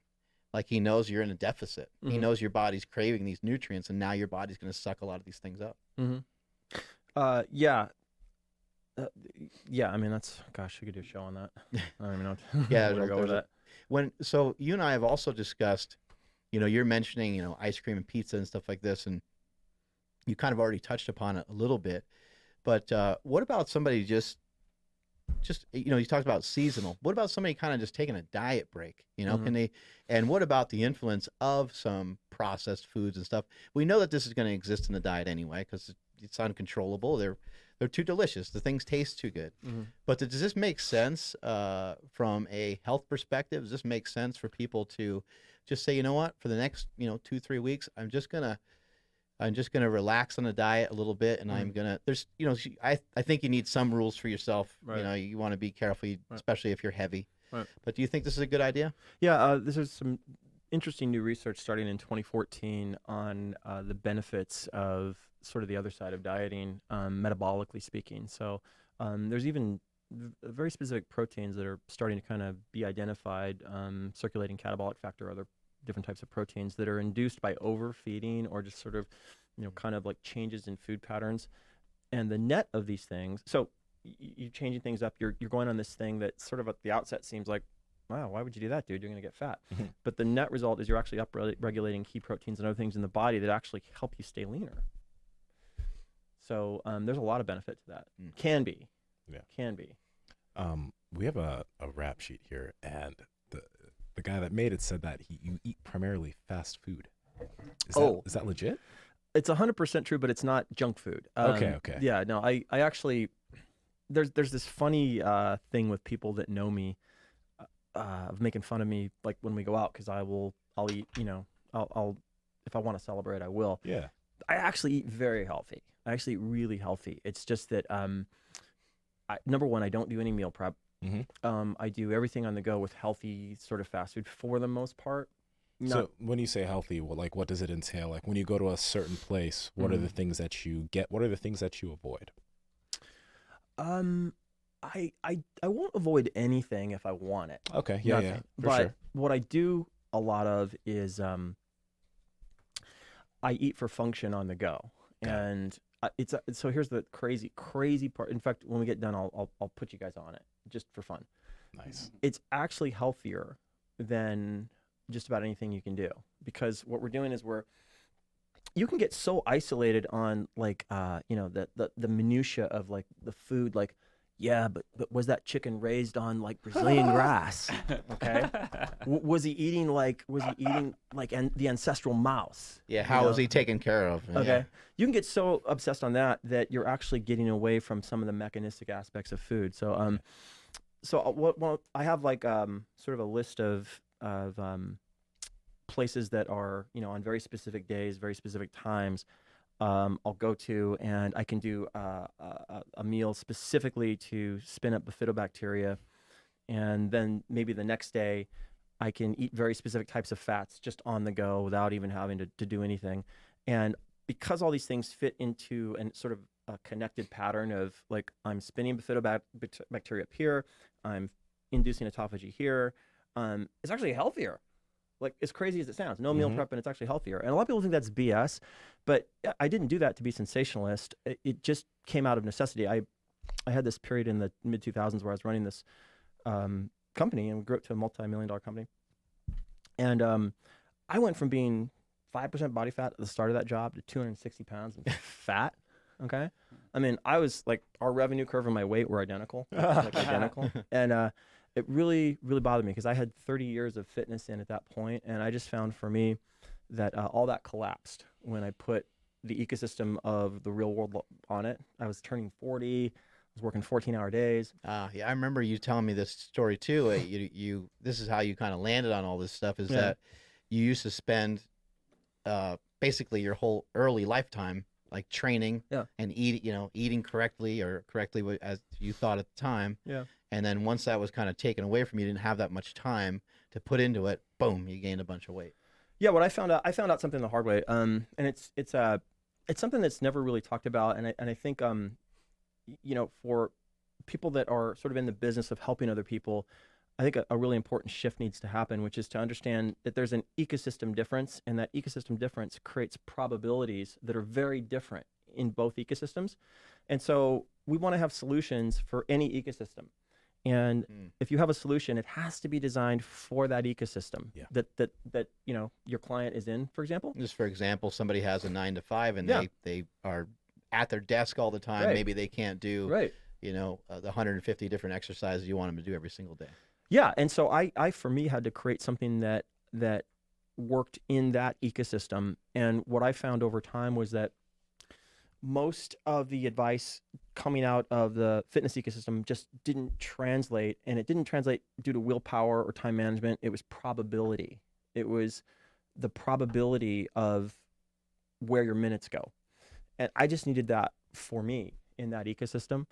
Like, he knows you're in a deficit. Mm-hmm. He knows your body's craving these nutrients, and now your body's going to suck a lot of these things up. Mm-hmm. Yeah. Yeah, I mean, gosh, we could do a show on that. I don't even know. Yeah, where to go with that. So you and I have also discussed, you know, you're mentioning, you know, ice cream and pizza and stuff like this, and you kind of already touched upon it a little bit. But what about somebody just you know, you talked about seasonal. What about somebody kind of just taking a diet break? You know, can they? And what about the influence of some processed foods and stuff? We know that this is going to exist in the diet anyway because it's uncontrollable. They're too delicious. The things taste too good. But does this make sense from a health perspective? Does this make sense for people to just say, you know what, for the next, you know, 2-3 weeks, I'm just gonna relax on the diet a little bit, and I'm gonna. There's, you know, I think you need some rules for yourself. Right. You know, you want to be careful, especially if you're heavy. Right. But do you think this is a good idea? Yeah, this is some interesting new research starting in 2014 on the benefits of sort of the other side of dieting, metabolically speaking. So there's even very specific proteins that are starting to kind of be identified, circulating catabolic factor, other different types of proteins that are induced by overfeeding or just sort of, you know, kind of like changes in food patterns. And the net of these things, so you're changing things up, you're going on this thing that sort of at the outset seems like, wow, why would you do that, dude? You're going to get fat. But the net result is you're actually upregulating key proteins and other things in the body that actually help you stay leaner. So there's a lot of benefit to that. Can be. Yeah. Can be. We have a rap sheet here, and the guy that made it said that you eat primarily fast food. Is that legit? It's 100% true, but it's not junk food. Okay. Yeah, no, I actually, there's this funny thing with people that know me of making fun of me, like when we go out, because I'll eat, you know, I'll if I want to celebrate, I will. Yeah. I actually eat very healthy. I actually eat really healthy. It's just that, number one, I don't do any meal prep. I do everything on the go with healthy sort of fast food for the most part. So when you say healthy, what does it entail? Like when you go to a certain place, what are the things that you get? What are the things that you avoid? I won't avoid anything if I want it. Okay, yeah, but sure. What I do a lot of is I eat for function on the go, and so here's the crazy part. In fact, when we get done, I'll put you guys on it just for fun. Nice. It's actually healthier than just about anything you can do, because what we're doing is you can get so isolated on like you know, the minutia of like the food, like, yeah, but was that chicken raised on like Brazilian grass? Okay. Was he eating like the ancestral mouse? Yeah, how was he taken care of? Okay. Yeah. You can get so obsessed on that you're actually getting away from some of the mechanistic aspects of food. So what I have like sort of a list of places that are, you know, on very specific days, very specific times, I'll go to, and I can do a meal specifically to spin up bifidobacteria, and then maybe the next day I can eat very specific types of fats just on the go without even having to do anything. And because all these things fit into an sort of a connected pattern of like I'm spinning bifidobacteria up here, I'm inducing autophagy here, it's actually healthier. Like, as crazy as it sounds, no meal prep, and it's actually healthier. And a lot of people think that's BS, but I didn't do that to be sensationalist. It just came out of necessity. I had this period in the mid 2000s where I was running this company, and we grew up to a multi-million-dollar company. And I went from being 5% body fat at the start of that job to 260 pounds and fat. Okay. I mean, I was like, our revenue curve and my weight were identical, like identical. And it really, really bothered me because I had 30 years of fitness in at that point, and I just found for me that all that collapsed when I put the ecosystem of the real world on it. I was turning 40, I was working 14-hour days. Yeah, I remember you telling me this story too. This is how you kind of landed on all this stuff, is that you used to spend basically your whole early lifetime like training and eating correctly as you thought at the time. Yeah. And then once that was kind of taken away from you, you didn't have that much time to put into it. Boom, you gained a bunch of weight. Yeah, what I found out something the hard way. And it's something that's never really talked about. And I think for people that are sort of in the business of helping other people, I think a really important shift needs to happen, which is to understand that there's an ecosystem difference, and that ecosystem difference creates probabilities that are very different in both ecosystems. And so we want to have solutions for any ecosystem. And if you have a solution, it has to be designed for that ecosystem that your client is in, for example. Just for example, somebody has a 9 to 5 and they are at their desk all the time. Right. Maybe they can't do the 150 different exercises you want them to do every single day. Yeah, and so I for me had to create something that worked in that ecosystem. And what I found over time was that most of the advice coming out of the fitness ecosystem just didn't translate, and it didn't translate due to willpower or time management. It was probability. It was the probability of where your minutes go. And I just needed that for me in that ecosystem.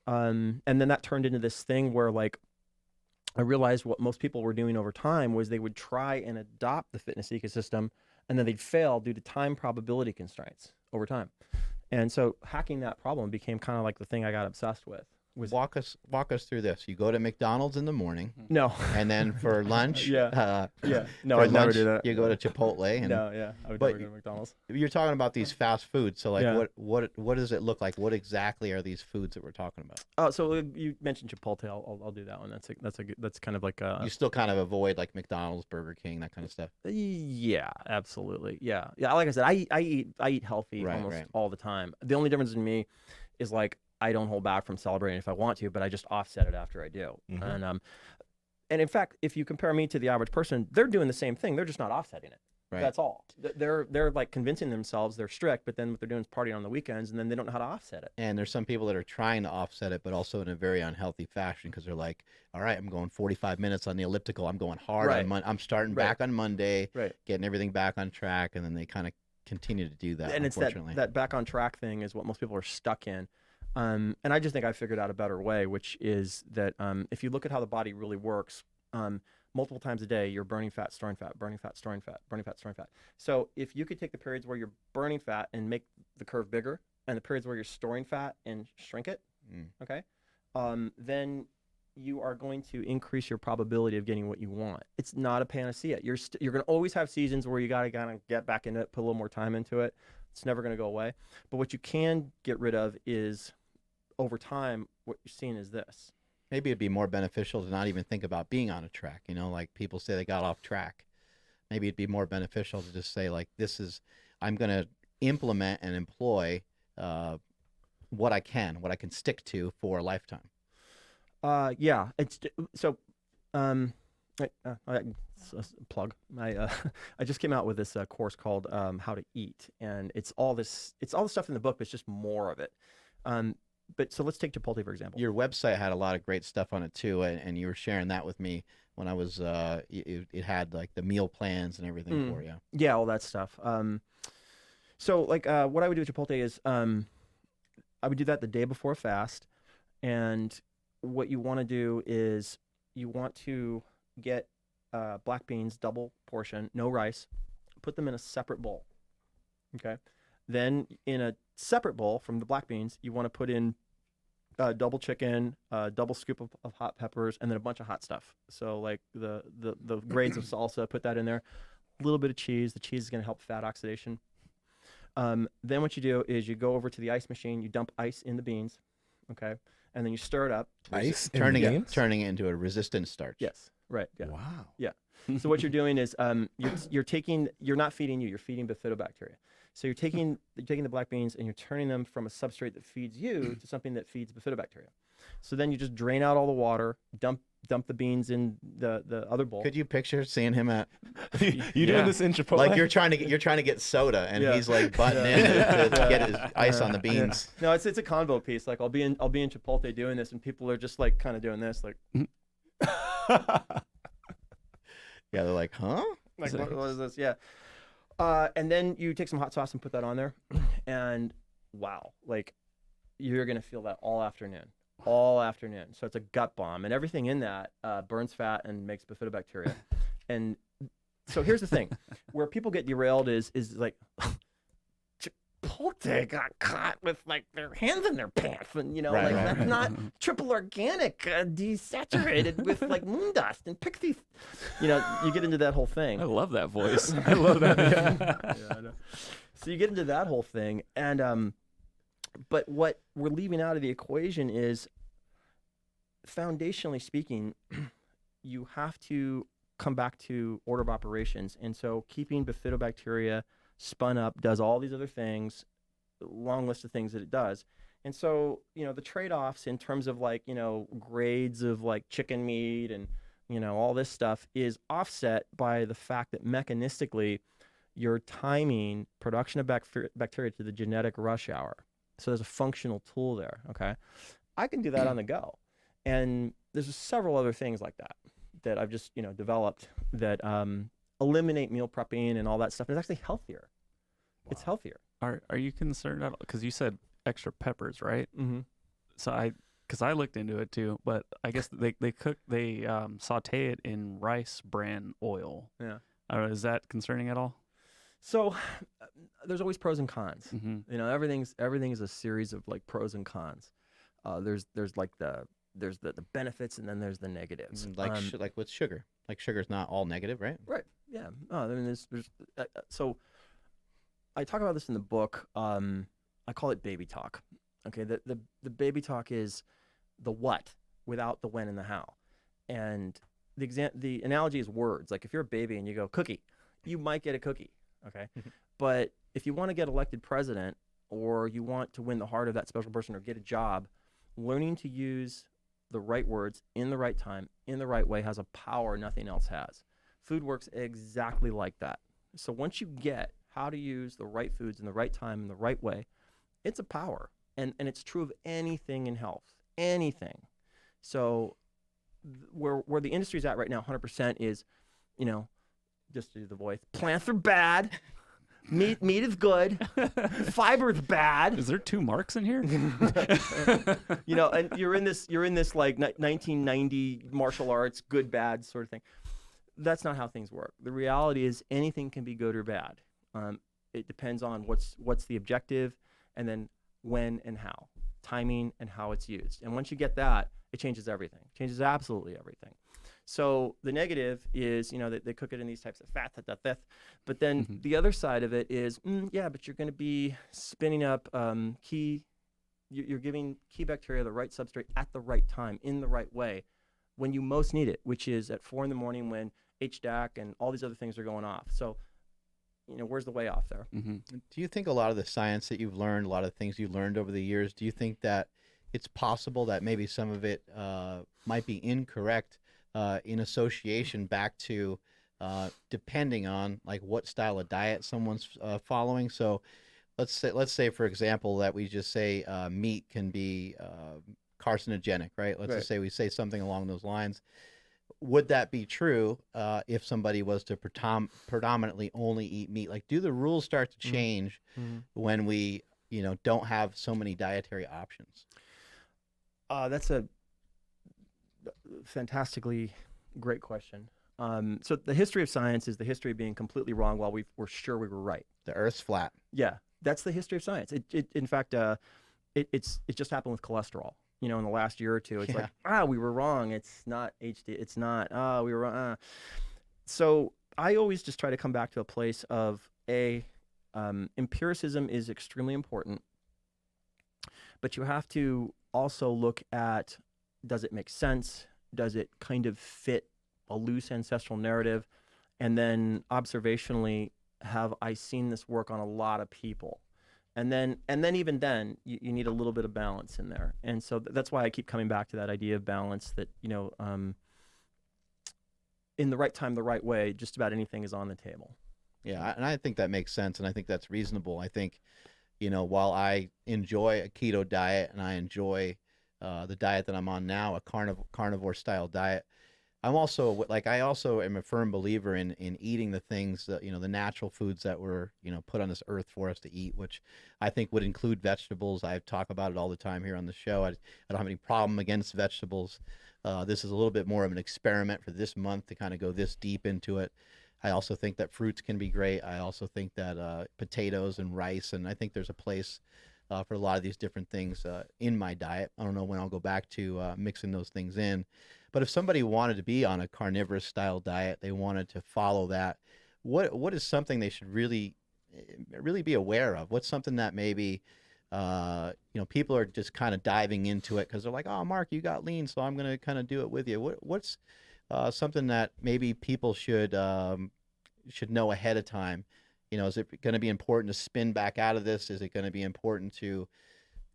And then that turned into this thing where like I realized what most people were doing over time was they would try and adopt the fitness ecosystem, and then they'd fail due to time probability constraints over time. And so hacking that problem became kind of like the thing I got obsessed with. Walk us through this. You go to McDonald's in the morning. No. And then for lunch, No, I'd never do that. You go to Chipotle. And, I would never go to McDonald's. You're talking about these fast foods. So like, what does it look like? What exactly are these foods that we're talking about? Oh, so you mentioned Chipotle. I'll do that one. That's kind of like you still kind of avoid like McDonald's, Burger King, that kind of stuff. Yeah, absolutely. Yeah. Like I said, I eat healthy almost all the time. The only difference in me is like, I don't hold back from celebrating if I want to, but I just offset it after I do. And in fact, if you compare me to the average person, they're doing the same thing. They're just not offsetting it. Right. That's all. They're like convincing themselves they're strict, but then what they're doing is partying on the weekends, and then they don't know how to offset it. And there's some people that are trying to offset it, but also in a very unhealthy fashion, because they're like, all right, I'm going 45 minutes on the elliptical. I'm going hard on Monday. I'm starting back on Monday, getting everything back on track, and then they kind of continue to do that. And it's that back on track thing is what most people are stuck in. And I just think I figured out a better way, which is that if you look at how the body really works, multiple times a day, you're burning fat, storing fat, burning fat, storing fat, burning fat, storing fat. So if you could take the periods where you're burning fat and make the curve bigger, and the periods where you're storing fat and shrink it, then you are going to increase your probability of getting what you want. It's not a panacea. You're going to always have seasons where you got to kind of get back into it, put a little more time into it. It's never going to go away. But what you can get rid of is, over time, what you're seeing is this. Maybe it'd be more beneficial to not even think about being on a track. Like people say they got off track. Maybe it'd be more beneficial to just say like, I'm going to implement and employ what I can stick to for a lifetime. Plug. I just came out with this course called How to Eat, and it's all the stuff in the book, but it's just more of it. But so let's take Chipotle, for example. Your website had a lot of great stuff on it too, and you were sharing that with me when I was, it had like the meal plans and everything for you. Yeah, all that stuff. So like what I would do with Chipotle is I would do that the day before a fast. And what you want to do is you want to get black beans, double portion, no rice, put them in a separate bowl. Okay. Then in a separate bowl from the black beans, you want to put in double chicken, double scoop of hot peppers, and then a bunch of hot stuff. So like the grades of salsa, put that in there. A little bit of cheese. The cheese is going to help fat oxidation. Then what you do is you go over to the ice machine, you dump ice in the beans, okay? And then you stir it up. Ice turning it into a resistant starch. Yes, right. Yeah. Wow. Yeah. So what you're doing is you're not feeding you're feeding bifidobacteria. So you're taking the black beans and you're turning them from a substrate that feeds you to something that feeds bifidobacteria. So then you just drain out all the water, dump the beans in the other bowl. Could you picture seeing him at you doing this in Chipotle? like you're trying to get soda and he's like butting in to get his ice on the beans. No, it's a convo piece. Like I'll be in Chipotle doing this and people are just like kind of doing this like Yeah, they're like, huh? Like what is this? Yeah. And then you take some hot sauce and put that on there and wow, like you're going to feel that all afternoon. So it's a gut bomb, and everything in that burns fat and makes bifidobacteria. And so here's the thing, where people get derailed is like Chipotle got caught with like their hands in their pants, and that's not triple organic, desaturated with like moon dust and pixie. You get into that whole thing. I love that voice. I love that. Yeah, I know. So you get into that whole thing, and but what we're leaving out of the equation is, foundationally speaking, you have to come back to order of operations. And so keeping bifidobacteria spun up does all these other things, long list of things that it does. And so, the trade-offs in terms of like, grades of like chicken meat and, all this stuff is offset by the fact that mechanistically you're timing production of bacteria to the genetic rush hour. So there's a functional tool there, okay? I can do that on the go. And there's several other things like that I've just, developed that eliminate meal prepping and all that stuff. And it's actually healthier. Wow. It's healthier. Are you concerned at all? Because you said extra peppers, right? Mm-hmm. So because I looked into it too, but I guess they saute it in rice bran oil. Yeah. I don't know, is that concerning at all? So there's always pros and cons. Mm-hmm. Everything is a series of like pros and cons. There's the benefits and then there's the negatives. Like with sugar. Like sugar's not all negative, right? Right. Yeah. I mean, there's so I talk about this in the book. I call it baby talk. Okay. The baby talk is the what without the when and the how. And the analogy is words. Like if you're a baby and you go cookie, you might get a cookie. Okay. But if you want to get elected president or you want to win the heart of that special person or get a job, learning to use the right words in the right time, in the right way has a power nothing else has. Food works exactly like that. So once you get how to use the right foods in the right time, in the right way, it's a power. And it's true of anything in health, anything. So where the industry's at right now, 100% is, just to do the voice, plants are bad. Meat is good. Fiber's bad. Is there 2 marks in here? And you're in this like 1990 martial arts, good, bad sort of thing. That's not how things work. The reality is anything can be good or bad. It depends on what's the objective, and then when and how, timing and how it's used. And once you get that, it changes everything. It changes absolutely everything. So the negative is, they cook it in these types of fat, but then the other side of it is, but you're going to be spinning up you're giving key bacteria the right substrate at the right time, in the right way, when you most need it, which is at 4 a.m. when HDAC and all these other things are going off. So, where's the way off there? Mm-hmm. Do you think a lot of the science that you've learned, a lot of things you've learned over the years, do you think that it's possible that maybe some of it might be incorrect in association back to depending on like what style of diet someone's following? So let's say for example that we just say meat can be carcinogenic, right? Let's just say we say something along those lines. would that be true if somebody was to predominantly only eat meat? Like, do the rules start to change when we, don't have so many dietary options? That's a fantastically great question. So the history of science is the history of being completely wrong while we're sure we were right. The Earth's flat. Yeah, that's the history of science. In fact, it just happened with cholesterol. In the last year or two, it's like, we were wrong. It's not HD. It's not. We were wrong. So I always just try to come back to a place of empiricism is extremely important, but you have to also look at, does it make sense? Does it kind of fit a loose ancestral narrative? And then observationally, have I seen this work on a lot of people? And then even then, you need a little bit of balance in there. And so that's why I keep coming back to that idea of balance, that, in the right time, the right way, just about anything is on the table. Yeah, and I think that makes sense, and I think that's reasonable. I think, while I enjoy a keto diet and I enjoy the diet that I'm on now, a carnivore style diet, I also am a firm believer in eating the things that, the natural foods that were, put on this earth for us to eat, which I think would include vegetables. I talk about it all the time here on the show. I don't have any problem against vegetables. This is a little bit more of an experiment for this month to kind of go this deep into it. I also think that fruits can be great. I also think that potatoes and rice, and I think there's a place for a lot of these different things in my diet. I don't know when I'll go back to mixing those things in. But if somebody wanted to be on a carnivorous style diet, they wanted to follow that, what is something they should really be aware of? What's something that maybe people are just kind of diving into it because they're like, oh, Mark, you got lean, so I'm going to kind of do it with you. What's something that maybe people should know ahead of time? Is it going to be important to spin back out of this? Is it going to be important to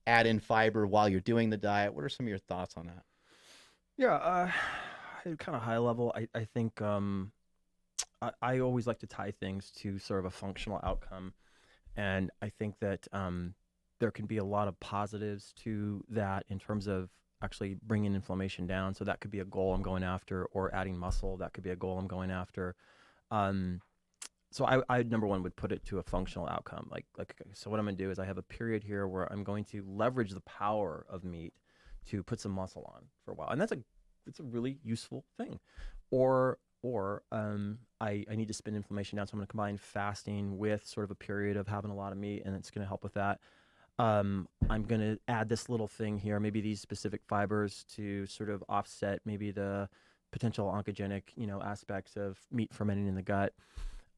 add in fiber while you're doing the diet? What are some of your thoughts on that? Yeah, kind of high level. I think I always like to tie things to sort of a functional outcome, and I think that there can be a lot of positives to that in terms of actually bringing inflammation down. So that could be a goal I'm going after, or adding muscle. That could be a goal I'm going after. So I number one would put it to a functional outcome. So what I'm going to do is I have a period here where I'm going to leverage the power of meat to put some muscle on for a while, and it's a really useful thing. Or I need to spin inflammation down, so I'm going to combine fasting with sort of a period of having a lot of meat, and it's going to help with that. I'm going to add this little thing here, maybe these specific fibers to sort of offset maybe the potential oncogenic, aspects of meat fermenting in the gut.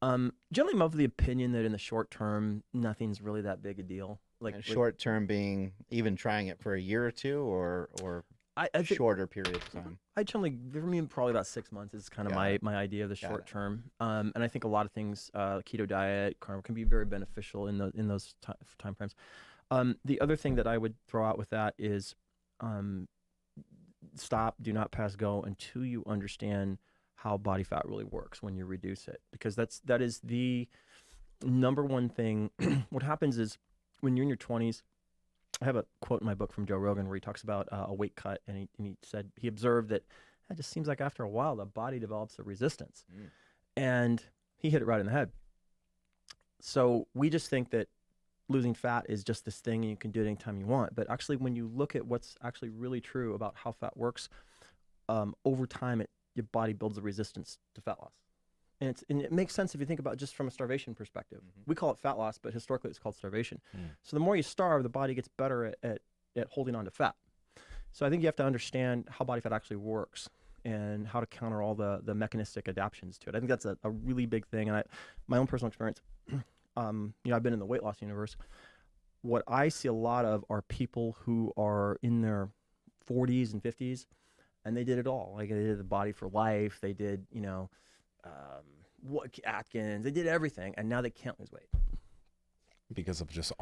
Generally, I'm of the opinion that in the short term, nothing's really that big a deal. Short term being even trying it for a year or two, or I think shorter period of time. I generally, for me, probably about 6 months is kind of my idea of the short term. And I think a lot of things, keto diet, carnivore, can be very beneficial in those time frames. The other thing that I would throw out with that is do not pass go until you understand how body fat really works when you reduce it, because that is the number one thing. What happens is when you're in your 20s, I have a quote in my book from Joe Rogan where he talks about a weight cut, and he said he observed that it just seems like after a while the body develops a resistance, and he hit it right in the head. So we just think that losing fat is just this thing and you can do it anytime you want, but actually when you look at what's actually really true about how fat works, over time your body builds a resistance to fat loss. And it makes sense if you think about it just from a starvation perspective. We call it fat loss, but historically it's called starvation. So the more you starve, the body gets better at holding on to fat. So I think you have to understand how body fat actually works and how to counter all the mechanistic adaptations to it. I think that's a really big thing. And my own personal experience, I've been in the weight loss universe. What I see a lot of are people who are in their 40s and 50s, and they did it all. Like they did the Body for Life, they did, Atkins, they did everything, and now they can't lose weight because of just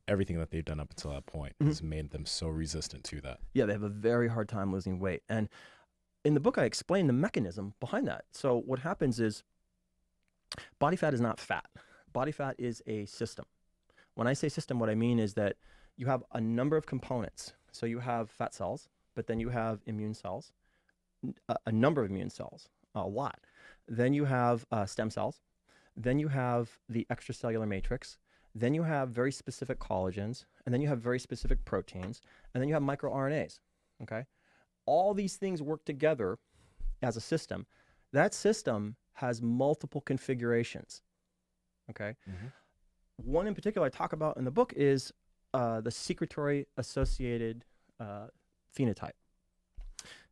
everything that they've done up until that point has made them so resistant to that. Yeah, they have a very hard time losing weight. And in the book, I explain the mechanism behind that. So what happens is body fat is not fat. Body fat is a system. When I say system, what I mean is that you have a number of components. So you have fat cells, but then you have immune cells, a number of immune cells, a lot. Then you have stem cells. Then you have the extracellular matrix. Then you have very specific collagens. And then you have very specific proteins. And then you have microRNAs. Okay? All these things work together as a system. That system has multiple configurations. Okay? One in particular I talk about in the book is the secretory associated phenotype.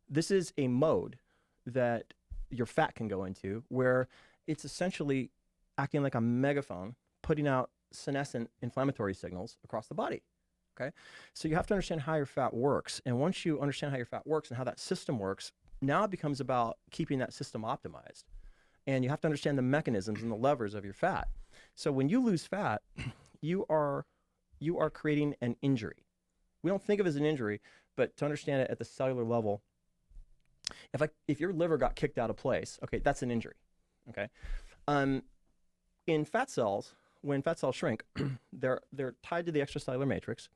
This is a mode that your fat can go into where it's essentially acting like a megaphone, putting out senescent inflammatory signals across the body. Okay? So you have to understand how your fat works. And once you understand how your fat works and how that system works, now it becomes about keeping that system optimized. And you have to understand the mechanisms and the levers of your fat. So when you lose fat, you are creating an injury. We don't think of it as an injury, but to understand it at the cellular level, if your liver got kicked out of place, okay, that's an injury. Okay, in fat cells, when fat cells shrink, they're tied to the extracellular matrix.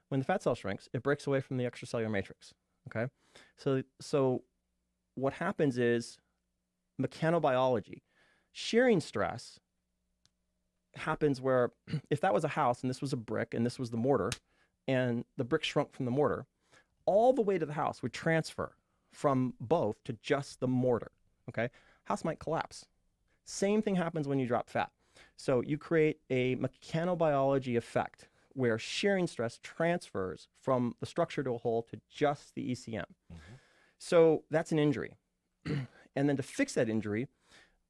When the fat cell shrinks, it breaks away from the extracellular matrix. Okay, so what happens is mechanobiology, shearing stress happens where if that was a house and this was a brick and this was the mortar and the brick shrunk from the mortar, all the weight of the house would transfer from both to just the mortar. Okay, house might collapse. Same thing happens when you drop fat. So you create a mechanobiology effect where shearing stress transfers from the structure to a whole to just the ECM. So that's an injury. And then to fix that injury,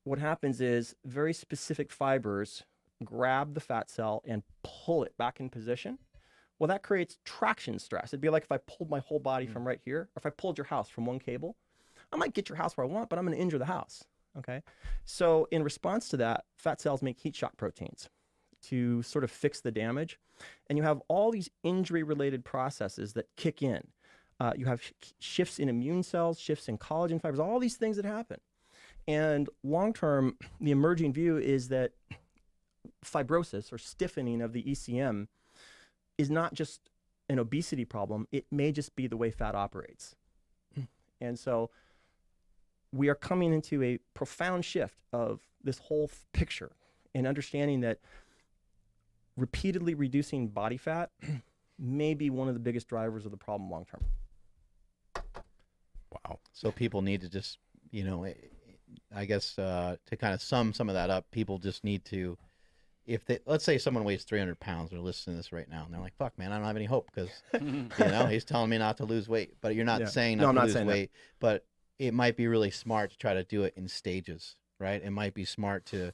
what happens is very specific fibers grab the fat cell and pull it back in position. Well, that creates traction stress. It'd be like if I pulled my whole body from right here, or if I pulled your house from one cable. I might get your house where I want, but I'm going to injure the house. Okay? So in response to that, fat cells make heat shock proteins to sort of fix the damage. And you have all these injury-related processes that kick in. You have shifts in immune cells, shifts in collagen fibers, all these things that happen. And long-term, the emerging view is that fibrosis or stiffening of the ECM is not just an obesity problem. It may just be the way fat operates. And so we are coming into a profound shift of this whole picture and understanding that repeatedly reducing body fat may be one of the biggest drivers of the problem long-term. Wow. So people need to just, I guess to kind of sum some of that up, people just need to, if they, let's say someone weighs 300 pounds, they're listening to this right now, and they're like, fuck, man, I don't have any hope because, he's telling me not to lose weight. But you're not saying not to lose weight, but it might be really smart to try to do it in stages, right? It might be smart to,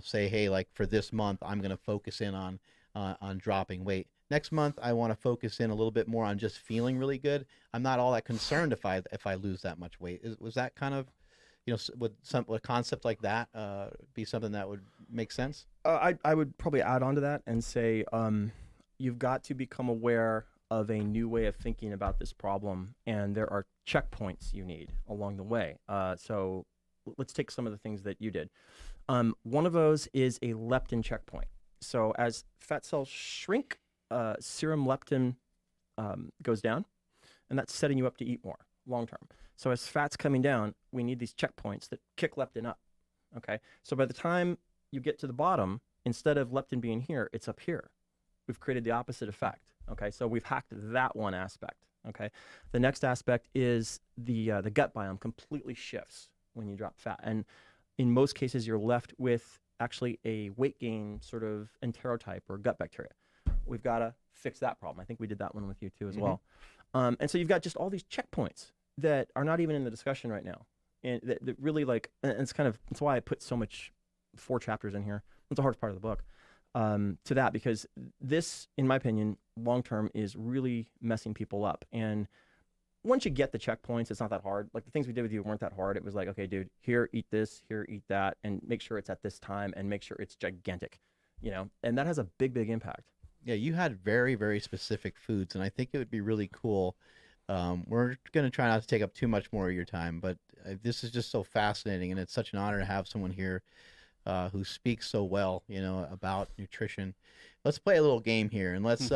say, hey, like for this month, I'm going to focus in on dropping weight. Next month, I want to focus in a little bit more on just feeling really good. I'm not all that concerned if I lose that much weight. Was that kind of, would a concept like that be something that would make sense? I would probably add on to that and say you've got to become aware of a new way of thinking about this problem, and there are checkpoints you need along the way. So let's take some of the things that you did. One of those is a leptin checkpoint. So as fat cells shrink, serum leptin goes down, and that's setting you up to eat more long term. So as fat's coming down, we need these checkpoints that kick leptin up. Okay, so by the time you get to the bottom, instead of leptin being here, it's up here. We've created the opposite effect. Okay, so we've hacked that one aspect. Okay, the next aspect is the gut biome completely shifts when you drop fat, and in most cases, you're left with actually a weight gain sort of enterotype or gut bacteria. We've got to fix that problem. I think we did that one with you too as well. And so you've got just all these checkpoints that are not even in the discussion right now, and that really and it's why I put so much 4 chapters in here. It's the hardest part of the book to that, because this, in my opinion, long term is really messing people up. And once you get the checkpoints, it's not that hard. Like the things we did with you weren't that hard. It was like, okay, dude, here, eat this, here, eat that, and make sure it's at this time, and make sure it's gigantic, and that has a big, big impact. Yeah, you had very, very specific foods, and I think it would be really cool. We're going to try not to take up too much more of your time, but this is just so fascinating, and it's such an honor to have someone here who speaks so well, about nutrition. Let's play a little game here, and let's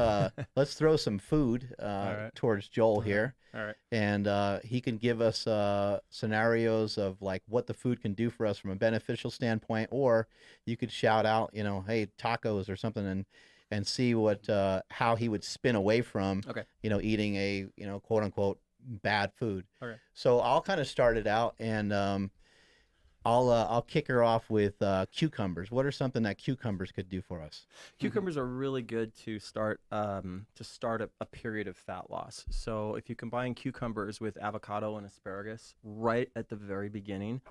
throw some food right. towards Joel here, All right. and he can give us scenarios of like what the food can do for us from a beneficial standpoint, or you could shout out, hey, tacos or something, and see what how he would spin away from, Okay. eating a quote unquote bad food. Okay. So I'll kind of start it out, and I'll kick her off with cucumbers. What are something that cucumbers could do for us? Cucumbers are really good to start a period of fat loss. So if you combine cucumbers with avocado and asparagus right at the very beginning,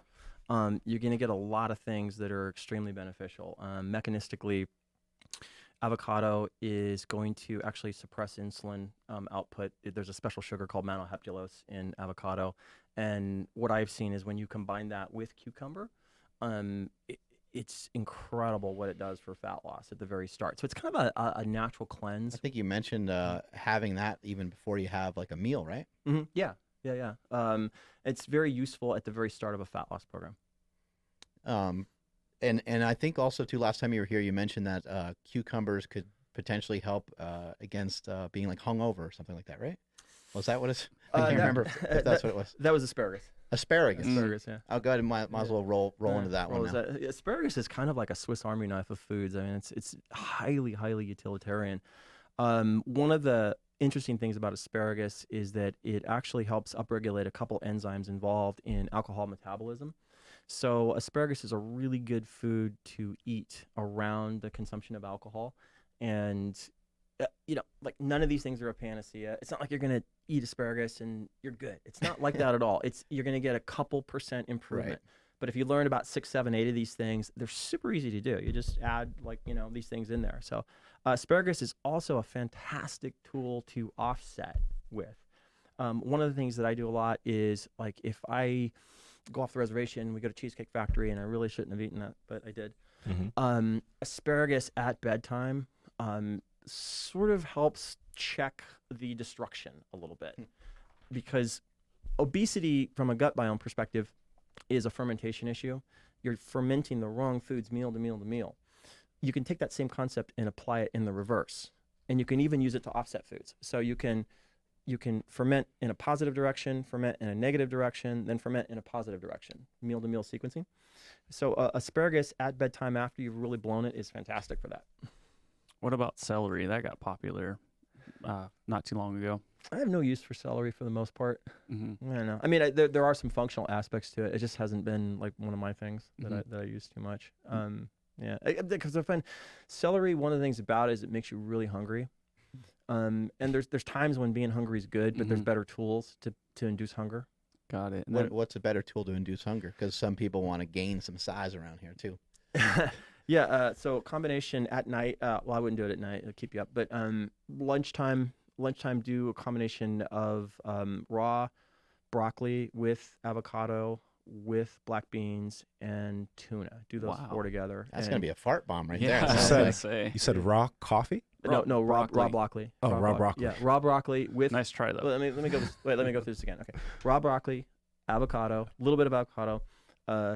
you're going to get a lot of things that are extremely beneficial. Mechanistically, avocado is going to actually suppress insulin output. There's a special sugar called mannose in avocado. And what I've seen is when you combine that with cucumber, it's incredible what it does for fat loss at the very start. So it's kind of a natural cleanse. I think you mentioned having that even before you have like a meal, right? Mm-hmm. Yeah. It's very useful at the very start of a fat loss program. And I think also too, last time you were here, you mentioned that cucumbers could potentially help against being like hungover or something like that, right? Was that what it's? I can't remember if that's what it was. That was asparagus. Asparagus. Asparagus, yeah. I'll go ahead and might as well roll into that one now. Asparagus is kind of like a Swiss Army knife of foods. I mean, it's highly, highly utilitarian. One of the interesting things about asparagus is that it actually helps upregulate a couple enzymes involved in alcohol metabolism. So asparagus is a really good food to eat around the consumption of alcohol. And, like none of these things are a panacea. It's not like you're going to eat asparagus and you're good. It's not like that at all. You're going to get a couple % improvement. Right. But if you learn about 6, 7, 8 of these things, they're super easy to do. You just add these things in there. So asparagus is also a fantastic tool to offset with. One of the things that I do a lot is like if I go off the reservation, we go to Cheesecake Factory, and I really shouldn't have eaten that, but I did. Mm-hmm. Asparagus at bedtime sort of helps check the destruction a little bit, because obesity from a gut biome perspective is a fermentation issue. You're fermenting the wrong foods meal to meal to meal. You can take that same concept and apply it in the reverse, and you can even use it to offset foods. So you can ferment in a positive direction, ferment in a negative direction, then ferment in a positive direction, meal-to-meal sequencing. So asparagus at bedtime after you've really blown it is fantastic for that. What about celery? That got popular not too long ago. I have no use for celery for the most part. Mm-hmm. I don't know. I mean, there are some functional aspects to it. It just hasn't been like one of my things that I use too much. Yeah, because I find celery, one of the things about it is it makes you really hungry. And there's times when being hungry is good, but there's better tools to induce hunger. Got it. What's a better tool to induce hunger? Because some people want to gain some size around here too. Yeah. So combination at night. Well, I wouldn't do it at night. It'll keep you up. But lunchtime, do a combination of raw broccoli with avocado, with black beans and tuna. Do those 4 together. That's going to be a fart bomb right there. You said raw coffee? No, raw broccoli. Oh, raw broccoli. Yeah, raw broccoli with. Nice try though. Let me go. Let me go through this again. Okay, raw broccoli, avocado, a little bit of avocado,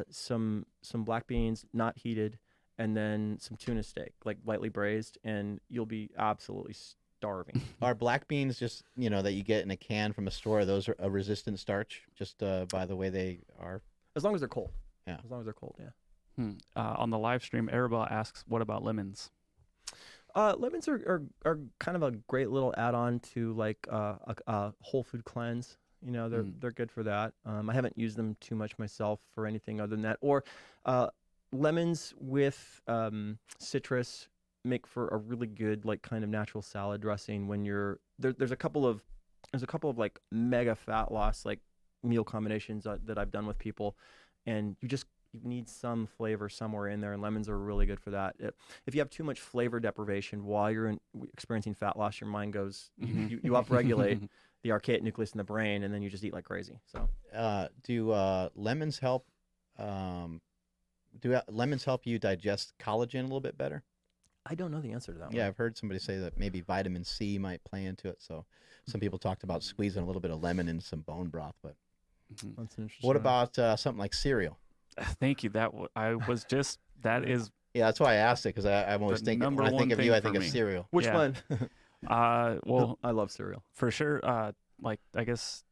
some black beans, not heated, and then some tuna steak, like lightly braised, and you'll be absolutely starving. Are black beans just that you get in a can from a store? Those are a resistant starch, just by the way they are. As long as they're cold. Yeah. As long as they're cold. Yeah. On the live stream, Arabelle asks, "What about lemons?" Lemons are kind of a great little add-on to like a whole food cleanse. They're good for that. I haven't used them too much myself for anything other than that. Or lemons with citrus make for a really good like kind of natural salad dressing when you're there's a couple of like mega fat loss like meal combinations that I've done with people, and you need some flavor somewhere in there, and lemons are really good for that. If you have too much flavor deprivation while you're experiencing fat loss, your mind goes, you upregulate the archaic nucleus in the brain, and then you just eat like crazy. So, do lemons help? Do lemons help you digest collagen a little bit better? I don't know the answer to that one. Yeah, I've heard somebody say that maybe vitamin C might play into it. So, some people talked about squeezing a little bit of lemon into some bone broth. But that's interesting. what about something like cereal? Thank you. I was just That is Yeah, that's why I asked it, because I'm always The thinking, number when I think one of you, thing I think for of me. cereal. Which Yeah. one? well, I love cereal. for sure. Like I guess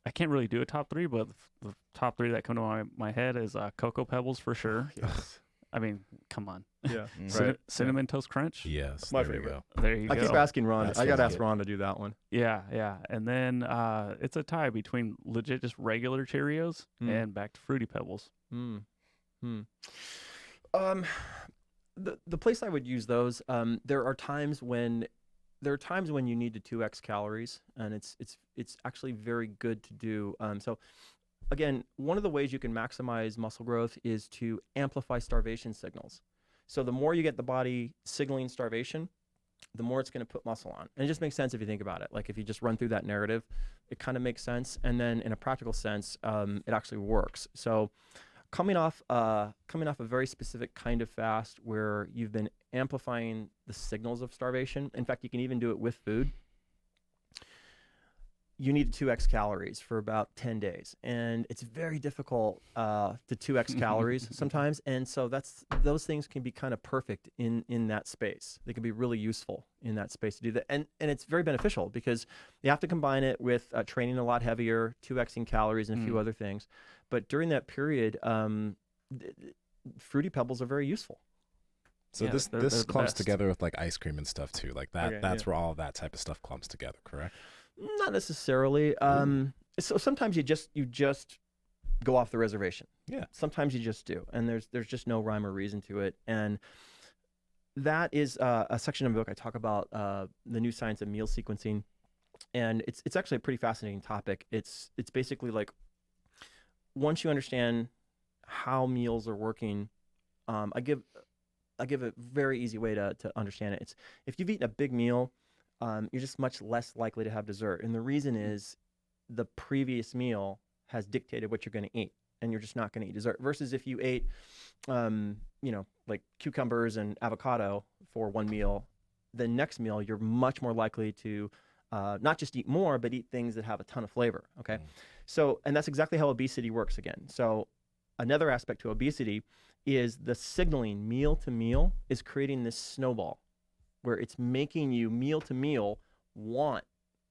I can't really do a top three, but the top three that come to my head is Cocoa Pebbles for sure. Yes. I mean, come on. Yeah. Mhm. Cinnamon Toast Crunch. Yes, My there we favorite. go. There you I go. keep asking Ron. That's I got to really ask good. Ron to do that one. Yeah. And then it's a tie between legit just regular Cheerios and back to Fruity Pebbles. The place I would use those, there are times when you need to 2x calories, and it's actually very good to do. So again, one of the ways you can maximize muscle growth is to amplify starvation signals. So the more you get the body signaling starvation, the more it's going to put muscle on. And it just makes sense if you think about it. Like if you just run through that narrative, it kind of makes sense. And then in a practical sense, it actually works. So coming off a very specific kind of fast where you've been amplifying the signals of starvation. In fact, you can even do it with food. You need 2x calories for about 10 days. And it's very difficult to 2x calories sometimes. And so those things can be kind of perfect in that space. They can be really useful in that space to do that. And it's very beneficial because you have to combine it with training a lot heavier, 2xing calories and a few other things. But during that period, Fruity Pebbles are very useful. So Yeah, this they're the clumps best. together with like ice cream and stuff too. Like that. Okay, That's where all that type of stuff clumps together. Correct. Not necessarily. So sometimes you just go off the reservation. Yeah. Sometimes you just do, and there's just no rhyme or reason to it. And that is a section of the book I talk about the new science of meal sequencing, and it's actually a pretty fascinating topic. It's basically like once you understand how meals are working, I give a very easy way to understand it. It's if you've eaten a big meal, you're just much less likely to have dessert. And the reason is the previous meal has dictated what you're going to eat, and you're just not going to eat dessert. Versus if you ate, like cucumbers and avocado for one meal, the next meal you're much more likely to not just eat more, but eat things that have a ton of flavor. Okay, so and that's exactly how obesity works again. So another aspect to obesity is the signaling meal to meal is creating this snowball where it's making you meal to meal want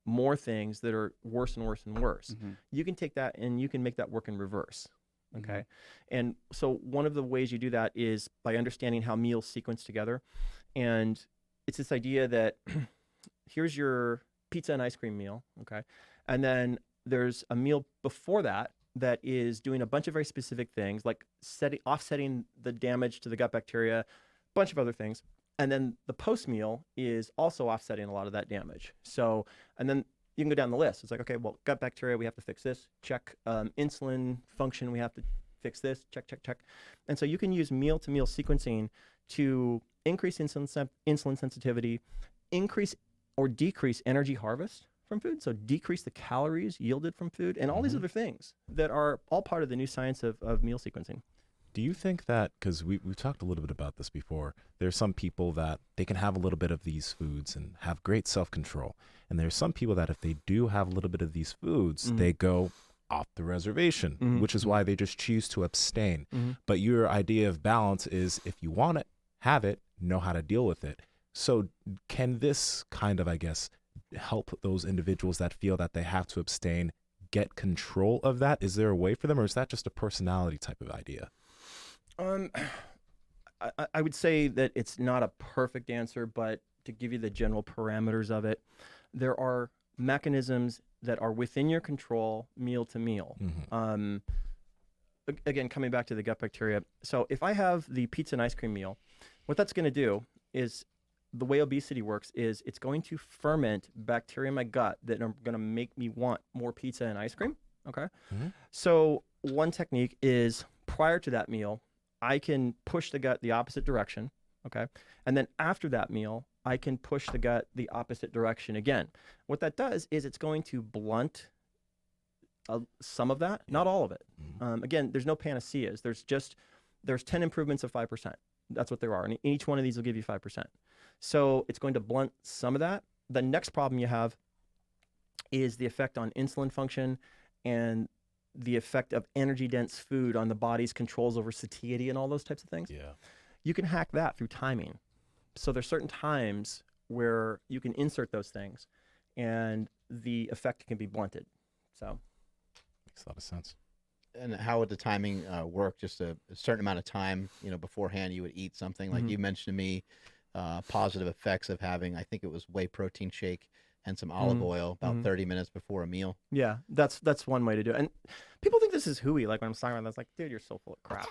more things that are worse and worse and worse. You can take that and you can make that work in reverse. Okay. And so one of the ways you do that is by understanding how meals sequence together. And it's this idea that here's your pizza and ice cream meal. Okay. And then there's a meal before that is doing a bunch of very specific things like offsetting the damage to the gut bacteria, a bunch of other things. And then the post meal is also offsetting a lot of that damage. So, and then you can go down the list. It's like, okay, well, gut bacteria, we have to fix this. Check. Insulin function, we have to fix this. Check, check, check. And so you can use meal to meal sequencing to increase insulin sensitivity, increase or decrease energy harvest from food. So decrease the calories yielded from food and all these other things that are all part of the new science of meal sequencing. Do you think that, because we've talked a little bit about this before, there's some people that they can have a little bit of these foods and have great self-control. And there's some people that if they do have a little bit of these foods, they go off the reservation, which is why they just choose to abstain. But your idea of balance is if you want it, have it, know how to deal with it. So can this kind of, I guess, help those individuals that feel that they have to abstain get control of that? Is there a way for them, or is that just a personality type of idea? I would say that it's not a perfect answer, but to give you the general parameters of it, there are mechanisms that are within your control meal to meal. Again, coming back to the gut bacteria. So if I have the pizza and ice cream meal, what that's going to do is the way obesity works is it's going to ferment bacteria in my gut that are going to make me want more pizza and ice cream. Okay. So one technique is prior to that meal, I can push the gut the opposite direction. Okay. And then after that meal, I can push the gut the opposite direction again. What that does is it's going to blunt some of that, not all of it. Again, there's no panaceas. There's 10 improvements of 5%. That's what there are. And each one of these will give you 5%. So it's going to blunt some of that. The next problem you have is the effect on insulin function and the effect of energy-dense food on the body's controls over satiety and all those types of things. Yeah. You can hack that through timing. So there's certain times where you can insert those things and the effect can be blunted. So Makes a lot of sense. And how would the timing work? Just a certain amount of time, beforehand you would eat something. Like you mentioned to me, positive effects of having, I think it was whey protein shake and some olive oil about 30 minutes before a meal. yeah, that's one way to do it. And people think this is hooey. Like when I'm talking about that, it's like, dude, you're so full of crap,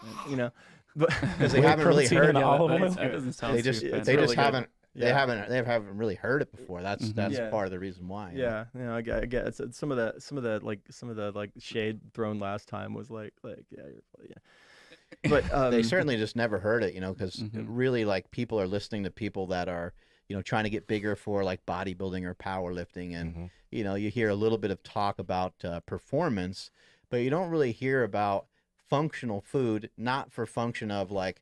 But Because they haven't really heard and olive oil? That doesn't sound they just too they fancy. just haven't Yeah. they haven't really heard it before. That's Yeah. part of the reason why. yeah, I get it's some of the shade thrown last time was like yeah. But They certainly just never heard it, because really, like, people are listening to people that are, trying to get bigger for like bodybuilding or powerlifting, and you hear a little bit of talk about performance, but you don't really hear about functional food, not for function of like,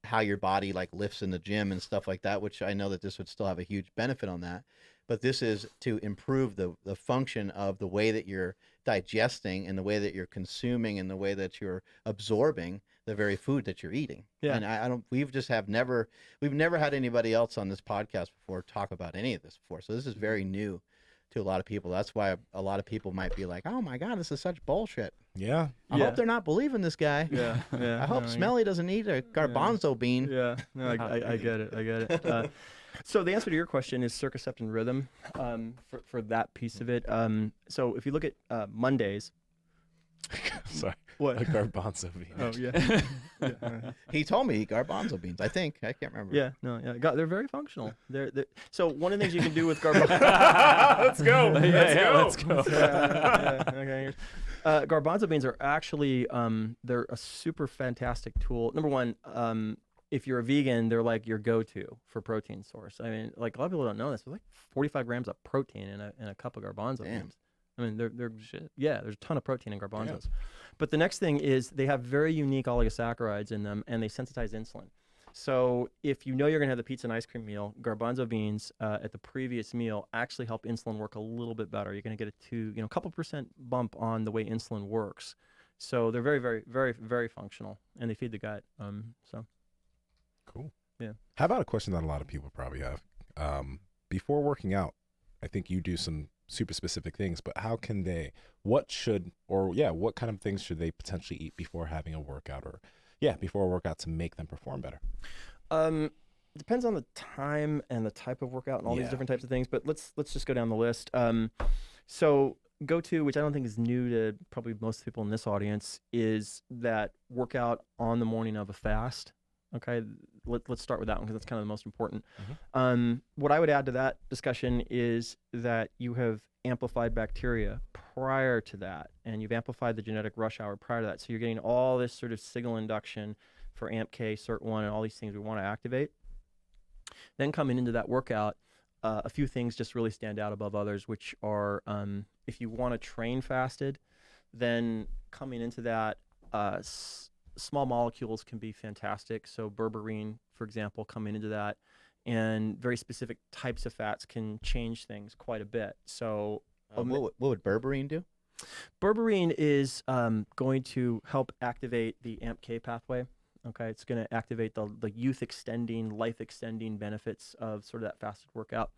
how your body like lifts in the gym and stuff like that, which I know that this would still have a huge benefit on that. But this is to improve the function of the way that you're digesting and the way that you're consuming and the way that you're absorbing the very food that you're eating. Yeah. And we've never had anybody else on this podcast before talk about any of this before. So this is very new to a lot of people. That's why a lot of people might be like, oh my God, this is such bullshit. Yeah. I hope they're not believing this guy. yeah. I hope Smelly doesn't eat a garbanzo bean. Yeah, no, I get it. So the answer to your question is circumception rhythm for that piece of it. So if you look at Mondays. Sorry. What? A garbanzo bean. Oh, yeah. He told me garbanzo beans. I think. I can't remember. Yeah, no, yeah. They're very functional. So one of the things you can do with garbanzo. Let's go. Let's go. Okay. Garbanzo beans are actually they're a super fantastic tool. Number one, if you're a vegan, they're like your go-to for protein source. I mean, like a lot of people don't know this, but like 45 grams of protein in a cup of garbanzo beans. I mean, they're shit. Yeah, there's a ton of protein in garbanzos. Yeah. But the next thing is they have very unique oligosaccharides in them, and they sensitize insulin. So if you're going to have the pizza and ice cream meal, garbanzo beans at the previous meal actually help insulin work a little bit better. You're going to get a couple % bump on the way insulin works. So they're very, very, very, very functional, and they feed the gut. So cool. Yeah. How about a question that a lot of people probably have? Before working out, I think you do some super specific things, but how can they? What kind of things should they potentially eat before having a workout, or before a workout to make them perform better? Depends on the time and the type of workout and all these different types of things, but let's just go down the list. So go-to, which I don't think is new to probably most people in this audience, is that workout on the morning of a fast. Okay, let's start with that one because that's kind of the most important. What I would add to that discussion is that you have amplified bacteria prior to that, and you've amplified the genetic rush hour prior to that. So you're getting all this sort of signal induction for AMP-K, SIRT1, and all these things we want to activate. Then coming into that workout, a few things just really stand out above others, which are if you want to train fasted, then coming into that, small molecules can be fantastic. So berberine, for example, coming into that, and very specific types of fats can change things quite a bit. So what would berberine do? Berberine is going to help activate the AMP-K pathway. Okay, it's going to activate the youth extending, life extending benefits of sort of that fasted workout.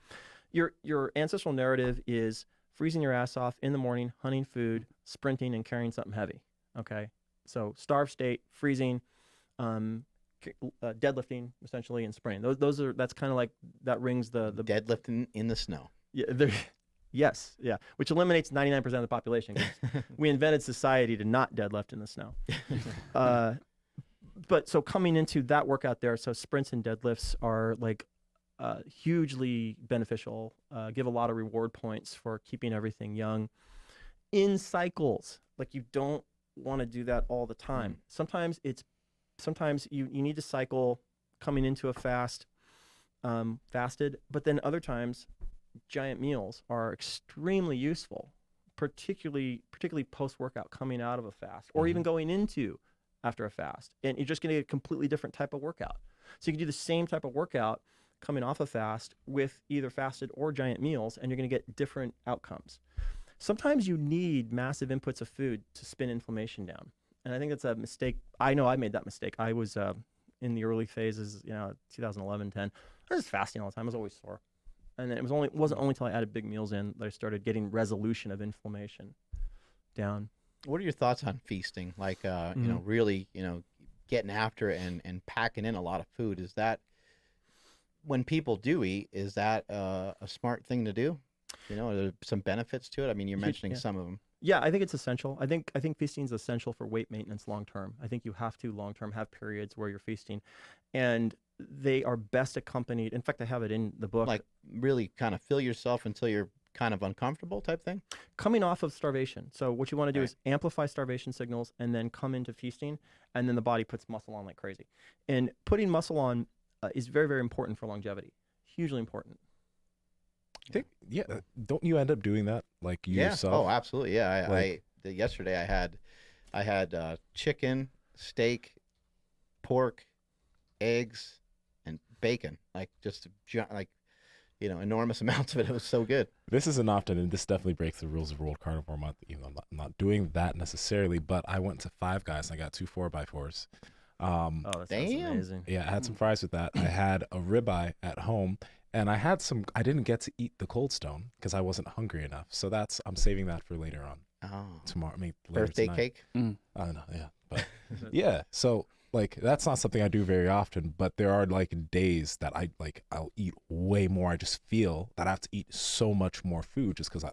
Your ancestral narrative is freezing your ass off in the morning, hunting food, sprinting, and carrying something heavy. Okay, so starved state, freezing, deadlifting essentially, and sprinting. That's kind of like that rings the deadlifting in the snow. Yeah, yes, yeah, which eliminates 99% of the population. We invented society to not deadlift in the snow. But so coming into that workout there, so sprints and deadlifts are like hugely beneficial, give a lot of reward points for keeping everything young in cycles. Like you don't want to do that all the time. Sometimes you need to cycle coming into a fasted, but then other times giant meals are extremely useful, particularly post-workout coming out of a fast, or even going into after a fast, and you're just going to get a completely different type of workout. So you can do the same type of workout coming off a fast with either fasted or giant meals, and you're going to get different outcomes. sometimes you need massive inputs of food to spin inflammation down. And I think that's a mistake. I know I made that mistake. I was in the early phases, 2011, 10. I was fasting all the time. I was always sore. And then wasn't only until I added big meals in that I started getting resolution of inflammation down. What are your thoughts on feasting? Like, really, getting after it and packing in a lot of food. Is that, when people do eat, is that a smart thing to do? Are there some benefits to it? I mean, you're mentioning some of them. Yeah, I think it's essential. I think feasting is essential for weight maintenance long term. I think you have to long term have periods where you're feasting, and they are best accompanied. In fact, I have it in the book. Like, really kind of fill yourself until you're kind of uncomfortable type thing? Coming off of starvation. So what you want to do is amplify starvation signals and then come into feasting, and then the body puts muscle on like crazy. And putting muscle on is very, very important for longevity. Hugely important. Don't you end up doing that like yourself? Oh, absolutely. Yeah. Yesterday I had chicken, steak, pork, eggs, and bacon. Like just enormous amounts of it. It was so good. This isn't often, and this definitely breaks the rules of World Carnivore Month. Even though I'm not doing that necessarily, but I went to Five Guys and I got 2 4x4s. That sounds amazing. Yeah, I had some fries with that. I had a ribeye at home, and I didn't get to eat the Cold Stone because I wasn't hungry enough. So I'm saving that for later on. Oh, tomorrow. I mean, birthday tonight. cake. I don't know. Yeah, but yeah. So like that's not something I do very often. But there are like days that I'll eat way more. I just feel that I have to eat so much more food just because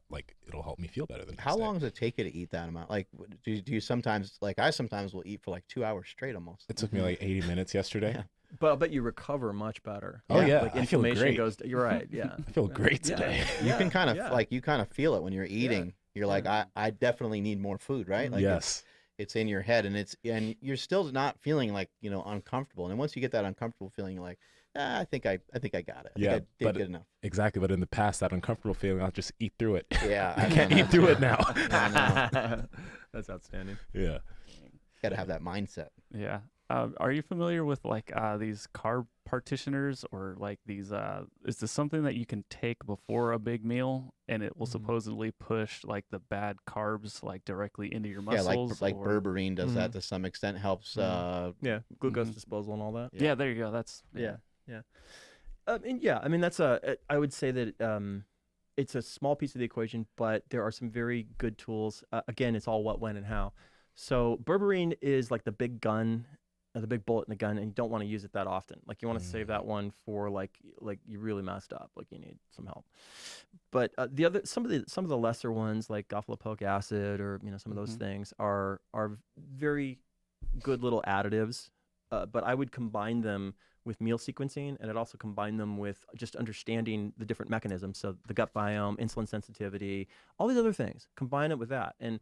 it'll help me feel better. How long does it take you to eat that amount? Like, do you sometimes, like I sometimes will eat for like 2 hours straight almost. It took me like 80 minutes yesterday. Yeah. But I bet you recover much better. Oh yeah, like inflammation goes. You're right. Yeah, I feel great today. You can kind of feel it when you're eating. You're like, I definitely need more food, right? Like yes. It's in your head, and you're still not feeling like uncomfortable. And then once you get that uncomfortable feeling, you're like, I think I got it. I think I did good enough. Exactly, but in the past, that uncomfortable feeling, I'll just eat through it. Yeah, I can't eat through it now. That's outstanding. Yeah, got to have that mindset. Yeah. Are you familiar with these carb partitioners, or like these? Is this something that you can take before a big meal, and it will supposedly push like the bad carbs like directly into your muscles? Yeah, like berberine does that to some extent. Helps. Glucose disposal and all that. Yeah, there you go. That's yeah. I mean that's I would say that it's a small piece of the equation, but there are some very good tools. Again, it's all what, when, and how. So berberine is like the big gun. The big bullet in the gun, and you don't want to use it that often. Like you want to save that one for like you really messed up, like you need some help. But some of the lesser ones like gofulapoic acid or some of those things are very good little additives. But I would combine them with meal sequencing, and I'd also combine them with just understanding the different mechanisms. So the gut biome, insulin sensitivity, all these other things. Combine it with that, and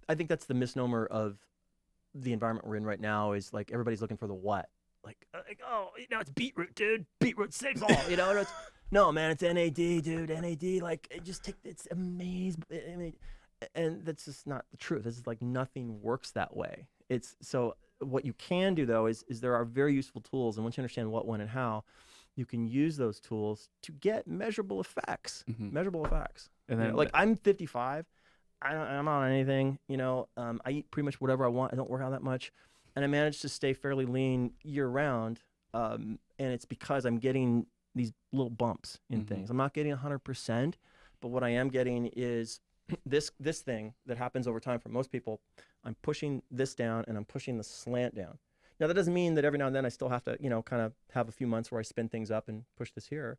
I think that's the misnomer of the environment we're in right now is like everybody's looking for the what. Like it's beetroot, dude. Beetroot saves all. No, man, it's NAD, dude. NAD, like it's amazing. I mean, and that's just not the truth. This is like nothing works that way. It's so what you can do though is there are very useful tools, and once you understand what, when, and how, you can use those tools to get measurable effects. Measurable effects. And then like I'm 55. I'm not on anything, I eat pretty much whatever I want. I don't work out that much. And I managed to stay fairly lean year round. And it's because I'm getting these little bumps in things. I'm not getting 100%, but what I am getting is this thing that happens over time for most people. I'm pushing this down and I'm pushing the slant down. Now, that doesn't mean that every now and then I still have to, kind of have a few months where I spin things up and push this here.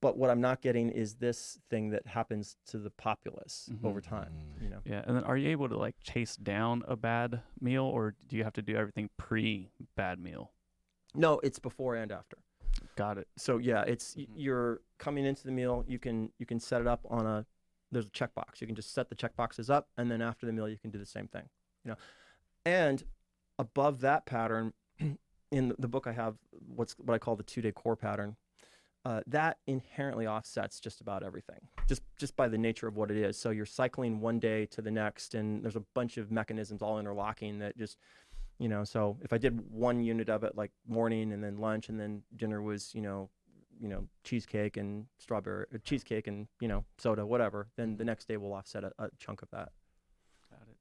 But what I'm not getting is this thing that happens to the populace over time. Yeah, and then are you able to like chase down a bad meal, or do you have to do everything pre-bad meal? No, it's before and after. Got it. So yeah, it's you're coming into the meal. You can set it up on there's a checkbox. You can just set the checkboxes up, and then after the meal, you can do the same thing. And above that pattern, in the book, I have what I call the 2-day core pattern. That inherently offsets just about everything, just by the nature of what it is. So you're cycling one day to the next, and there's a bunch of mechanisms all interlocking that just, so if I did one unit of it, like morning and then lunch and then dinner was, cheesecake and cheesecake and soda, whatever, then the next day we'll offset a chunk of that. Got it.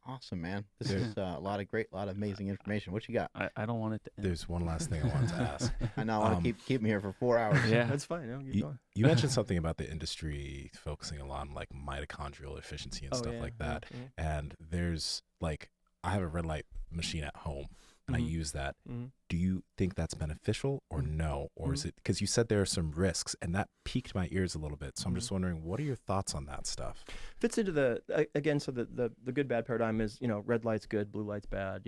Awesome, man. This is a lot of amazing information. What you got? I don't want it to end. There's one last thing I wanted to ask. I know I want to keep me here for 4 hours. Yeah. That's fine. No, keep going. You mentioned something about the industry focusing a lot on like mitochondrial efficiency and stuff like that. And there's like, I have a red light machine at home and I use that. Do you think that's beneficial or no? Or is it, because you said there are some risks and that piqued my ears a little bit. So I'm just wondering, what are your thoughts on that stuff? Fits into again, so the good bad paradigm is, red light's good, blue light's bad,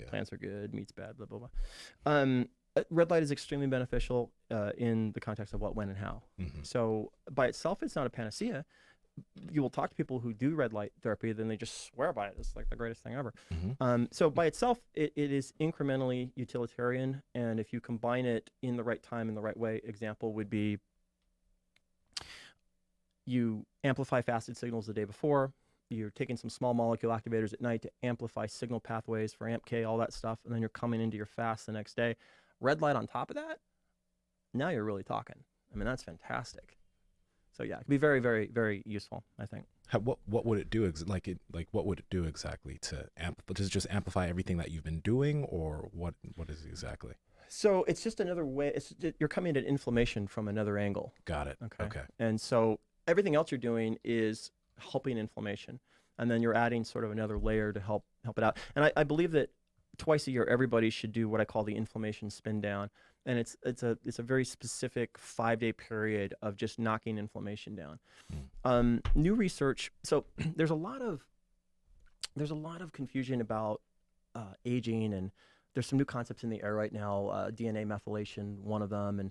plants are good, meat's bad, blah, blah, blah. Red light is extremely beneficial in the context of what, when, and how. So by itself, it's not a panacea. You will talk to people who do red light therapy, then they just swear by it. It's like the greatest thing ever. So by itself, it is incrementally utilitarian. And if you combine it in the right time, in the right way, example would be you amplify fasted signals the day before. You're taking some small molecule activators at night to amplify signal pathways for AMP-K, all that stuff. And then you're coming into your fast the next day. Red light on top of that, now you're really talking. I mean, that's fantastic. So yeah, it can be very, very, very useful, I think. What would it do? What would it do exactly to amplify? Does it just amplify everything that you've been doing, or what is it exactly? So it's just another way. You're coming at inflammation from another angle. Got it. Okay. And so everything else you're doing is helping inflammation, and then you're adding sort of another layer to help it out. And I believe that twice a year everybody should do what I call the inflammation spin down. And it's a very specific 5-day period of just knocking inflammation down. New research. So there's a lot of confusion about aging, and there's some new concepts in the air right now. DNA methylation, one of them, and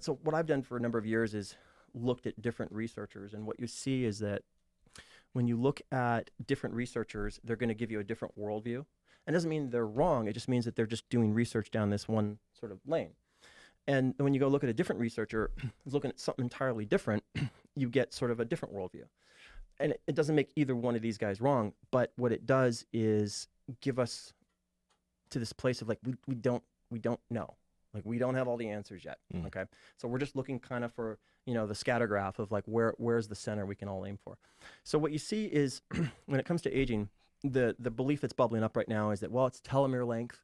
so what I've done for a number of years is looked at different researchers, and what you see is that when you look at different researchers, they're going to give you a different worldview. It doesn't mean they're wrong. It just means that they're just doing research down this one sort of lane. And when you go look at a different researcher who's looking at something entirely different, you get sort of a different worldview. And it doesn't make either one of these guys wrong, but what it does is give us to this place of like, we don't know. Like, we don't have all the answers yet. Okay. So we're just looking kind of for, the scatter graph of like, where's the center we can all aim for. So what you see is when it comes to aging, the belief that's bubbling up right now is that, well, it's telomere length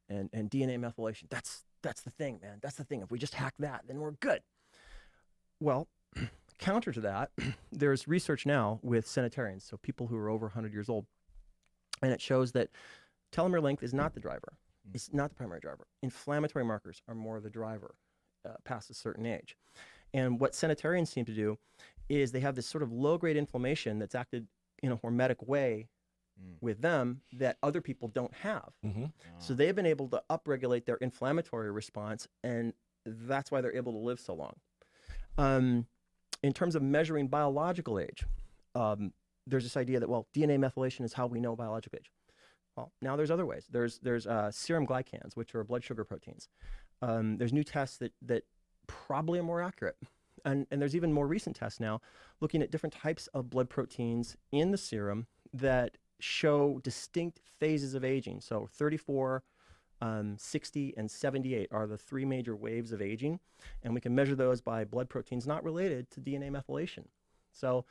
and DNA methylation. That's the thing, man. That's the thing. If we just hack that, then we're good. Well, counter to that, there's research now with centenarians, so people who are over 100 years old, and it shows that telomere length is not the driver. It's not the primary driver. Inflammatory markers are more the driver past a certain age. And what centenarians seem to do is they have this sort of low-grade inflammation that's acted in a hormetic way with them that other people don't have. So they've been able to upregulate their inflammatory response, and that's why they're able to live so long. In terms of measuring biological age, there's this idea that, well, DNA methylation is how we know biological age. Well, now there's other ways. There's serum glycans, which are blood sugar proteins. There's new tests that probably are more accurate. And there's even more recent tests now looking at different types of blood proteins in the serum that show distinct phases of aging. So 34, 60, and 78 are the three major waves of aging. And we can measure those by blood proteins not related to DNA methylation. So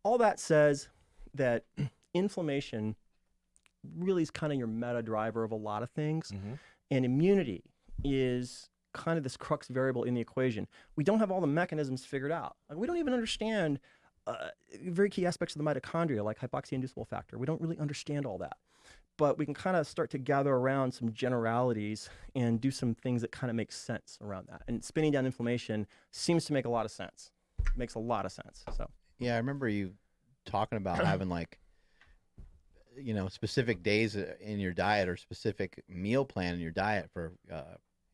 all that says that inflammation really is kind of your meta driver of a lot of things. And immunity is kind of this crux variable in the equation. We don't have all the mechanisms figured out. Like, we don't even understand very key aspects of the mitochondria, like hypoxia-inducible factor. We don't really understand all that. But we can kind of start to gather around some generalities and do some things that kind of make sense around that. And spinning down inflammation seems to make a lot of sense. It makes a lot of sense. So yeah, I remember you talking about having like, specific days in your diet or specific meal plan in your diet for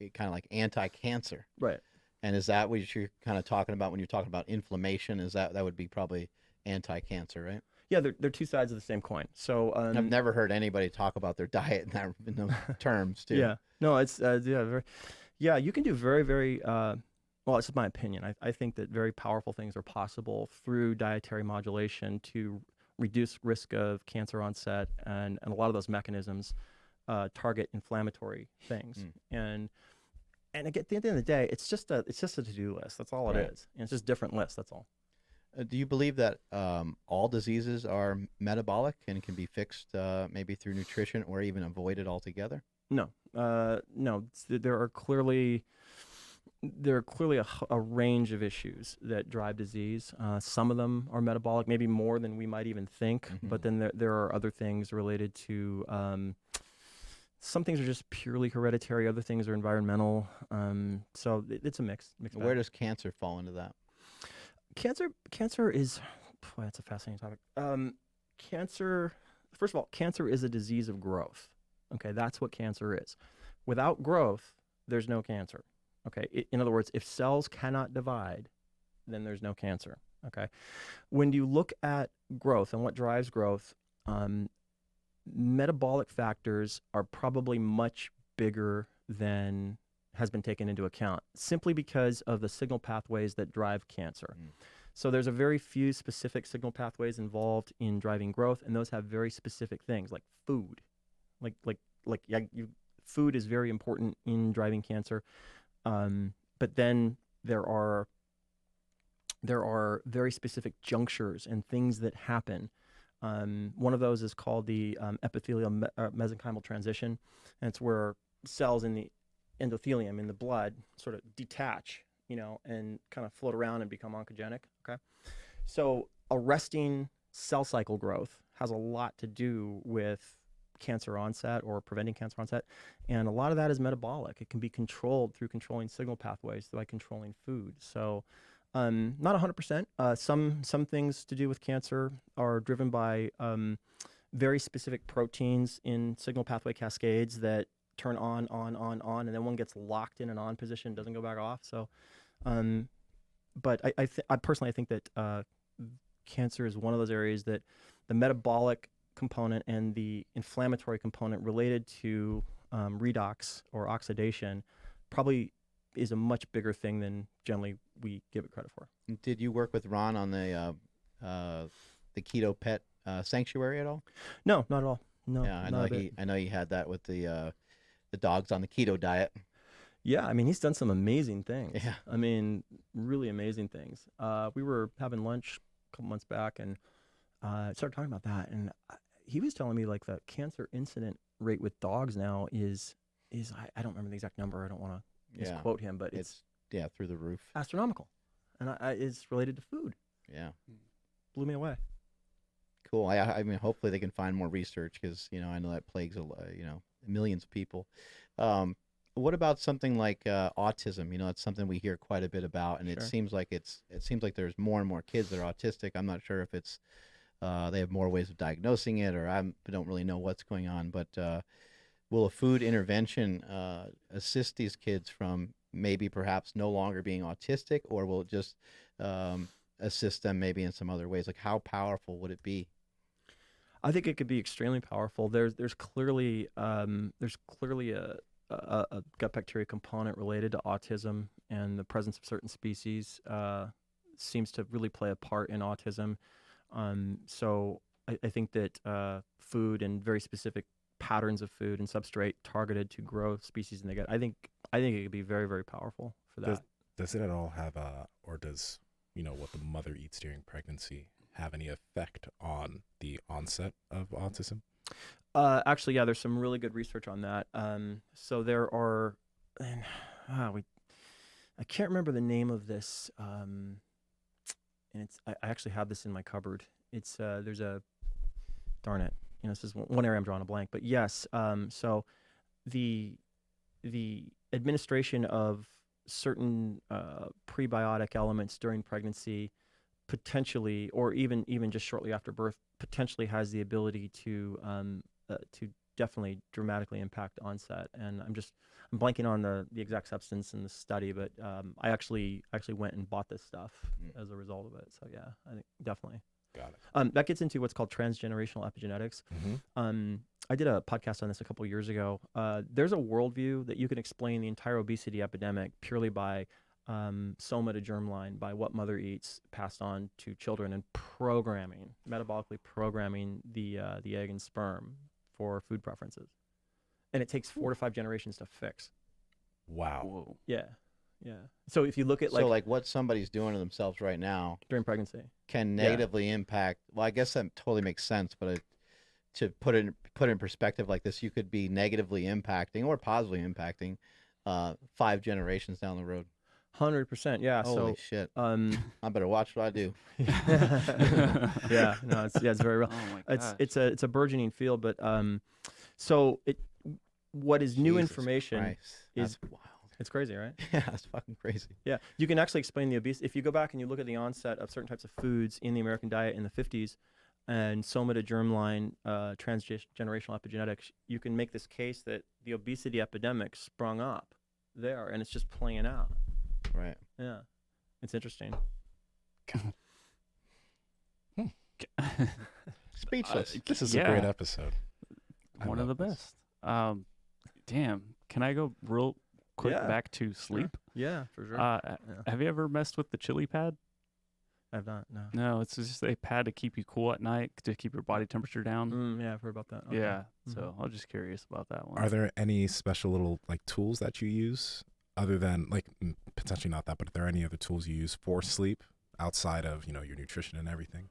kind of like anti-cancer. Right. And is that what you're kind of talking about when you're talking about inflammation? Is that would be probably anti-cancer, right? Yeah, they're two sides of the same coin. So I've never heard anybody talk about their diet in those terms, too. Yeah, no, it's you can do very, very well. It's my opinion. I think that very powerful things are possible through dietary modulation to reduce risk of cancer onset, and a lot of those mechanisms target inflammatory things. And And at the end of the day, it's just a to-do list. That's all it is. And it's just different lists. That's all. Do you believe that all diseases are metabolic and can be fixed maybe through nutrition or even avoided altogether? No, no. There are clearly a range of issues that drive disease. Some of them are metabolic, maybe more than we might even think. But then there are other things related to. Some things are just purely hereditary. Other things are environmental. So it's a mix. Where does cancer fall into that? Cancer is, boy, that's a fascinating topic. Cancer, first of all, cancer is a disease of growth. Okay, that's what cancer is. Without growth, there's no cancer. Okay, in other words, if cells cannot divide, then there's no cancer. Okay, when you look at growth and what drives growth, metabolic factors are probably much bigger than has been taken into account, simply because of the signal pathways that drive cancer. So there's a very few specific signal pathways involved in driving growth, and those have very specific things like food. Food is very important in driving cancer. But then there are very specific junctures and things that happen. One of those is called the epithelial mesenchymal transition, and it's where cells in the endothelium in the blood sort of detach, and kind of float around and become oncogenic. Okay, so arresting cell cycle growth has a lot to do with cancer onset or preventing cancer onset, and a lot of that is metabolic. It can be controlled through controlling signal pathways by controlling food. So not 100%. Some things to do with cancer are driven by very specific proteins in signal pathway cascades that turn on, and then one gets locked in an on position, doesn't go back off. So, but I personally think that cancer is one of those areas that the metabolic component and the inflammatory component related to redox or oxidation probably is a much bigger thing than generally we give it credit for. Did you work with Ron on the keto pet sanctuary at all? No, not at all. No. Yeah, I know he had that with the dogs on the keto diet. Yeah, I mean, he's done some amazing things. Yeah. I mean, really amazing things. We were having lunch a couple months back and started talking about that, and he was telling me like the cancer incident rate with dogs now is I don't remember the exact number. I don't want to misquote him, but it's through the roof, astronomical, and it's related to food. Yeah, blew me away. Cool. I mean, hopefully they can find more research because I know that plagues millions of people. What about something like autism? It's something we hear quite a bit about, and Sure. it seems like there's more and more kids that are autistic. I'm not sure if it's they have more ways of diagnosing it, or I don't really know what's going on. But will a food intervention assist these kids from maybe perhaps no longer being autistic, or will it just assist them maybe in some other ways? Like, how powerful would it be? I think it could be extremely powerful. There's clearly a gut bacteria component related to autism, and the presence of certain species seems to really play a part in autism. So I think that food and very specific patterns of food and substrate targeted to grow species in the gut, I think it could be very, very powerful for that. Does it at all have or does what the mother eats during pregnancy have any effect on the onset of autism? Actually, yeah, there's some really good research on that. So there are, and I can't remember the name of this, and I actually have this in my cupboard. It's darn it, this is one area I'm drawing a blank. But yes, so the administration of certain prebiotic elements during pregnancy potentially, or even just shortly after birth, potentially has the ability to definitely dramatically impact onset. And I'm blanking on the exact substance in the study, but I actually went and bought this stuff as a result of it. So yeah, I think definitely. Got it. That gets into what's called transgenerational epigenetics. Mm-hmm. I did a podcast on this a couple of years ago. There's a worldview that you can explain the entire obesity epidemic purely by soma to germline, by what mother eats passed on to children, and metabolically programming the egg and sperm for food preferences. And it takes 4 to 5 generations to fix. Wow. Whoa. Yeah. So if you look at like what somebody's doing to themselves right now during pregnancy, can negatively impact. Well, I guess that totally makes sense, but to put in perspective like this, you could be negatively impacting or positively impacting 5 generations down the road. 100%. Yeah. Holy shit. I better watch what I do. Yeah. No. It's very real. Oh my gosh. It's a burgeoning field, but so what is new Jesus information Christ. is That's wild. it's crazy, right? Yeah, it's fucking crazy. Yeah, you can actually explain the obesity. If you go back and you look at the onset of certain types of foods in the American diet in the 50s and soma to germline transgenerational epigenetics, you can make this case that the obesity epidemic sprung up there, and it's just playing out. Right. Yeah, it's interesting. Speechless. This is a great episode. One of the best. Damn. Can I go real quick back to sleep? Yeah, for sure. Have you ever messed with the chili pad? I've not. No. No, it's just a pad to keep you cool at night, to keep your body temperature down. Yeah, I've heard about that. Okay. Yeah. So I was just curious about that one. Are there any special little like tools that you use other than like potentially not that, but are there any other tools you use for sleep outside of your nutrition and everything?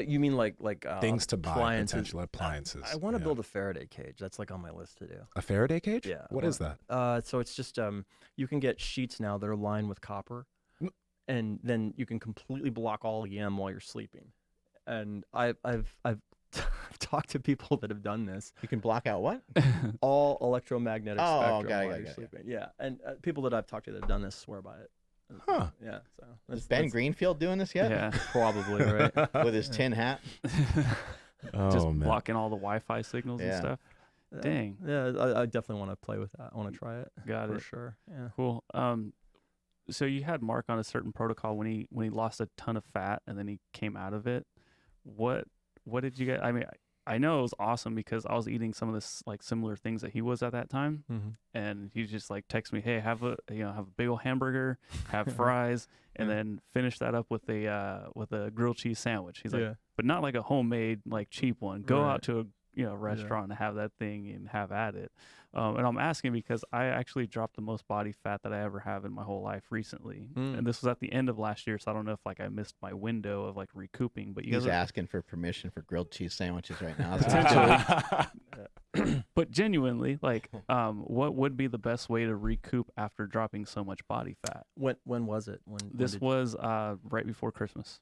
You mean like things to buy, appliances? potential appliances. I want to build a Faraday cage. That's like on my list to do. A Faraday cage? Yeah. What is that? So it's just you can get sheets now that are lined with copper, and then you can completely block all EM while you're sleeping. And I've talked to people that have done this. You can block out what? All electromagnetic spectrum while you're got sleeping. Yeah, and people that I've talked to that have done this swear by it. Huh. Yeah. So Is Ben Greenfield doing this yet? Yeah. probably right. With his tin hat? Just man. blocking all the Wi-Fi signals and stuff. Dang. Yeah, I definitely want to play with that. I want to try it. Got for it. sure. Yeah. Cool. So you had Mark on a certain protocol when he lost a ton of fat and then he came out of it. What did you get? I mean, I know it was awesome because I was eating some of this like similar things that he was at that time, and he just like texted me, "Hey, have a big old hamburger, have fries, and then finish that up with a grilled cheese sandwich." He's like, but not like a homemade like cheap one. Go out to a restaurant and have that thing and have at it. And I'm asking because I actually dropped the most body fat that I ever have in my whole life recently. And this was at the end of last year, so I don't know if like I missed my window of like recouping. But He's asking for permission for grilled cheese sandwiches right now. But genuinely, like, what would be the best way to recoup after dropping so much body fat? When was it? This was right before Christmas.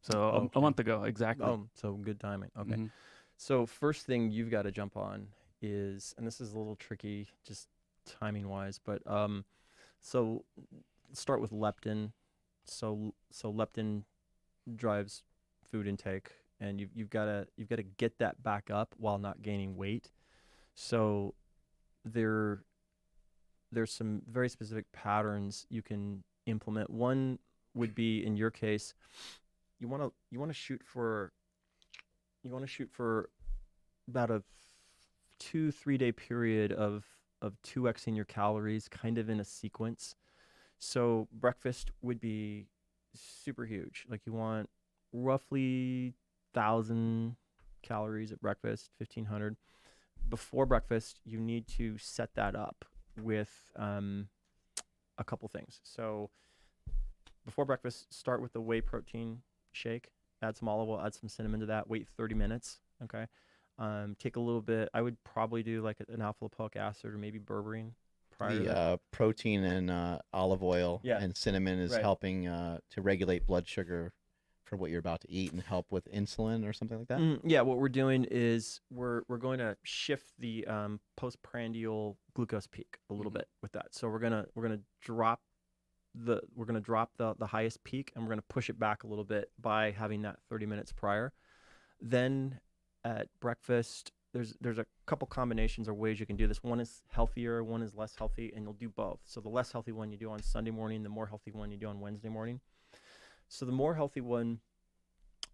So a month ago, exactly. Oh, so good timing. Okay. So first thing you've got to jump on is, and this is a little tricky just timing wise, but so start with leptin. So leptin drives food intake, and you've got to get that back up while not gaining weight. So there's some very specific patterns you can implement. One would be, in your case, you want to shoot for about a 2-3 day period of 2xing your calories, kind of in a sequence. So breakfast would be super huge. Like you want roughly 1,000 calories at breakfast, 1,500. Before breakfast, you need to set that up with a couple things. So before breakfast, start with the whey protein shake. Add some olive oil, add some cinnamon to that. Wait 30 minutes. Okay. Take a little bit. I would probably do like an alpha lipoic acid or maybe berberine. The protein and olive oil and cinnamon is helping to regulate blood sugar for what you're about to eat and help with insulin or something like that. Yeah, what we're doing is we're going to shift the postprandial glucose peak a little bit with that. So we're gonna drop the highest peak, and we're gonna push it back a little bit by having that 30 minutes prior. Then at breakfast, there's a couple combinations or ways you can do this. One is healthier, one is less healthy, and you'll do both. So the less healthy one you do on Sunday morning, the more healthy one you do on Wednesday morning. So the more healthy one,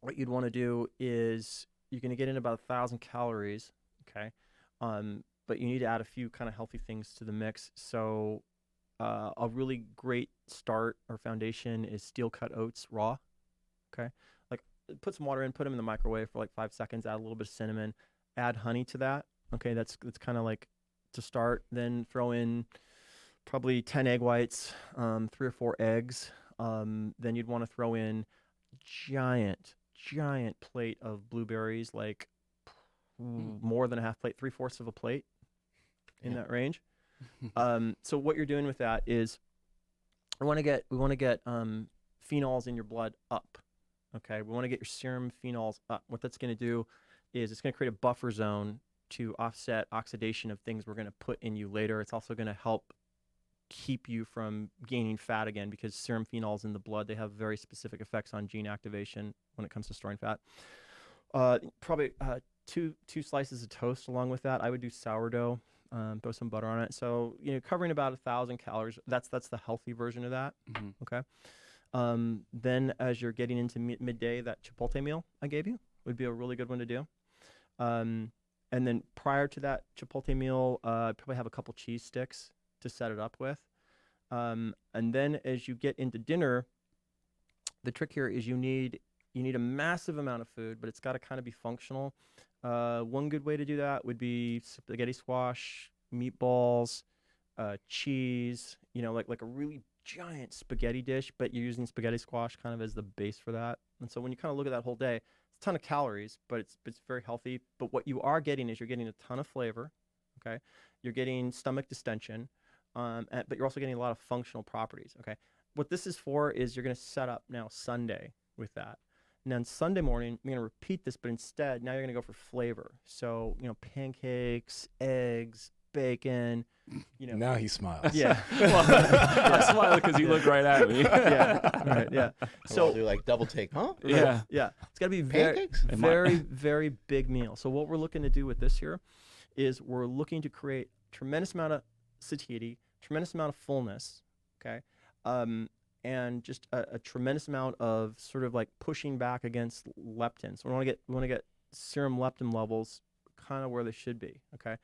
what you'd want to do is you're going to get in about 1,000 calories, okay? But you need to add a few kind of healthy things to the mix. So a really great start or foundation is steel-cut oats raw, okay? Like put some water in, put them in the microwave for like 5 seconds, add a little bit of cinnamon, add honey to that, okay? That's kind of like to start. Then throw in probably 10 egg whites, 3 or 4 eggs. Then you'd want to throw in giant plate of blueberries, like more than a half plate, 3/4 of a plate, in that range. So what you're doing with that is we want to get phenols in your blood up. Okay, we want to get your serum phenols up. What that's going to do is it's going to create a buffer zone to offset oxidation of things we're going to put in you later. It's also going to help keep you from gaining fat again, because serum phenols in the blood, they have very specific effects on gene activation when it comes to storing fat. Probably two slices of toast along with that. I would do sourdough, throw some butter on it. So, covering about 1,000 calories. That's the healthy version of that. Okay. Then as you're getting into midday, that chipotle meal I gave you would be a really good one to do. And then prior to that chipotle meal, probably have a couple cheese sticks to set it up with. And then as you get into dinner, the trick here is you need a massive amount of food, but it's got to kind of be functional. One good way to do that would be spaghetti squash, meatballs, cheese, like a really giant spaghetti dish, but you're using spaghetti squash kind of as the base for that. And so when you kind of look at that whole day, it's a ton of calories, but it's very healthy. But what you are getting is you're getting a ton of flavor. Okay. You're getting stomach distension, but you're also getting a lot of functional properties. Okay. What this is for is you're going to set up now Sunday with that. And then Sunday morning, you're going to repeat this, but instead now you're going to go for flavor. So, pancakes, eggs, bacon, Now he smiles. Yeah. I smile because you look right at me. Right. Yeah. So I'll do like double take, huh? Yeah. Yeah. It's got to be Pancakes? very big meal. So what we're looking to do with this here is we're looking to create tremendous amount of satiety, tremendous amount of fullness. Okay. And just a tremendous amount of sort of like pushing back against leptin. So we want to get serum leptin levels kind of where they should be. Okay.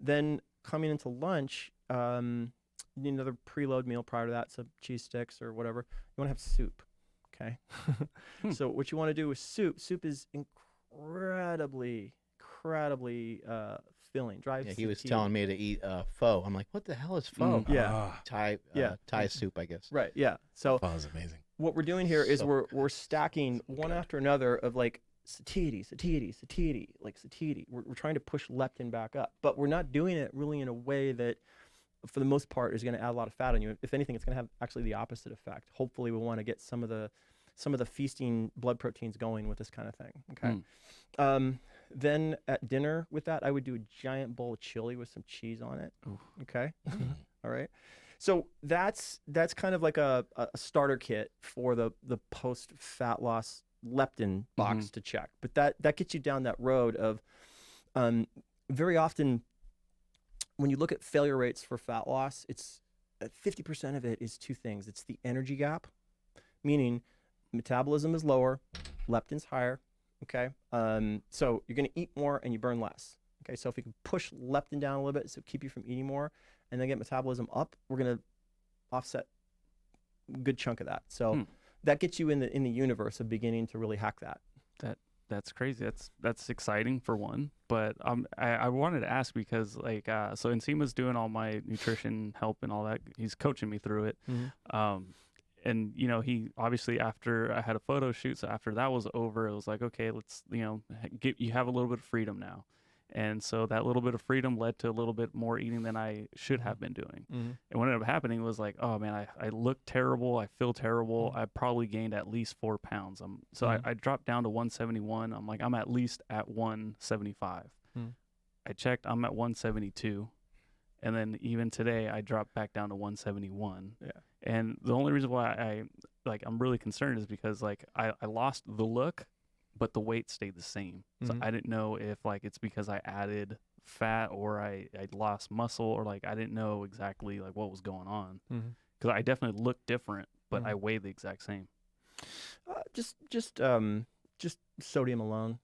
Then coming into lunch, you need another preload meal prior to that, so cheese sticks or whatever. You want to have soup. Okay. So what you want to do with soup is incredibly filling. Drives he was satiety. telling me to eat pho. I'm like, what the hell is pho? Thai soup, I guess. Right. Yeah. So Pho is amazing. what we're doing here is we're stacking one after another of like satiety, like satiety. We're trying to push leptin back up, but we're not doing it really in a way that, for the most part, is going to add a lot of fat on you. If anything, it's going to have actually the opposite effect. Hopefully, we want to get some of the feasting blood proteins going with this kind of thing. Okay. Then at dinner with that, I would do a giant bowl of chili with some cheese on it. Ooh. Okay. All right. So that's kind of like a starter kit for the post fat loss leptin box to check. But that gets you down that road of very often when you look at failure rates for fat loss, it's 50% of it is two things. It's the energy gap, meaning metabolism is lower, leptin's higher. Okay. So you're going to eat more and you burn less. Okay. So if you can push leptin down a little bit, so keep you from eating more, and then get metabolism up, we're going to offset a good chunk of that. So that gets you in the universe of beginning to really hack that. That's crazy. That's exciting for one. But I wanted to ask because so Nsima's doing all my nutrition help and all that. He's coaching me through it. And he obviously, after I had a photo shoot, so after that was over, it was like, okay, let's you have a little bit of freedom now. And so that little bit of freedom led to a little bit more eating than I should have been doing. And what ended up happening was like, oh man, I look terrible. I feel terrible. I probably gained at least 4 pounds. I dropped down to 171. I'm like, I'm at least at 175. I checked, I'm at 172. And then even today I dropped back down to 171. Yeah. And the only reason why I'm really concerned is because I lost the look, but the weight stayed the same. So I didn't know if it's because I added fat or I lost muscle, or I didn't know exactly what was going on. Because I definitely look different, but I weigh the exact same. Just sodium alone,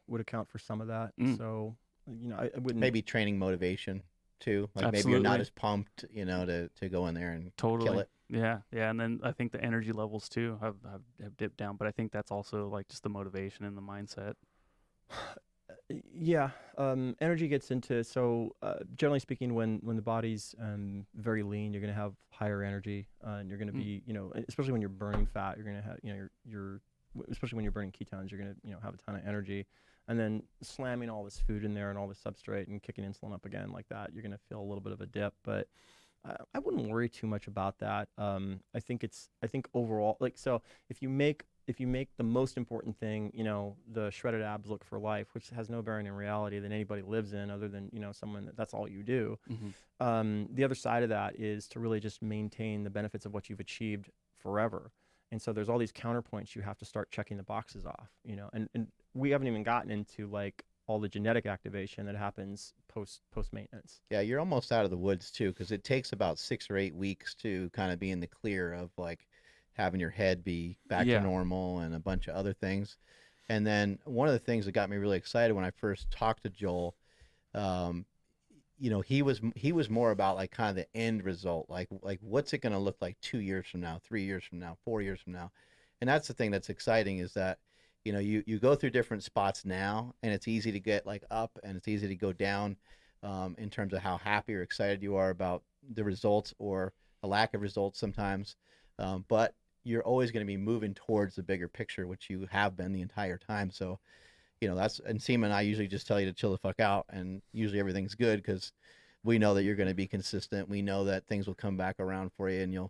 would account for some of that. So, I wouldn't. Maybe training motivation too. Maybe you're not as pumped, to go in there and kill it. Yeah. And then I think the energy levels too have dipped down, but I think that's also just the motivation and the mindset. Yeah, energy gets into, generally speaking, when the body's very lean, you're going to have higher energy, and you're going to be, especially when you're burning fat, you're going to have, you're especially when you're burning ketones, you're going to, have a ton of energy, and then slamming all this food in there and all this substrate and kicking insulin up again like that, you're going to feel a little bit of a dip, but I wouldn't worry too much about that. I think overall, if you make the most important thing, the shredded abs look for life, which has no bearing in reality that anybody lives in other than, someone that's all you do. The other side of that is to really just maintain the benefits of what you've achieved forever. And so there's all these counterpoints you have to start checking the boxes off, and we haven't even gotten into like all the genetic activation that happens post maintenance. Yeah, you're almost out of the woods too, because it takes about 6 or 8 weeks to kind of be in the clear of like having your head be back to normal and a bunch of other things. And then one of the things that got me really excited when I first talked to Joel, he was more about like kind of the end result, like what's it going to look like 2 years from now, 3 years from now, 4 years from now. And that's the thing that's exciting, is that you go through different spots now, and it's easy to get like up and it's easy to go down in terms of how happy or excited you are about the results or a lack of results sometimes. But you're always going to be moving towards the bigger picture, which you have been the entire time. So, that's, and Nsima and I usually just tell you to chill the fuck out, and usually everything's good because we know that you're going to be consistent. We know that things will come back around for you, and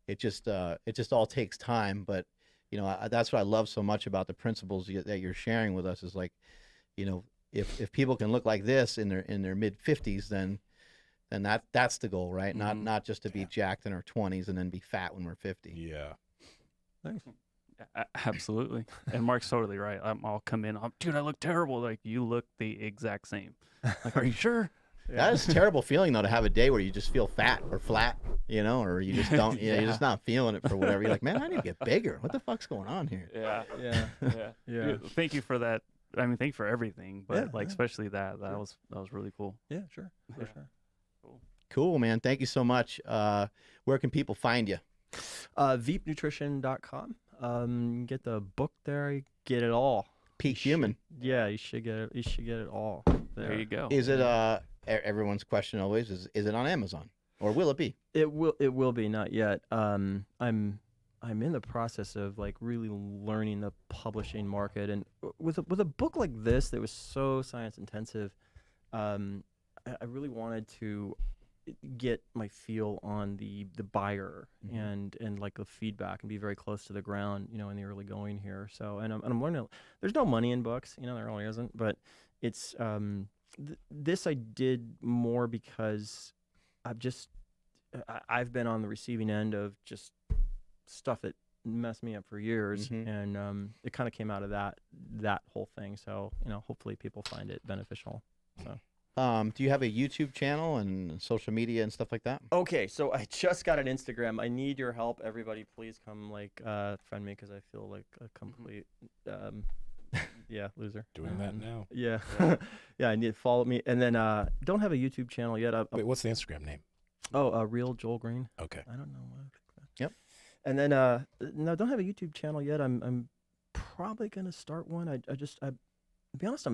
it just all takes time. But that's what I love so much about the principles that you're sharing with us, is like, if people can look like this in their mid 50s, then that's the goal, right? Not just to be jacked in our 20s and then be fat when we're 50. Yeah. Thanks. Absolutely. And Mark's totally right. I'll come in, dude, I look terrible. Like, you look the exact same. Like, are you sure? That is a terrible feeling, though, to have a day where you just feel fat or flat, or you just don't, you're just not feeling it for whatever. You're like, man, I need to get bigger. What the fuck's going on here? Yeah. Dude, thank you for that. I mean, thank you for everything, but especially that was really cool. Yeah, sure. For sure. Cool, man. Thank you so much. Where can people find you? VEEPnutrition.com. Get the book there. You get it all. Peak Human. Yeah, you should get it. You should get it all. There you go. Is it everyone's question always is it on Amazon, or will it be? It will be, not yet. I'm in the process of like really learning the publishing market, and with a book like this that was so science intensive, I really wanted to get my feel on the buyer and like the feedback, and be very close to the ground, in the early going here. So, and I'm learning. There's no money in books, there really isn't, but it's this I did more because I've been on the receiving end of just stuff that messed me up for years, and it kind of came out of that whole thing. So, hopefully people find it beneficial. So. Do you have a YouTube channel and social media and stuff like that? Okay, so I just got an Instagram. I need your help. Everybody, please come friend me, because I feel like a complete loser. Doing that now. Yeah. Yeah, I need to follow me. And then don't have a YouTube channel yet. Wait, what's the Instagram name? Oh, Real Joel Greene. Okay. I don't know. Yep. And then no, don't have a YouTube channel yet. I'm probably gonna start one. I to be honest,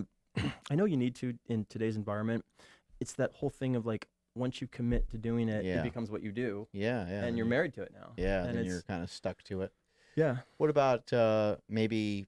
I know you need to in today's environment. It's that whole thing of like, once you commit to doing it, it becomes what you do. Yeah. And you're married to it now. Yeah, and you're kind of stuck to it. Yeah. What about maybe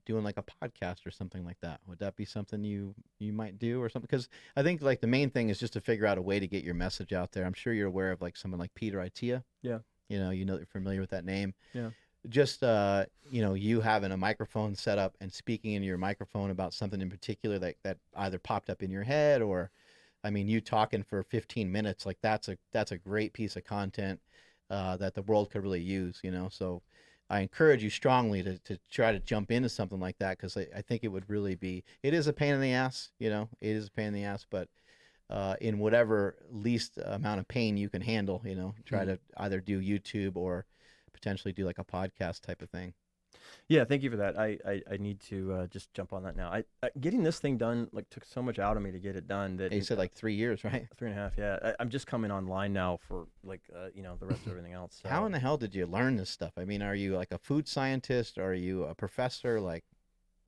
doing like a podcast or something like that? Would that be something you might do or something? Because I think like the main thing is just to figure out a way to get your message out there. I'm sure you're aware of like someone like Peter Itea. Yeah. You're familiar with that name. Yeah. Just you having a microphone set up and speaking into your microphone about something in particular that either popped up in your head, or I mean, you talking for 15 minutes, like that's a great piece of content that the world could really use, So I encourage you strongly to try to jump into something like that, because I think it would really be, it is a pain in the ass, it is a pain in the ass, but in whatever least amount of pain you can handle, try to either do YouTube or potentially do like a podcast type of thing. Yeah, thank you for that. I need to just jump on that now. I getting this thing done like took so much out of me to get it done that you said like 3 years, right? 3.5. Yeah, I'm just coming online now for like the rest of everything else. So. How in the hell did you learn this stuff? I mean, are you like a food scientist? Are you a professor? Like,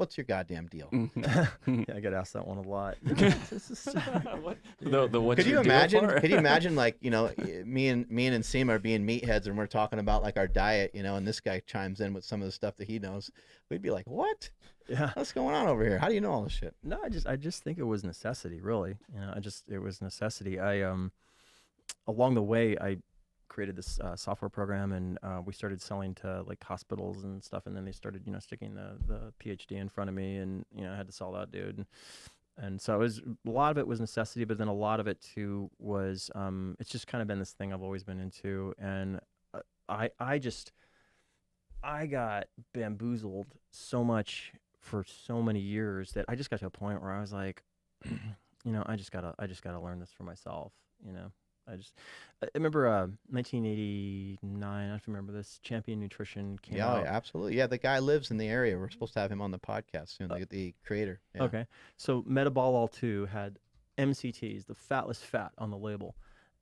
What's your goddamn deal? Yeah, I get asked that one a lot. What? What's Could you your deal imagine? for? Could you imagine, like, me and Nsima are being meatheads, and we're talking about like our diet, and this guy chimes in with some of the stuff that he knows. We'd be like, "What? Yeah. What's going on over here? How do you know all this shit?" No, I just think it was necessity, really. It was necessity. Along the way, I created this software program, and we started selling to like hospitals and stuff. And then they started, sticking the PhD in front of me, and I had to sell that dude. And so a lot of it was necessity, but then a lot of it too was it's just kind of been this thing I've always been into, and I got bamboozled so much for so many years that I just got to a point where I was like, I just gotta learn this for myself. I remember 1989. I don't know if you remember this. Champion Nutrition came out. Yeah, absolutely. Yeah, the guy lives in the area. We're supposed to have him on the podcast soon. The creator. Yeah. Okay, so Metabolol 2 had MCTs, the fatless fat, on the label,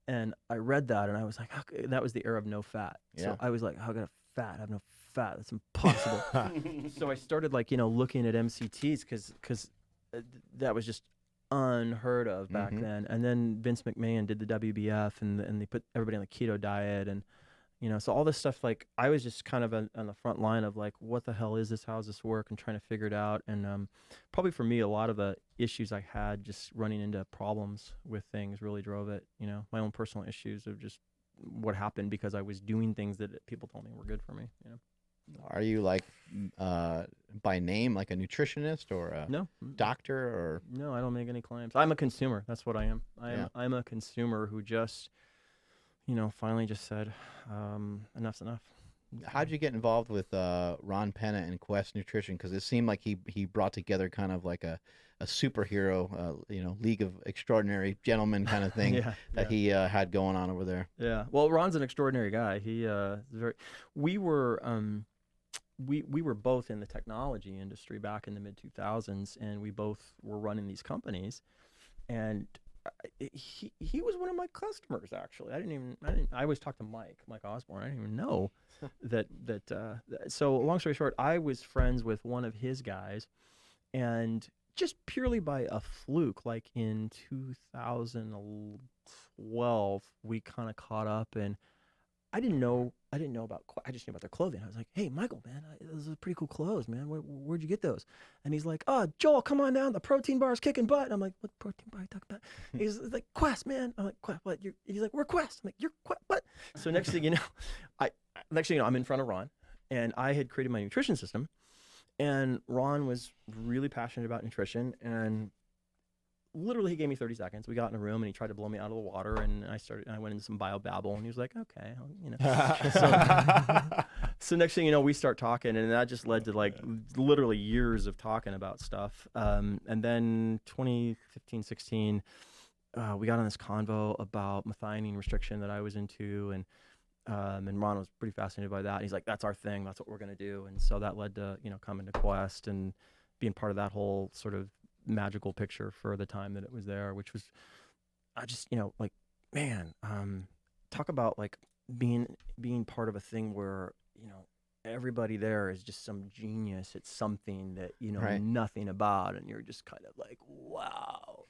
and I read that and I was like, that was the era of no fat. Yeah. So I was like, how could I have no fat? That's impossible. So I started looking at MCTs because that was just unheard of back then. And then Vince McMahon did the WBF, and they put everybody on the keto diet, and so all this stuff, like, I was just kind of on the front line of like, what the hell is this? How does this work? And trying to figure it out. And probably for me, a lot of the issues I had just running into problems with things really drove it. My own personal issues of just what happened because I was doing things that people told me were good for me. Are you like by name like a nutritionist or a No. doctor or? No, I don't make any claims. I'm a consumer. That's what I am. I'm a consumer who just, finally just said, enough's enough. How'd you get involved with Ron Penna and Quest Nutrition? Because it seemed like he brought together kind of like a superhero, League of Extraordinary Gentlemen kind of thing he had going on over there. Yeah. Well, Ron's an extraordinary guy. He we were both in the technology industry back in the mid 2000s, and we both were running these companies, and he was one of my customers, actually. I always talked to Mike Osborne. I didn't even know that so long story short, I was friends with one of his guys, and just purely by a fluke, like in 2012, we kind of caught up, and I just knew about their clothing. I was like, "Hey, Michael, man, those are pretty cool clothes, man. Where'd you get those?" And he's like, "Oh, Joel, come on down. The protein bar's kicking butt." And I'm like, "What protein bar are you talking about?" He's like, "Quest, man." I'm like, "Quest, what?" He's like, "We're Quest." I'm like, "You're Quest, what?" So next thing you know, I'm in front of Ron, and I had created my nutrition system, and Ron was really passionate about nutrition, and literally he gave me 30 seconds. We got in a room, and he tried to blow me out of the water, and I went into some bio babble, and he was like, "Okay, So next thing you know, we start talking, and that just led to like literally years of talking about stuff. And then 2015, 16, we got on this convo about methionine restriction that I was into, and Ron was pretty fascinated by that. And he's like, "That's our thing. That's what we're gonna do." And so that led to coming to Quest and being part of that whole sort of magical picture for the time that it was there, which was, I just like, man, talk about like being part of a thing where everybody there is just some genius at something that Right. nothing about, and you're just kind of like, wow.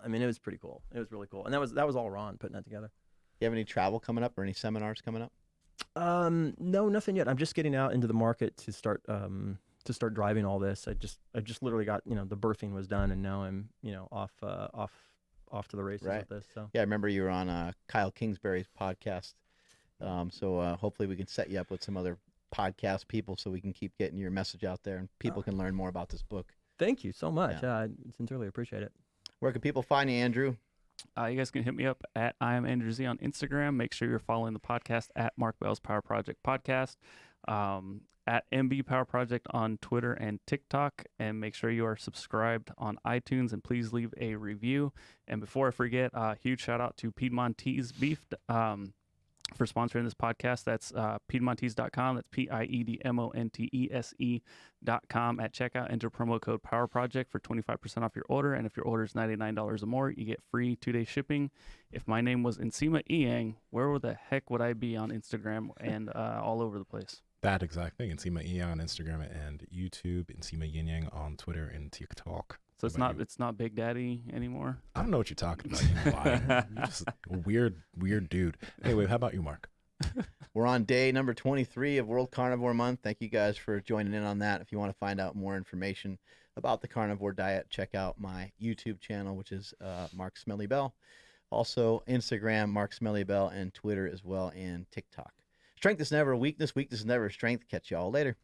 I mean, it was pretty cool. It was really cool, and that was all Ron putting that together. You have any travel coming up or any seminars coming up? No, nothing yet. I'm just getting out into the market to start driving all this. I just literally got, the birthing was done, and now I'm, off to the races with this. So Yeah, I remember you were on Kyle Kingsbury's podcast. So hopefully we can set you up with some other podcast people so we can keep getting your message out there and people can learn more about this book. Thank you so much. Yeah. I sincerely appreciate it. Where can people find you, Andrew? You guys can hit me up at I am Andrew Z on Instagram. Make sure you're following the podcast at Mark Bell's Power Project Podcast, at MB Power Project on Twitter and TikTok, and make sure you are subscribed on iTunes, and please leave a review. And before I forget, huge shout out to Piedmontese Beef for sponsoring this podcast. That's Piedmontese.com. That's PIEDMONTESE.com. At checkout, enter promo code Power Project for 25% off your order. And if your order is $99 or more, you get free 2-day shipping. If my name was Nsima Inyang, where the heck would I be on Instagram and all over the place? That exact thing. Nsima Inyang on Instagram and YouTube. Nsima Inyang on Twitter and TikTok. So it's not Big Daddy anymore? I don't know what you're talking about. You liar. You're just a weird dude. Anyway, how about you, Mark? We're on day number 23 of World Carnivore Month. Thank you guys for joining in on that. If you want to find out more information about the carnivore diet, check out my YouTube channel, which is Mark Smelly Bell. Also, Instagram, Mark Smelly Bell, and Twitter as well, and TikTok. Strength is never weakness. Weakness is never strength. Catch y'all later.